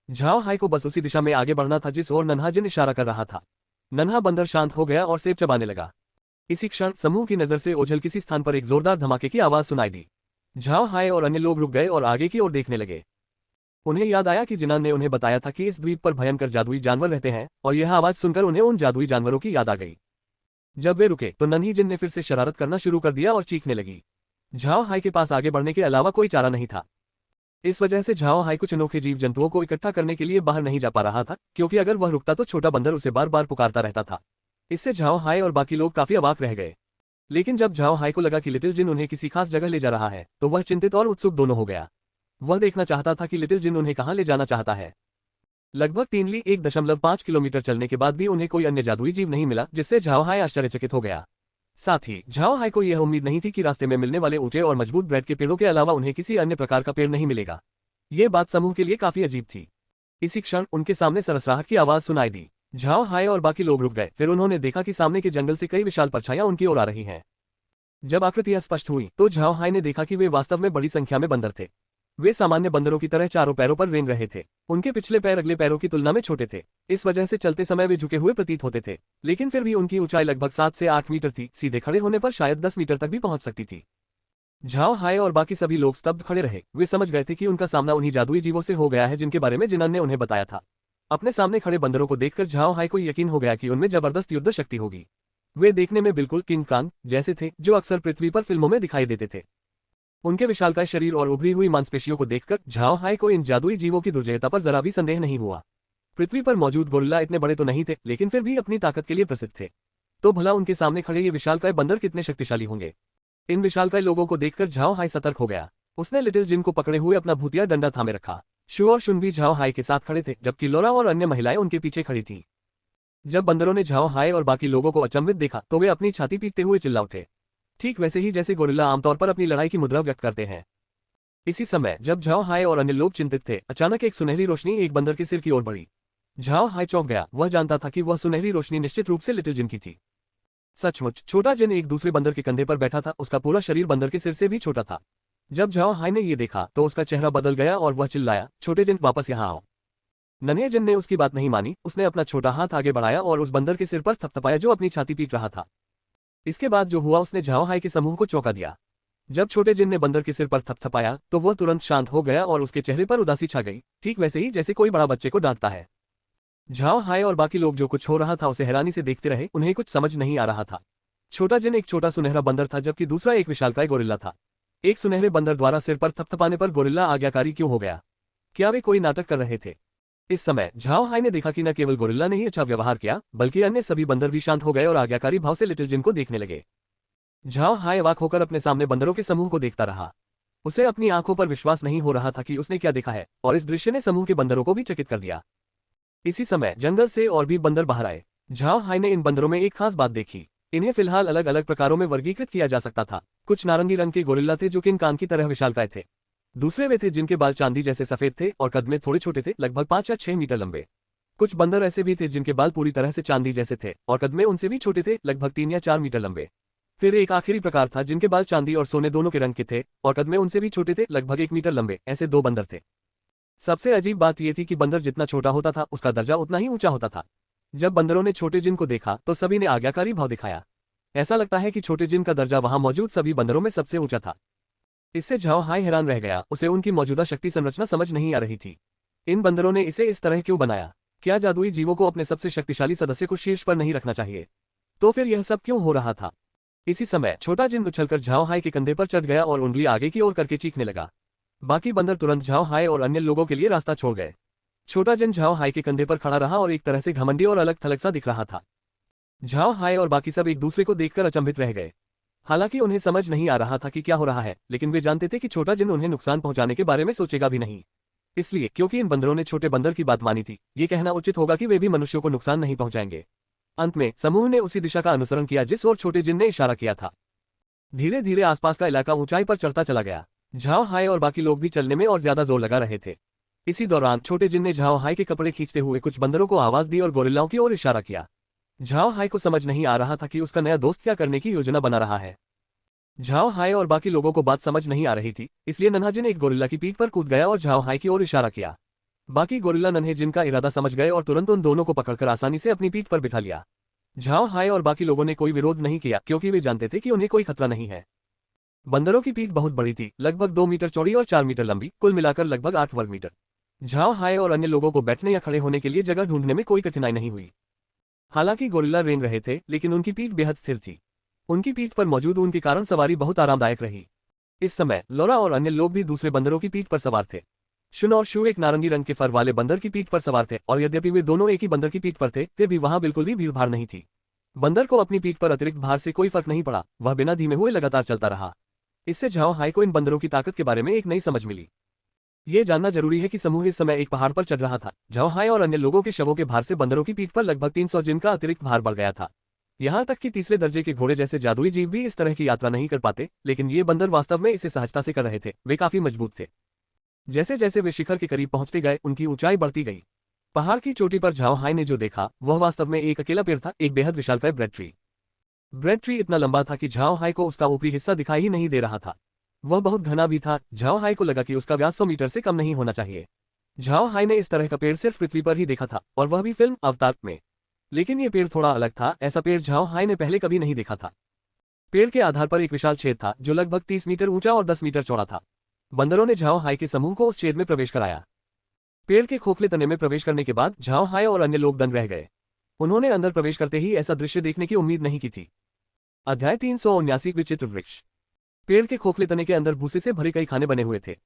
झाओ हाई को बस उसी दिशा में आगे बढ़ना था जिस ओर नन्हा जिन इशारा कर रहा था। नन्हा बंदर शांत हो गया और सेब चबाने लगा। इसी क्षण समूह की नजर से ओझल किसी स्थान पर एक जोरदार धमाके की आवाज सुनाई दी। झाओ हाई और अन्य लोग रुक गए और आगे की ओर देखने लगे। उन्हें याद आया कि जिनान ने उन्हें बताया था कि इस द्वीप पर भयंकर जादुई जानवर रहते हैं और यह आवाज सुनकर उन्हें उन जादुई जानवरों की याद आ गई। जब वे रुके तो नन्ही जिन ने फिर से शरारत करना शुरू कर दिया और चीखने लगी। झाओ हाई के पास आगे बढ़ने के अलावा कोई चारा नहीं था। इस वजह से झाओ हाई कुछ अनोखे जीव जंतुओं को इकट्ठा करने के लिए बाहर नहीं जा पा रहा था, क्योंकि अगर वह रुकता तो छोटा बंदर उसे बार बार पुकारता रहता था। इससे झाओ हाई और बाकी लोग काफी अवाक रह गए। लेकिन जब झाओ हाई को लगा कि लिटिल जिन उन्हें किसी खास जगह ले जा रहा है तो वह चिंतित और उत्सुक दोनों हो गया। वह देखना चाहता था कि लिटिल जिन उन्हें कहां ले जाना चाहता है। लगभग 1.5 किलोमीटर चलने के बाद भी उन्हें कोई अन्य जादुई जीव नहीं मिला, जिससे झाओ हाई आश्चर्यचकित हो गया। साथ ही झाओ हाई को यह उम्मीद नहीं थी कि रास्ते में मिलने वाले ऊंचे और मजबूत ब्रेड के पेड़ों के अलावा उन्हें किसी अन्य प्रकार का पेड़ नहीं मिलेगा। ये बात समूह के लिए काफी अजीब थी। इसी क्षण उनके सामने सरसराहट की आवाज सुनाई दी। झाओ हाई और बाकी लोग रुक गए। फिर उन्होंने देखा कि सामने के जंगल से कई विशाल परछाइयां उनकी ओर आ रही हैं। जब आकृतियां स्पष्ट हुई तो झाओ हाई ने देखा कि वे वास्तव में बड़ी संख्या में बंदर थे। वे सामान्य बंदरों की तरह चारों पैरों पर रेंग रहे थे। उनके पिछले पैर अगले पैरों की तुलना में छोटे थे, इस वजह से चलते समय वे झुके हुए प्रतीत होते थे। लेकिन फिर भी उनकी ऊंचाई लगभग 7 से 8 मीटर थी, सीधे खड़े होने पर शायद 10 मीटर तक भी पहुंच सकती थी। झाओ हाय और बाकी सभी लोग स्तब्ध खड़े रहे। वे समझ गए थे कि उनका सामना उन्हीं जादुई जीवों से हो गया है जिनके बारे में जिन्ना ने उन्हें बताया था। अपने सामने खड़े बंदरों को देखकर झाओ हाय को यकीन हो गया कि उनमें जबरदस्त युद्ध शक्ति होगी। वे देखने में बिल्कुल किंग कांग जैसे थे, जो अक्सर पृथ्वी पर फिल्मों में दिखाई देते थे। उनके विशालकाय शरीर और उभरी हुई मांसपेशियों को देखकर झाओ हाय को इन जादुई जीवों की दुर्जयता पर जरा भी संदेह नहीं हुआ। पृथ्वी पर मौजूद गोरिल्ला इतने बड़े तो नहीं थे, लेकिन फिर भी अपनी ताकत के लिए प्रसिद्ध थे। तो भला उनके सामने खड़े ये विशालकाय बंदर कितने शक्तिशाली होंगे। इन विशालकाय लोगों को देखकर झाओ हाय सतर्क हो गया। उसने लिटिल जिन को पकड़े हुए अपना भूतिया डंडा थामे रखा। शू और शुन भी झाओ हाय के साथ खड़े थे, जबकि लोरा और अन्य महिलाएं उनके पीछे खड़ी थीं। जब बंदरों ने झाओ हाय और बाकी लोगों को अचंभित देखा तो वे अपनी छाती पीटते हुए चिल्ला उठे, ठीक वैसे ही जैसे गोरिल्ला आमतौर पर अपनी लड़ाई की मुद्रा व्यक्त करते हैं। इसी समय जब झाओ हाय और अन्य लोग चिंतित थे, अचानक एक सुनहरी रोशनी एक बंदर के सिर की ओर बढ़ी। झाओ हाय चौंक गया। वह जानता था कि वह सुनहरी रोशनी निश्चित रूप से लिटिल जिन की थी। सचमुच छोटा जिन एक दूसरे बंदर के कंधे पर बैठा था। उसका पूरा शरीर बंदर के सिर से भी छोटा था। जब झाओ हाय ने ये देखा तो उसका चेहरा बदल गया और वह चिल्लाया, छोटे जिन वापस यहाँ आओ। नन्हे जिन ने उसकी बात नहीं मानी। उसने अपना छोटा हाथ आगे बढ़ाया और उस बंदर के सिर पर थपथपाया जो अपनी छाती पीट रहा था। इसके बाद जो हुआ उसने झाओ हाय के समूह को चौंका दिया। जब छोटे जिन ने बंदर के सिर पर थपथपाया तो वह तुरंत शांत हो गया और उसके चेहरे पर उदासी छा गई, ठीक वैसे ही जैसे कोई बड़ा बच्चे को डांटता है। झाओ हाय और बाकी लोग जो कुछ हो रहा था उसे हैरानी से देखते रहे। उन्हें कुछ समझ नहीं आ रहा था। छोटा जिन एक छोटा सुनहरा बंदर था, जबकि दूसरा एक विशालकाय गोरिल्ला था। एक सुनहरे बंदर द्वारा सिर पर थपथपाने पर गोरिल्ला आज्ञाकारी क्यों हो गया? क्या वे कोई नाटक कर रहे थे? इस समय झाओ हाय ने देखा कि न केवल गोरिल्ला ने ही अच्छा व्यवहार किया, बल्कि अन्य सभी बंदर भी शांत हो गए और आज्ञाकारी भाव से लिटिल जिन को देखने लगे। झाओ हाय अवाक होकर अपने सामने बंदरों के समूह को देखता रहा। उसे अपनी आंखों पर विश्वास नहीं हो रहा था कि उसने क्या देखा है, और इस दृश्य ने समूह के बंदरों को भी चकित कर दिया। इसी समय जंगल से और भी बंदर बाहर आए। झाओ हाय ने इन बंदरों में एक खास बात देखी। इन्हें फिलहाल अलग अलग प्रकारों में वर्गीकृत किया जा सकता था। कुछ नारंगी रंग के गोरिल्ला थे जो किंग कांग की तरह विशालकाय थे। दूसरे वे थे जिनके बाल चांदी जैसे सफेद थे और कद में थोड़े छोटे थे, लगभग 5 या 6 मीटर लंबे। कुछ बंदर ऐसे भी थे जिनके बाल पूरी तरह से चांदी जैसे थे और कद में उनसे भी छोटे थे, लगभग 3 या 4 मीटर लंबे। फिर एक आखिरी प्रकार था जिनके बाल चांदी और सोने दोनों के रंग के थे और कद में उनसे भी छोटे थे, लगभग 1 मीटर लंबे। ऐसे 2 बंदर थे। सबसे अजीब बात यह थी कि बंदर जितना छोटा होता था उसका दर्जा उतना ही ऊंचा होता था। जब बंदरों ने छोटे जिन को देखा तो सभी ने आज्ञाकारी भाव दिखाया। ऐसा लगता है कि छोटे जिन का दर्जा वहां मौजूद सभी बंदरों में सबसे ऊंचा था। इससे झाओ हाय हैरान रह गया। उसे उनकी मौजूदा शक्ति संरचना समझ नहीं आ रही थी। इन बंदरों ने इसे इस तरह क्यों बनाया? क्या जादुई जीवों को अपने सबसे शक्तिशाली सदस्य को शीर्ष पर नहीं रखना चाहिए? तो फिर यह सब क्यों हो रहा था? इसी समय छोटा जिन उछलकर झाओ हाय के कंधे पर चढ़ गया और उंगली आगे की ओर करके चीखने लगा। बाकी बंदर तुरंत झाओ हाय और अन्य लोगों के लिए रास्ता छोड़ गए। छोटा जिन झाओ हाय के कंधे पर खड़ा रहा और एक तरह से घमंडी और अलग थलग सा दिख रहा था। झाओ हाय और बाकी सब एक दूसरे को देखकर अचंभित रह गए। हालांकि उन्हें समझ नहीं आ रहा था कि क्या हो रहा है, लेकिन वे जानते थे कि छोटा जिन उन्हें नुकसान पहुंचाने के बारे में सोचेगा भी नहीं। इसलिए क्योंकि इन बंदरों ने छोटे बंदर की बात मानी थी, ये कहना उचित होगा कि वे भी मनुष्यों को नुकसान नहीं पहुंचाएंगे। अंत में समूह ने उसी दिशा का अनुसरण किया जिस ओर छोटे जिन ने इशारा किया था। धीरे धीरे आसपास का इलाका ऊंचाई पर चढ़ता चला गया। झाओ हाय और बाकी लोग भी चलने में और ज्यादा जोर लगा रहे थे। इसी दौरान छोटे जिन ने झाओ हाय के कपड़े खींचते हुए कुछ बंदरों को आवाज दी और गोरिल्लाओं की ओर इशारा किया। झाओ हाय को समझ नहीं आ रहा था कि उसका नया दोस्त क्या करने की योजना बना रहा है। झाओ हाय और बाकी लोगों को बात समझ नहीं आ रही थी, इसलिए नन्हा जिन एक गोरिल्ला की पीठ पर कूद गया और झाओ हाय की ओर इशारा किया। बाकी गोरिल्ला नन्हे जिन का इरादा समझ गए और तुरंत उन दोनों को पकड़कर आसानी से अपनी पीठ पर बिठा लिया। झाओ हाय और बाकी लोगों ने कोई विरोध नहीं किया क्योंकि वे जानते थे कि उन्हें कोई खतरा नहीं है। बंदरों की पीठ बहुत बड़ी थी, लगभग 2 मीटर चौड़ी और 4 मीटर लंबी, कुल मिलाकर लगभग 8 वर्ग मीटर। झाओ हाय और अन्य लोगों को बैठने या खड़े होने के लिए जगह ढूंढने में कोई कठिनाई नहीं हुई। हालांकि गोरिल्ला रेंग रहे थे, लेकिन उनकी पीठ बेहद स्थिर थी। उनकी पीठ पर मौजूद ऊन के कारण सवारी बहुत आरामदायक रही। इस समय लोरा और अन्य लोग भी दूसरे बंदरों की पीठ पर सवार थे। शुन और शू एक नारंगी रंग के फर वाले बंदर की पीठ पर सवार थे, और यद्यपि वे दोनों एक ही बंदर की पीठ पर थे, फिर भी वहां बिल्कुल भी भीड़भाड़ नहीं थी। बंदर को अपनी पीठ पर अतिरिक्त भार से कोई फर्क नहीं पड़ा। वह बिना धीमे हुए लगातार चलता रहा। इससे झाओ हाय को इन बंदरों की ताकत के बारे में एक नई समझ मिली। ये जानना जरूरी है कि समूह इस समय एक पहाड़ पर चढ़ रहा था। झाओ हाय और अन्य लोगों के शवों के भार से बंदरों की पीठ पर लगभग 300 जिन का अतिरिक्त भार बढ़ गया था। यहाँ तक कि तीसरे दर्जे के घोड़े जैसे जादुई जीव भी इस तरह की यात्रा नहीं कर पाते, लेकिन ये बंदर वास्तव में इसे सहजता से कर रहे थे। वे काफी मजबूत थे। जैसे जैसे वे शिखर के करीब पहुंचते गए, उनकी ऊंचाई बढ़ती गई। पहाड़ की चोटी पर झाओ हाय ने जो देखा वह वास्तव में एक अकेला पेड़ था, एक बेहद विशालकाय ब्रेड ट्री। ब्रेड ट्री इतना लंबा था कि झाओ हाय को उसका ऊपरी हिस्सा दिखाई ही नहीं दे रहा था। वह बहुत घना भी था। झाओ हाई को लगा कि उसका व्यास 100 मीटर से कम नहीं होना चाहिए। झाओ हाई ने इस तरह का पेड़ सिर्फ पृथ्वी पर ही देखा था, और वह भी फिल्म अवतार में। लेकिन ये पेड़ थोड़ा अलग था। ऐसा पेड़ झाओ हाई ने पहले कभी नहीं देखा था। पेड़ के आधार पर एक विशाल छेद था जो लगभग 30 मीटर ऊंचा और 10 मीटर चौड़ा था। बंदरों ने झाओ हाई के समूह को उस छेद में प्रवेश कराया। पेड़ के खोखले तने में प्रवेश करने के बाद झाओ हाई और अन्य लोग दंग रह गए। उन्होंने अंदर प्रवेश करते ही ऐसा दृश्य देखने की उम्मीद नहीं की थी। अध्याय 379 विचित्र वृक्ष। पेड़ के खोखले तने के अंदर भूसे से भरे कई खाने बने हुए थे,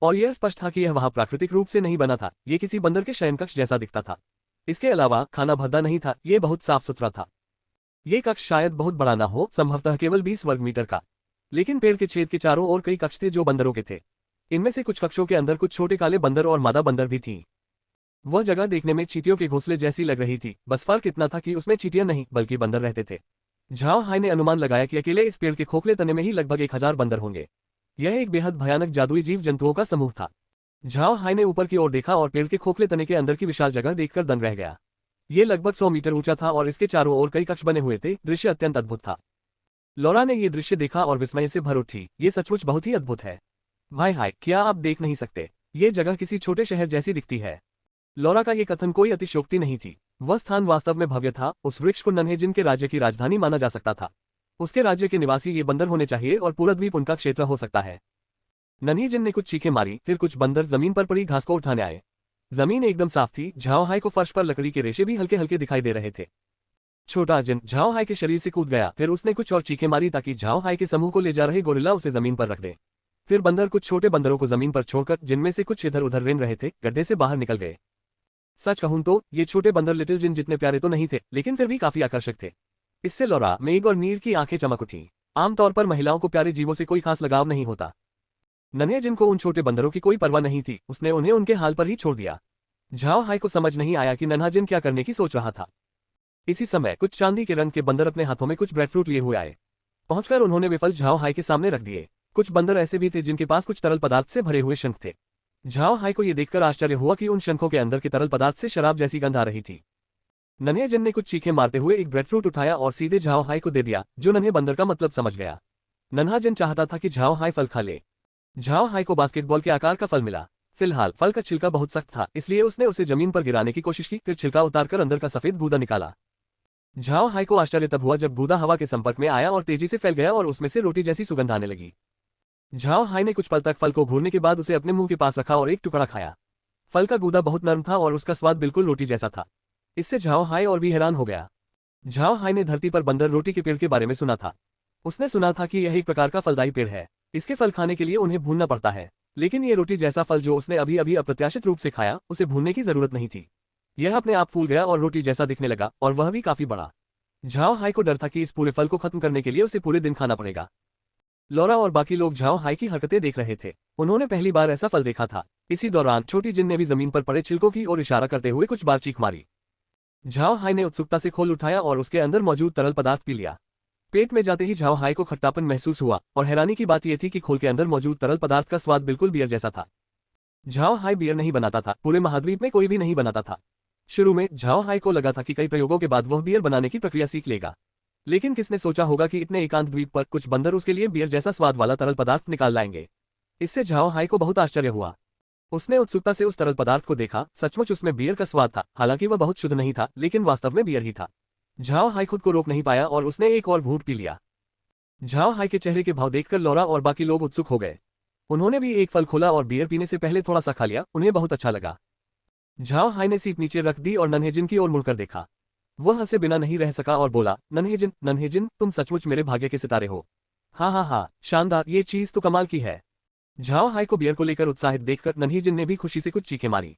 और यह स्पष्ट था कि यह वहां प्राकृतिक रूप से नहीं बना था। ये किसी बंदर के शयनकक्ष जैसा दिखता था। इसके अलावा खाना भद्दा नहीं था, ये बहुत साफ सुथरा था। ये कक्ष शायद बहुत बड़ा ना हो, संभवतः केवल 20 वर्ग मीटर का। लेकिन पेड़ के छेद के चारों ओर कई कक्ष थे जो बंदरों के थे। इनमें से कुछ कक्षों के अंदर कुछ छोटे काले बंदर और मादा बंदर भी थीं। वह जगह देखने में चींटियों के घोंसले जैसी लग रही थी, बस फर्क इतना था कि उसमें चींटियां नहीं बल्कि बंदर रहते थे। झाओ हाई ने अनुमान लगाया कि अकेले इस पेड़ के खोखले तने में ही लगभग 1000 बंदर होंगे। यह एक बेहद भयानक जादुई जीव जंतुओं का समूह था। झाओ हाई ने ऊपर की ओर देखा और पेड़ के खोखले तने के अंदर की विशाल जगह देखकर दंग रह गया। ये लगभग 100 मीटर ऊंचा था और इसके चारों ओर कई कक्ष बने हुए थे। दृश्य अत्यंत अद्भुत था। लौरा ने ये दृश्य देखा और विस्मय से भर उठी। ये सचमुच बहुत ही अद्भुत है। भाई हाय, क्या आप देख नहीं सकते? ये जगह किसी छोटे शहर जैसी दिखती है। लौरा का ये कथन कोई अतिशयोक्ति नहीं थी। वह स्थान वास्तव में भव्य था। उस वृक्ष को नन्हेजिन के राज्य की राजधानी माना जा सकता था। उसके राज्य के निवासी ये बंदर होने चाहिए और पूरा द्वीप उनका क्षेत्र हो सकता है। नन्हेजिन ने कुछ चीखें मारी, फिर कुछ बंदर जमीन पर पड़ी घास को उठाने आए। जमीन एकदम साफ थी। झाओ हाई को फर्श पर लकड़ी के रेशे भी हल्के हल्के दिखाई दे रहे थे। छोटा जिन झाओ हाई के शरीर से कूद गया। फिर उसने कुछ और चीखें मारी ताकि झाओ हाई के समूह को ले जा रहे गोरिल्ला उसे जमीन पर रख दे। फिर बंदर कुछ छोटे बंदरों को जमीन पर छोड़कर, जिनमें से कुछ इधर उधर रेंग रहे थे, गड्ढे से बाहर निकल गए। सच कहूं तो ये छोटे बंदर लिटिल जिन जितने प्यारे तो नहीं थे, लेकिन फिर भी काफी आकर्षक थे। इससे लौरा, मेघ और नीर की आंखें चमक उठी। आमतौर पर महिलाओं को प्यारे जीवों से कोई खास लगाव नहीं होता। नन्हे जिन को उन छोटे बंदरों की कोई परवाह नहीं थी। उसने उन्हें उनके हाल पर ही छोड़ दिया। झाओ हाई को समझ नहीं आया कि नन्हा जिन क्या करने की सोच रहा था। इसी समय कुछ चांदी के रंग के बंदर अपने हाथों में कुछ ब्रेड फ्रूट लिए हुए आए। पहुंचकर उन्होंने वे फल झाओ हाई के सामने रख दिए। कुछ बंदर ऐसे भी थे जिनके पास कुछ तरल पदार्थ से भरे हुए शंख थे। झाओ हाई को यह देखकर आश्चर्य हुआ कि उन शंखों के अंदर के तरल पदार्थ से शराब जैसी गंध आ रही थी। नन्हे जिन ने कुछ चीखें मारते हुए एक ब्रेड फ्रूट उठाया और सीधे झाओ हाई को दे दिया, जो नन्हे बंदर का मतलब समझ गया। नन्हा जिन चाहता था कि झाओ हाई फल खा ले। झाओ हाई को बास्केटबॉल के आकार का फल मिला। फिलहाल फल का छिलका बहुत सख्त था, इसलिए उसने उसे जमीन पर गिराने की कोशिश की। फिर छिलका उतारकर अंदर का सफेद गूदा निकाला। झाओ हाई को आश्चर्य तब हुआ जब गूदा हवा के संपर्क में आया और तेजी से फैल गया और उसमें से रोटी जैसी सुगंध आने लगी। झाओ हाई ने कुछ पल तक फल को घूरने के बाद उसे अपने मुंह के पास रखा और एक टुकड़ा खाया। फल का गूदा बहुत नरम था और उसका स्वाद बिल्कुल रोटी जैसा था। इससे झाओ हाई और भी हैरान हो गया। झाओ हाई ने धरती पर बंदर रोटी के पेड़ के बारे में सुना था। उसने सुना था कि यह एक प्रकार का फलदायी पेड़ है। इसके फल खाने के लिए उन्हें भूनना पड़ता है, लेकिन ये रोटी जैसा फल जो उसने अभी अभी अप्रत्याशित रूप से खाया, उसे भूनने की जरूरत नहीं थी। यह अपने आप फूल गया और रोटी जैसा दिखने लगा, और वह भी काफी बड़ा। झाओ हाई को डर था कि इस पूरे फल को खत्म करने के लिए उसे पूरे दिन खाना पड़ेगा। लौरा और बाकी लोग झाओ हाई की हरकतें देख रहे थे। उन्होंने पहली बार ऐसा फल देखा था। इसी दौरान छोटी जिन ने भी जमीन पर पड़े छिलकों की ओर इशारा करते हुए कुछ बार चीख मारी। झाओ हाई ने उत्सुकता से खोल उठाया और उसके अंदर मौजूद तरल पदार्थ पी लिया। पेट में जाते ही झाओ हाई को खट्टापन महसूस हुआ, और हैरानी की बात यह थी कि खोल के अंदर मौजूद तरल पदार्थ का स्वाद बिल्कुल बियर जैसा था। झाओ हाई बियर नहीं बनाता था, पूरे महाद्वीप में कोई भी नहीं बनाता था। शुरू में झाओ हाई को लगा था कि कई प्रयोगों के बाद वह बियर बनाने की प्रक्रिया सीख लेगा, लेकिन किसने सोचा होगा कि इतने एकांत द्वीप पर कुछ बंदर उसके लिए बियर जैसा स्वाद वाला तरल पदार्थ निकाल लाएंगे। इससे झाओ हाई को बहुत आश्चर्य हुआ। उसने उत्सुकता से उस तरल पदार्थ को देखा। सचमुच उसमें बियर का स्वाद था, हालांकि वह बहुत शुद्ध नहीं था, लेकिन वास्तव में बियर ही था। झाओ हाई खुद को रोक नहीं पाया और उसने एक और घूंट पी लिया। झाओ हाई के चेहरे के भाव देखकर लौरा और बाकी लोग उत्सुक हो गए। उन्होंने भी एक फल खोला और बियर पीने से पहले थोड़ा सा खा लिया। उन्हें बहुत अच्छा लगा। झाओ हाई ने सीप नीचे रख दी और नन्हे जिन की ओर मुड़कर देखा। वह हंसे बिना नहीं रह सका और बोला, नन्हे जिन, तुम सचमुच मेरे भाग्य के सितारे हो। हाँ, शानदार, ये चीज तो कमाल की है। झाओ हाई को बियर को लेकर उत्साहित देखकर नन्ही जिन ने भी खुशी से कुछ चीखें मारी।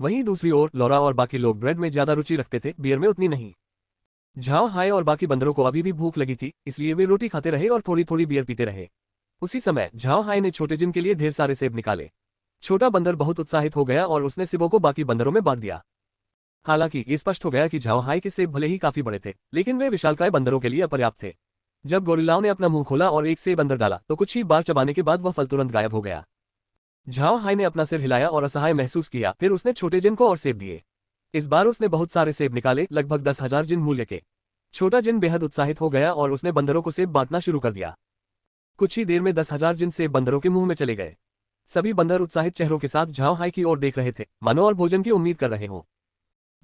वहीं दूसरी ओर लौरा और बाकी लोग ब्रेड में ज्यादा रुचि रखते थे, बियर में उतनी नहीं। झाओ हाई और बाकी बंदरों को अभी भी भूख लगी थी, इसलिए वे रोटी खाते रहे और थोड़ी थोड़ी बियर पीते रहे। उसी समय झाओ हाई ने छोटे जिन के लिए ढेर सारे सेब निकाले। छोटा बंदर बहुत उत्साहित हो गया और उसने सेबों को बाकी बंदरों में बांट दिया। हालांकि ये स्पष्ट हो गया कि झाओ हाई के सेब भले ही काफी बड़े थे, लेकिन वे विशालकाय बंदरों के लिए अपर्याप्त थे। जब गोरिल्लाओं ने अपना मुंह खोला और एक सेब अंदर डाला तो कुछ ही बार चबाने के बाद वह फल तुरंत गायब हो गया। झाओ हाई ने अपना सिर हिलाया और असहाय महसूस किया। फिर उसने छोटे जिन को और सेब दिए। इस बार उसने बहुत सारे सेब निकाले, लगभग 10,000 जिन मूल्य के। छोटा जिन बेहद उत्साहित हो गया और उसने बंदरों को सेब बांटना शुरू कर दिया। कुछ ही देर में 10,000 जिन सेब बंदरों के मुंह में चले गए। सभी बंदर उत्साहित चेहरों के साथ झाओ हाई की ओर देख रहे थे, मानो और भोजन की उम्मीद कर रहे हो।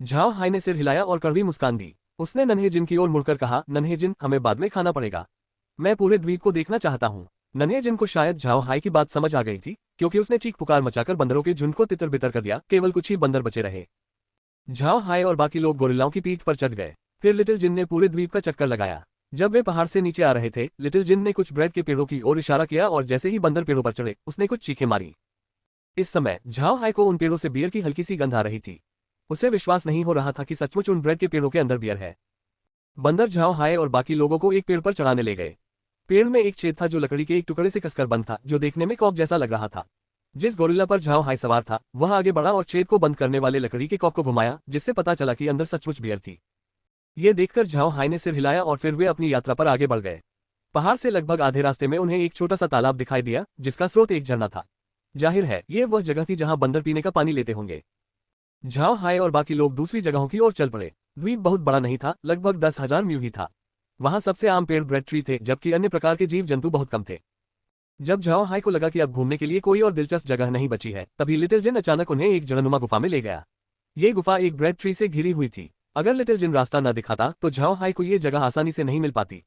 झाओ हाई ने सिर हिलाया और कड़वी मुस्कान दी। उसने नन्हे जिन की ओर मुड़कर कहा, नन्हे जिन, हमें बाद में खाना पड़ेगा। मैं पूरे द्वीप को देखना चाहता हूँ। नन्हे जिन को शायद झाओ हाई की बात समझ आ गई थी, क्योंकि उसने चीख पुकार मचाकर बंदरों के झुंड को तितर बितर कर दिया। केवल कुछ ही बंदर बचे रहे। झाओ हाई और बाकी लोग गोरिल्लाओं की पीठ पर चढ़ गए। फिर लिटिल जिन ने पूरे द्वीप का चक्कर लगाया। जब वे पहाड़ से नीचे आ रहे थे, लिटिल जिन ने कुछ ब्रेड के पेड़ों की ओर इशारा किया और जैसे ही बंदर पेड़ों पर चढ़े, उसने कुछ चीखें मारी। इस समय झाओ हाई को उन पेड़ों से बियर की हल्की सी गंध आ रही थी। उसे विश्वास नहीं हो रहा था कि सचमुच उन ब्रेड के पेड़ों के अंदर बियर है। बंदर झाओ हाई और बाकी लोगों को एक पेड़ पर चढ़ाने ले गए। पेड़ में एक छेद था जो लकड़ी के एक टुकड़े से कसकर बंद था, जो देखने में कॉक जैसा लग रहा था। जिस गोरिल्ला पर झाओ हाई सवार था, वह आगे बढ़ा और छेद को बंद करने वाले लकड़ी के कॉक को घुमाया, जिससे पता चला कि अंदर सचमुच बियर थी। ये देखकर झाओ हाई ने सिर हिलाया और फिर वे अपनी यात्रा पर आगे बढ़ गए। पहाड़ से लगभग आधे रास्ते में उन्हें एक छोटा सा तालाब दिखाई दिया, जिसका स्रोत एक झरना था। जाहिर है, ये वह जगह थी जहां बंदर पीने का पानी लेते होंगे। झाओ हाई और बाकी लोग दूसरी जगहों की ओर चल पड़े। द्वीप बहुत बड़ा नहीं था, लगभग 10,000 म्यू ही था। वहां सबसे आम पेड़ ब्रेड ट्री थे, जबकि अन्य प्रकार के जीव जंतु बहुत कम थे। जब झाओ हाई को लगा कि अब घूमने के लिए कोई और दिलचस्प जगह नहीं बची है, तभी लिटिल जिन अचानक उन्हें एक जड़नुमा गुफा में ले गया। ये गुफा एक ब्रेड ट्री से घिरी हुई थी। अगर लिटिल जिन रास्ता न दिखाता तो झाओ हाई को ये जगह आसानी से नहीं मिल पाती।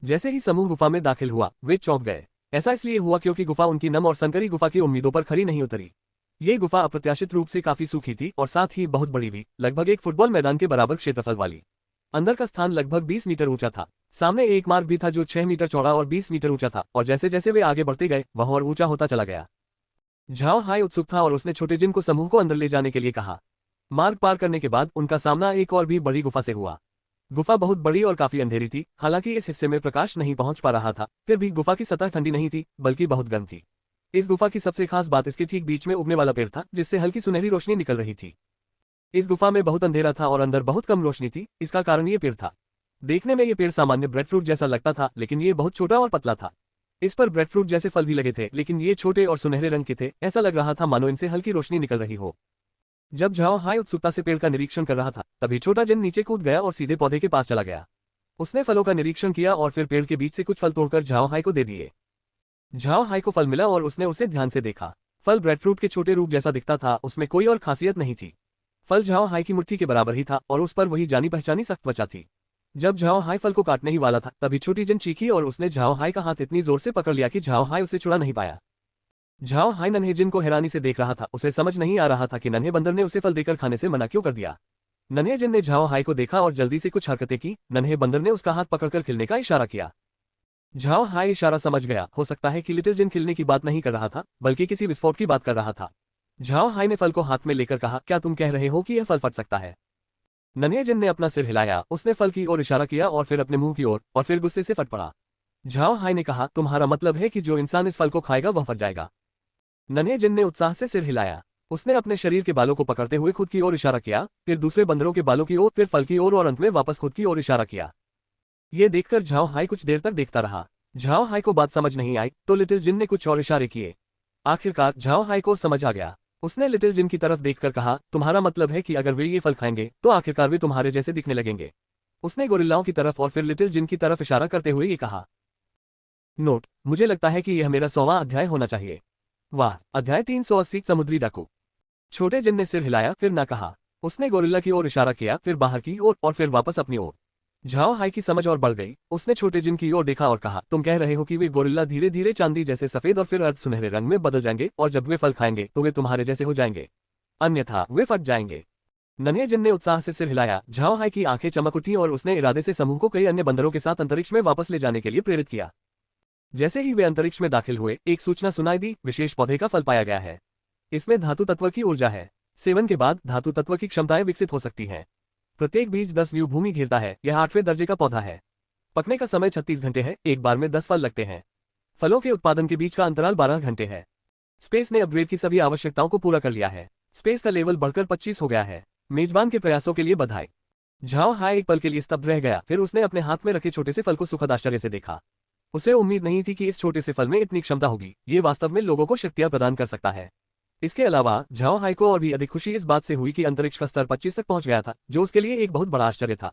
जैसे ही समूह गुफा में दाखिल हुआ, वे चौंक गए। ऐसा इसलिए हुआ क्योंकि गुफा उनकी नम और संकरी गुफा की उम्मीदों पर खरी नहीं उतरी। ये गुफा अप्रत्याशित रूप से काफी सूखी थी और साथ ही बहुत बड़ी भी, लगभग एक फुटबॉल मैदान के बराबर क्षेत्रफल वाली। अंदर का स्थान लगभग 20 मीटर ऊंचा था। सामने एक मार्ग भी था जो 6 मीटर चौड़ा और 20 मीटर ऊंचा था, और जैसे जैसे वे आगे बढ़ते गए, वह और ऊंचा होता चला गया। झाओ हाई उत्सुक था और उसने छोटे जिन को समूह को अंदर ले जाने के लिए कहा। मार्ग पार करने के बाद उनका सामना एक और भी बड़ी गुफा से हुआ। गुफा बहुत बड़ी और काफी अंधेरी थी, हालांकि इस हिस्से में प्रकाश नहीं पहुंच पा रहा था। फिर भी गुफा की सतह ठंडी नहीं थी, बल्कि बहुत गर्म थी। इस गुफा की सबसे खास बात इसके ठीक बीच में उगने वाला पेड़ था, जिससे हल्की सुनहरी रोशनी निकल रही थी। इस गुफा में बहुत अंधेरा था और अंदर बहुत कम रोशनी थी। इसका कारण ये पेड़ था। देखने में ये पेड़ सामान्य ब्रेड फ्रूट जैसा लगता था, लेकिन ये बहुत छोटा और पतला था। इस पर ब्रेड फ्रूट जैसे फल भी लगे थे, लेकिन ये छोटे और सुनहरे रंग के थे। ऐसा लग रहा था मानो इनसे हल्की रोशनी निकल रही हो। जब झाओ हाई उत्सुकता से पेड़ का निरीक्षण कर रहा था, तभी छोटा जिन नीचे कूद गया और सीधे पौधे के पास चला गया। उसने फलों का निरीक्षण किया और फिर पेड़ के बीच से कुछ फल तोड़कर झाओ हाई को दे दिए। झाओ हाई को फल मिला और उसने उसे ध्यान से देखा। फल ब्रेड फ्रूट के छोटे रूप जैसा दिखता था, उसमें कोई और खासियत नहीं थी। फल झाओ हाई की मुट्ठी के बराबर ही था और उस पर वही जानी पहचानी सख्त त्वचा थी। जब झाओ हाई फल को काटने ही वाला था, तभी छोटी जिन चीखी और उसने झाओ हाई का हाथ इतनी जोर से पकड़ लिया कि झाओ हाई उसे छुड़ा नहीं पाया। झाओ हाई नन्हे जिन को हैरानी से देख रहा था। उसे समझ नहीं आ रहा था कि नन्हे बंदर ने उसे फल देकर खाने से मना क्यों कर दिया। नन्हे जिन ने झाओ हाई को देखा और जल्दी से कुछ हरकतें की। नन्हे बंदर ने उसका हाथ पकड़कर खिलने का इशारा किया। झाओ हाई इशारा समझ गया। हो सकता है कि लिटिल जिन खिलने की बात नहीं कर रहा था, बल्कि किसी विस्फोट की बात कर रहा था। झाओ हाई ने फल को हाथ में लेकर कहा, क्या तुम कह रहे हो कि यह फल फट सकता है? नन्हे जिन ने अपना सिर हिलाया। उसने फल की ओर इशारा किया और फिर अपने मुंह की ओर, और फिर गुस्से से फट पड़ा। झाओ हाई ने कहा, तुम्हारा मतलब है कि जो इंसान इस फल को खाएगा वह फट जाएगा? नन्हे जिन ने उत्साह से सिर हिलाया। उसने अपने शरीर के बालों को पकड़ते हुए खुद की ओर इशारा किया, फिर दूसरे बंदरों के बालों की ओर, फिर फल की ओर और अंत में वापस खुद की ओर इशारा किया। ये देखकर झाओ हाई कुछ देर तक देखता रहा। झाओ हाई को बात समझ नहीं आई, तो लिटिल जिन ने कुछ और इशारे किए। आखिरकार झाओ हाई को समझ आ गया। उसने लिटिल जिन की तरफ देखकर कहा, तुम्हारा मतलब है कि अगर वे ये फल खाएंगे तो आखिरकार वे तुम्हारे जैसे दिखने लगेंगे। उसने गोरिल्लाओं की तरफ और फिर लिटिल जिन की तरफ इशारा करते हुए ये कहा। नोट, मुझे लगता है कि यह मेरा 100वां अध्याय होना चाहिए। वाह, अध्याय 380 समुद्री डाकू। छोटे जिन ने सिर हिलाया, फिर ना कहा। उसने गोरिल्ला की ओर इशारा किया, फिर बाहर की ओर और फिर वापस अपनी ओर। झाओ हाई की समझ और बढ़ गई। उसने छोटे जिन की ओर देखा और कहा, तुम कह रहे हो कि वे गोरिल्ला धीरे धीरे चांदी जैसे सफेद और फिर अर्ध सुनहरे रंग में बदल जाएंगे, और जब वे फल खाएंगे तो वे तुम्हारे जैसे हो जाएंगे, अन्यथा वे फट जाएंगे। नन्हे जिन ने उत्साह से सिर हिलाया। झाओ हाई की आंखें चमक उठी और उसने इरादे से समूह को कई अन्य बंदरों के साथ अंतरिक्ष में वापस ले जाने के लिए प्रेरित किया। जैसे ही वे अंतरिक्ष में दाखिल हुए, एक सूचना सुनाई दी, विशेष पौधे का फल पाया गया है। इसमें धातु तत्व की ऊर्जा है। सेवन के बाद धातु तत्व की क्षमताएं विकसित हो सकती हैं। प्रत्येक बीज 10 व्यू भूमि घेरता है। यह 8वें दर्जे का पौधा है। पकने का समय 36 घंटे है। एक बार में 10 फल लगते हैं। फलों के उत्पादन के बीच का अंतराल 12 घंटे है। स्पेस ने अपग्रेड की सभी आवश्यकताओं को पूरा कर लिया है। स्पेस का लेवल बढ़कर 25 हो गया है। मेजबान के प्रयासों के लिए बधाई। झाओ हाई एक पल के लिए स्तब्ध रह गया, फिर उसने अपने हाथ में रखे छोटे से फल को सुखद आश्चर्य से देखा। उसे उम्मीद नहीं थी कि इस छोटे से फल में इतनी क्षमता होगी। ये वास्तव में लोगों को शक्तियां प्रदान कर सकता है। इसके अलावा झाओ हाई को और भी अधिक खुशी इस बात से हुई कि अंतरिक्ष का स्तर 25 तक पहुंच गया था, जो उसके लिए एक बहुत बड़ा आश्चर्य था।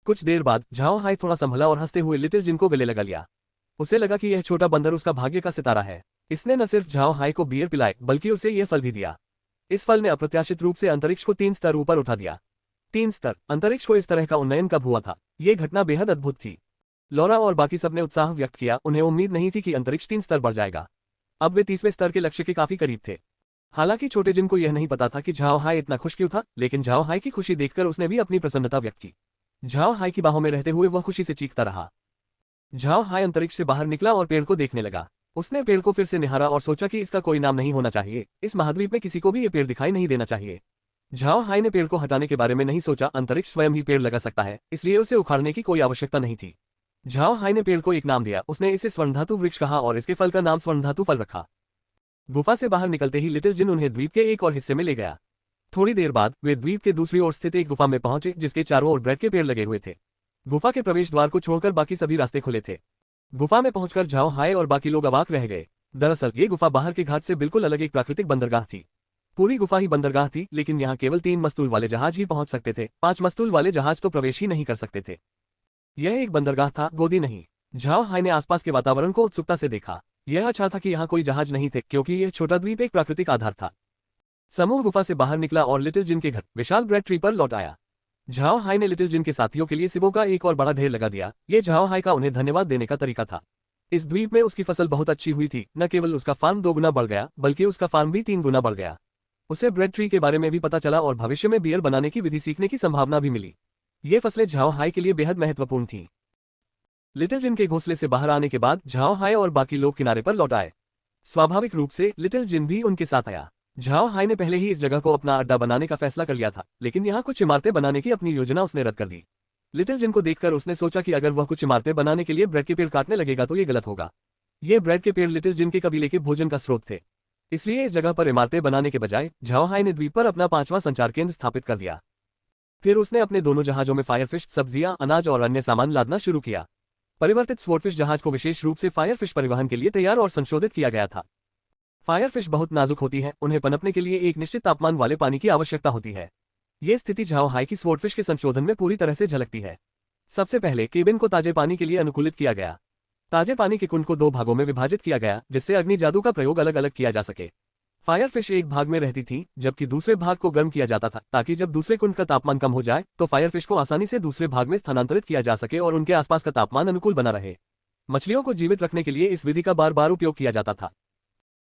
कुछ देर बाद झाओ हाई थोड़ा संभला और हंसते हुए लिटिल जिन को गले लगा लिया। उसे लगा कि यह छोटा बंदर उसका भाग्य का सितारा है। इसने न सिर्फ झाओ हाई को बियर पिलाए बल्कि उसे यह फल भी दिया। इस फल ने अप्रत्याशित रूप से अंतरिक्ष को 3 स्तर ऊपर उठा दिया। 3 स्तर, अंतरिक्ष को इस तरह का उन्नयन कब हुआ था? ये घटना बेहद अद्भुत थी। लॉरा और बाकी सबने उत्साह व्यक्त किया। उन्हें उम्मीद नहीं थी कि अंतरिक्ष 3 स्तर बढ़ जाएगा। अब वे 30वें स्तर के लक्ष्य के काफी करीब थे। हालांकि छोटे जिन को यह नहीं पता था कि झाओ हाई इतना खुश क्यों था, लेकिन झाओ हाई की खुशी देखकर उसने भी अपनी प्रसन्नता व्यक्त की। झाओ हाई की बाहों में रहते हुए वह खुशी से चीखता रहा। झाओ हाई अंतरिक्ष से बाहर निकला और पेड़ को देखने लगा। उसने पेड़ को फिर से निहारा और सोचा कि इसका कोई नाम नहीं होना चाहिए। इस महाद्वीप में किसी को भी ये पेड़ दिखाई नहीं देना चाहिए। झाओ हाई ने पेड़ को हटाने के बारे में नहीं सोचा। अंतरिक्ष स्वयं ही पेड़ लगा सकता है, इसलिए उसे उखाड़ने की कोई आवश्यकता नहीं थी। झाओ हाई ने पेड़ को एक नाम दिया। उसने इसे स्वर्णधातु वृक्ष कहा और इसके फल का नाम स्वर्णधातु फल रखा। गुफा से बाहर निकलते ही लिटिल जिन उन्हें द्वीप के एक और हिस्से में ले गया। थोड़ी देर बाद वे द्वीप के दूसरी ओर स्थित एक गुफा में पहुंचे जिसके चारों ओर ब्रेड के पेड़ लगे हुए थे। गुफा के प्रवेश द्वार को छोड़कर बाकी सभी रास्ते खुले थे। गुफा में पहुंचकर झाओ हाई और बाकी लोग अवाक रह गए। दरअसल ये गुफा बाहर के घाट से बिल्कुल अलग एक प्राकृतिक बंदरगाह थी। पूरी गुफा ही बंदरगाह थी, लेकिन यहाँ केवल 3 मस्तूल वाले जहाज ही पहुंच सकते थे। 5 मस्तूल वाले जहाज तो प्रवेश ही नहीं कर सकते थे। यह एक बंदरगाह था, गोदी नहीं। झाओ हाई ने आसपास के वातावरण को उत्सुकता से देखा। यह अच्छा था कि यहाँ कोई जहाज नहीं थे, क्योंकि यह छोटा द्वीप एक प्राकृतिक आधार था। समूह गुफा से बाहर निकला और लिटिल जिन के घर विशाल ब्रेड ट्री पर लौट आया। झाओ हाई ने लिटिल जिन के साथियों के लिए सिबों का एक और बड़ा ढेर लगा दिया। ये झाओ हाई का उन्हें धन्यवाद देने का तरीका था। इस द्वीप में उसकी फसल बहुत अच्छी हुई थी। न केवल उसका फार्म 2 गुना बढ़ गया, बल्कि उसका फार्म भी 3 गुना बढ़ गया। उसे ब्रेड ट्री के बारे में भी पता चला और भविष्य में बियर बनाने की विधि सीखने की संभावना भी मिली। ये फसलें झाओ हाई के लिए बेहद महत्वपूर्ण थीं। लिटिल जिन के घोंसले से बाहर आने के बाद झाओ हाई और बाकी लोग किनारे पर लौट आए। स्वाभाविक रूप से लिटिल जिन भी उनके साथ आया। झाओ हाई ने पहले ही इस जगह को अपना अड्डा बनाने का फैसला कर लिया था, लेकिन यहाँ कुछ इमारतें बनाने की अपनी योजना उसने रद्द कर दी। लिटिल जिन को देखकर उसने सोचा कि अगर वह कुछ इमारतें बनाने के लिए ब्रेड के पेड़ काटने लगेगा तो ये गलत होगा। ये ब्रेड के पेड़ लिटिल जिन के कबीले के भोजन का स्रोत थे। इसलिए इस जगह पर इमारतें बनाने के बजाय झाओ हाई ने द्वीप पर अपना 5वां संचार केंद्र स्थापित कर दिया। फिर उसने अपने दोनों जहाजों में फायरफिश, सब्जियां, अनाज और अन्य सामान लादना शुरू किया। परिवर्तित स्वॉर्डफिश जहाज को विशेष रूप से फायरफिश परिवहन के लिए तैयार और संशोधित किया गया था। फायरफिश बहुत नाजुक होती है, उन्हें पनपने के लिए एक निश्चित तापमान वाले पानी की आवश्यकता होती है। ये स्थिति झाओ हाई की स्वॉर्डफिश के संशोधन में पूरी तरह से झलकती है। सबसे पहले केबिन को ताजे पानी के लिए अनुकूलित किया गया। ताजे पानी के कुंड को 2 भागों में विभाजित किया गया, जिससे अग्नि जादू का प्रयोग अलग अलग किया जा सके। फायरफिश एक भाग में रहती थी, जबकि दूसरे भाग को गर्म किया जाता था, ताकि जब दूसरे कुंड का तापमान कम हो जाए तो फायरफिश को आसानी से दूसरे भाग में स्थानांतरित किया जा सके और उनके आसपास का तापमान अनुकूल बना रहे। मछलियों को जीवित रखने के लिए इस विधि का बार बार उपयोग किया जाता था।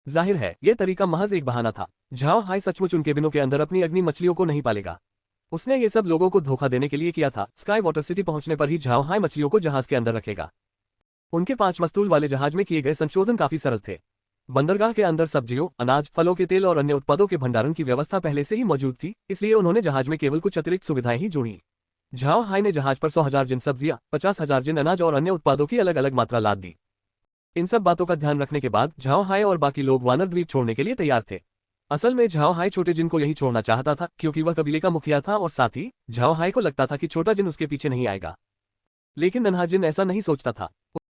जाहिर है, यह तरीका महज एक बहाना था। झाओ हाई सचमुच उन केबिनों के अंदर अपनी अग्नि मछलियों को नहीं पालेगा। उसने ये सब लोगों को धोखा देने के लिए किया था। स्काई वाटर सिटी पहुंचने पर ही झाओ हाई मछलियों को जहाज के अंदर रखेगा। उनके 5 मस्तूल वाले जहाज में किए गए संशोधन काफी सरल थे। बंदरगाह के अंदर सब्जियों, अनाज, फलों के तेल और अन्य उत्पादों के भंडारण की व्यवस्था पहले से ही मौजूद थी, इसलिए उन्होंने जहाज में केवल कुछ अतिरिक्त सुविधाएं ही जोड़ी। झाओ हाई ने जहाज पर 100,000 जिन सब्जियां, 50,000 जिन अनाज और अन्य उत्पादों की अलग अलग मात्रा लाद दी। इन सब बातों का ध्यान रखने के बाद झाओ हाई और बाकी लोग वानर द्वीप छोड़ने के लिए तैयार थे। असल में झाओ हाई छोटे जिन को यही छोड़ना चाहता था, क्योंकि वह कबीले का मुखिया था और साथ ही झाओ हाई को लगता था कि छोटा जिन उसके पीछे नहीं आएगा। लेकिन नन्हा जिन ऐसा नहीं सोचता था।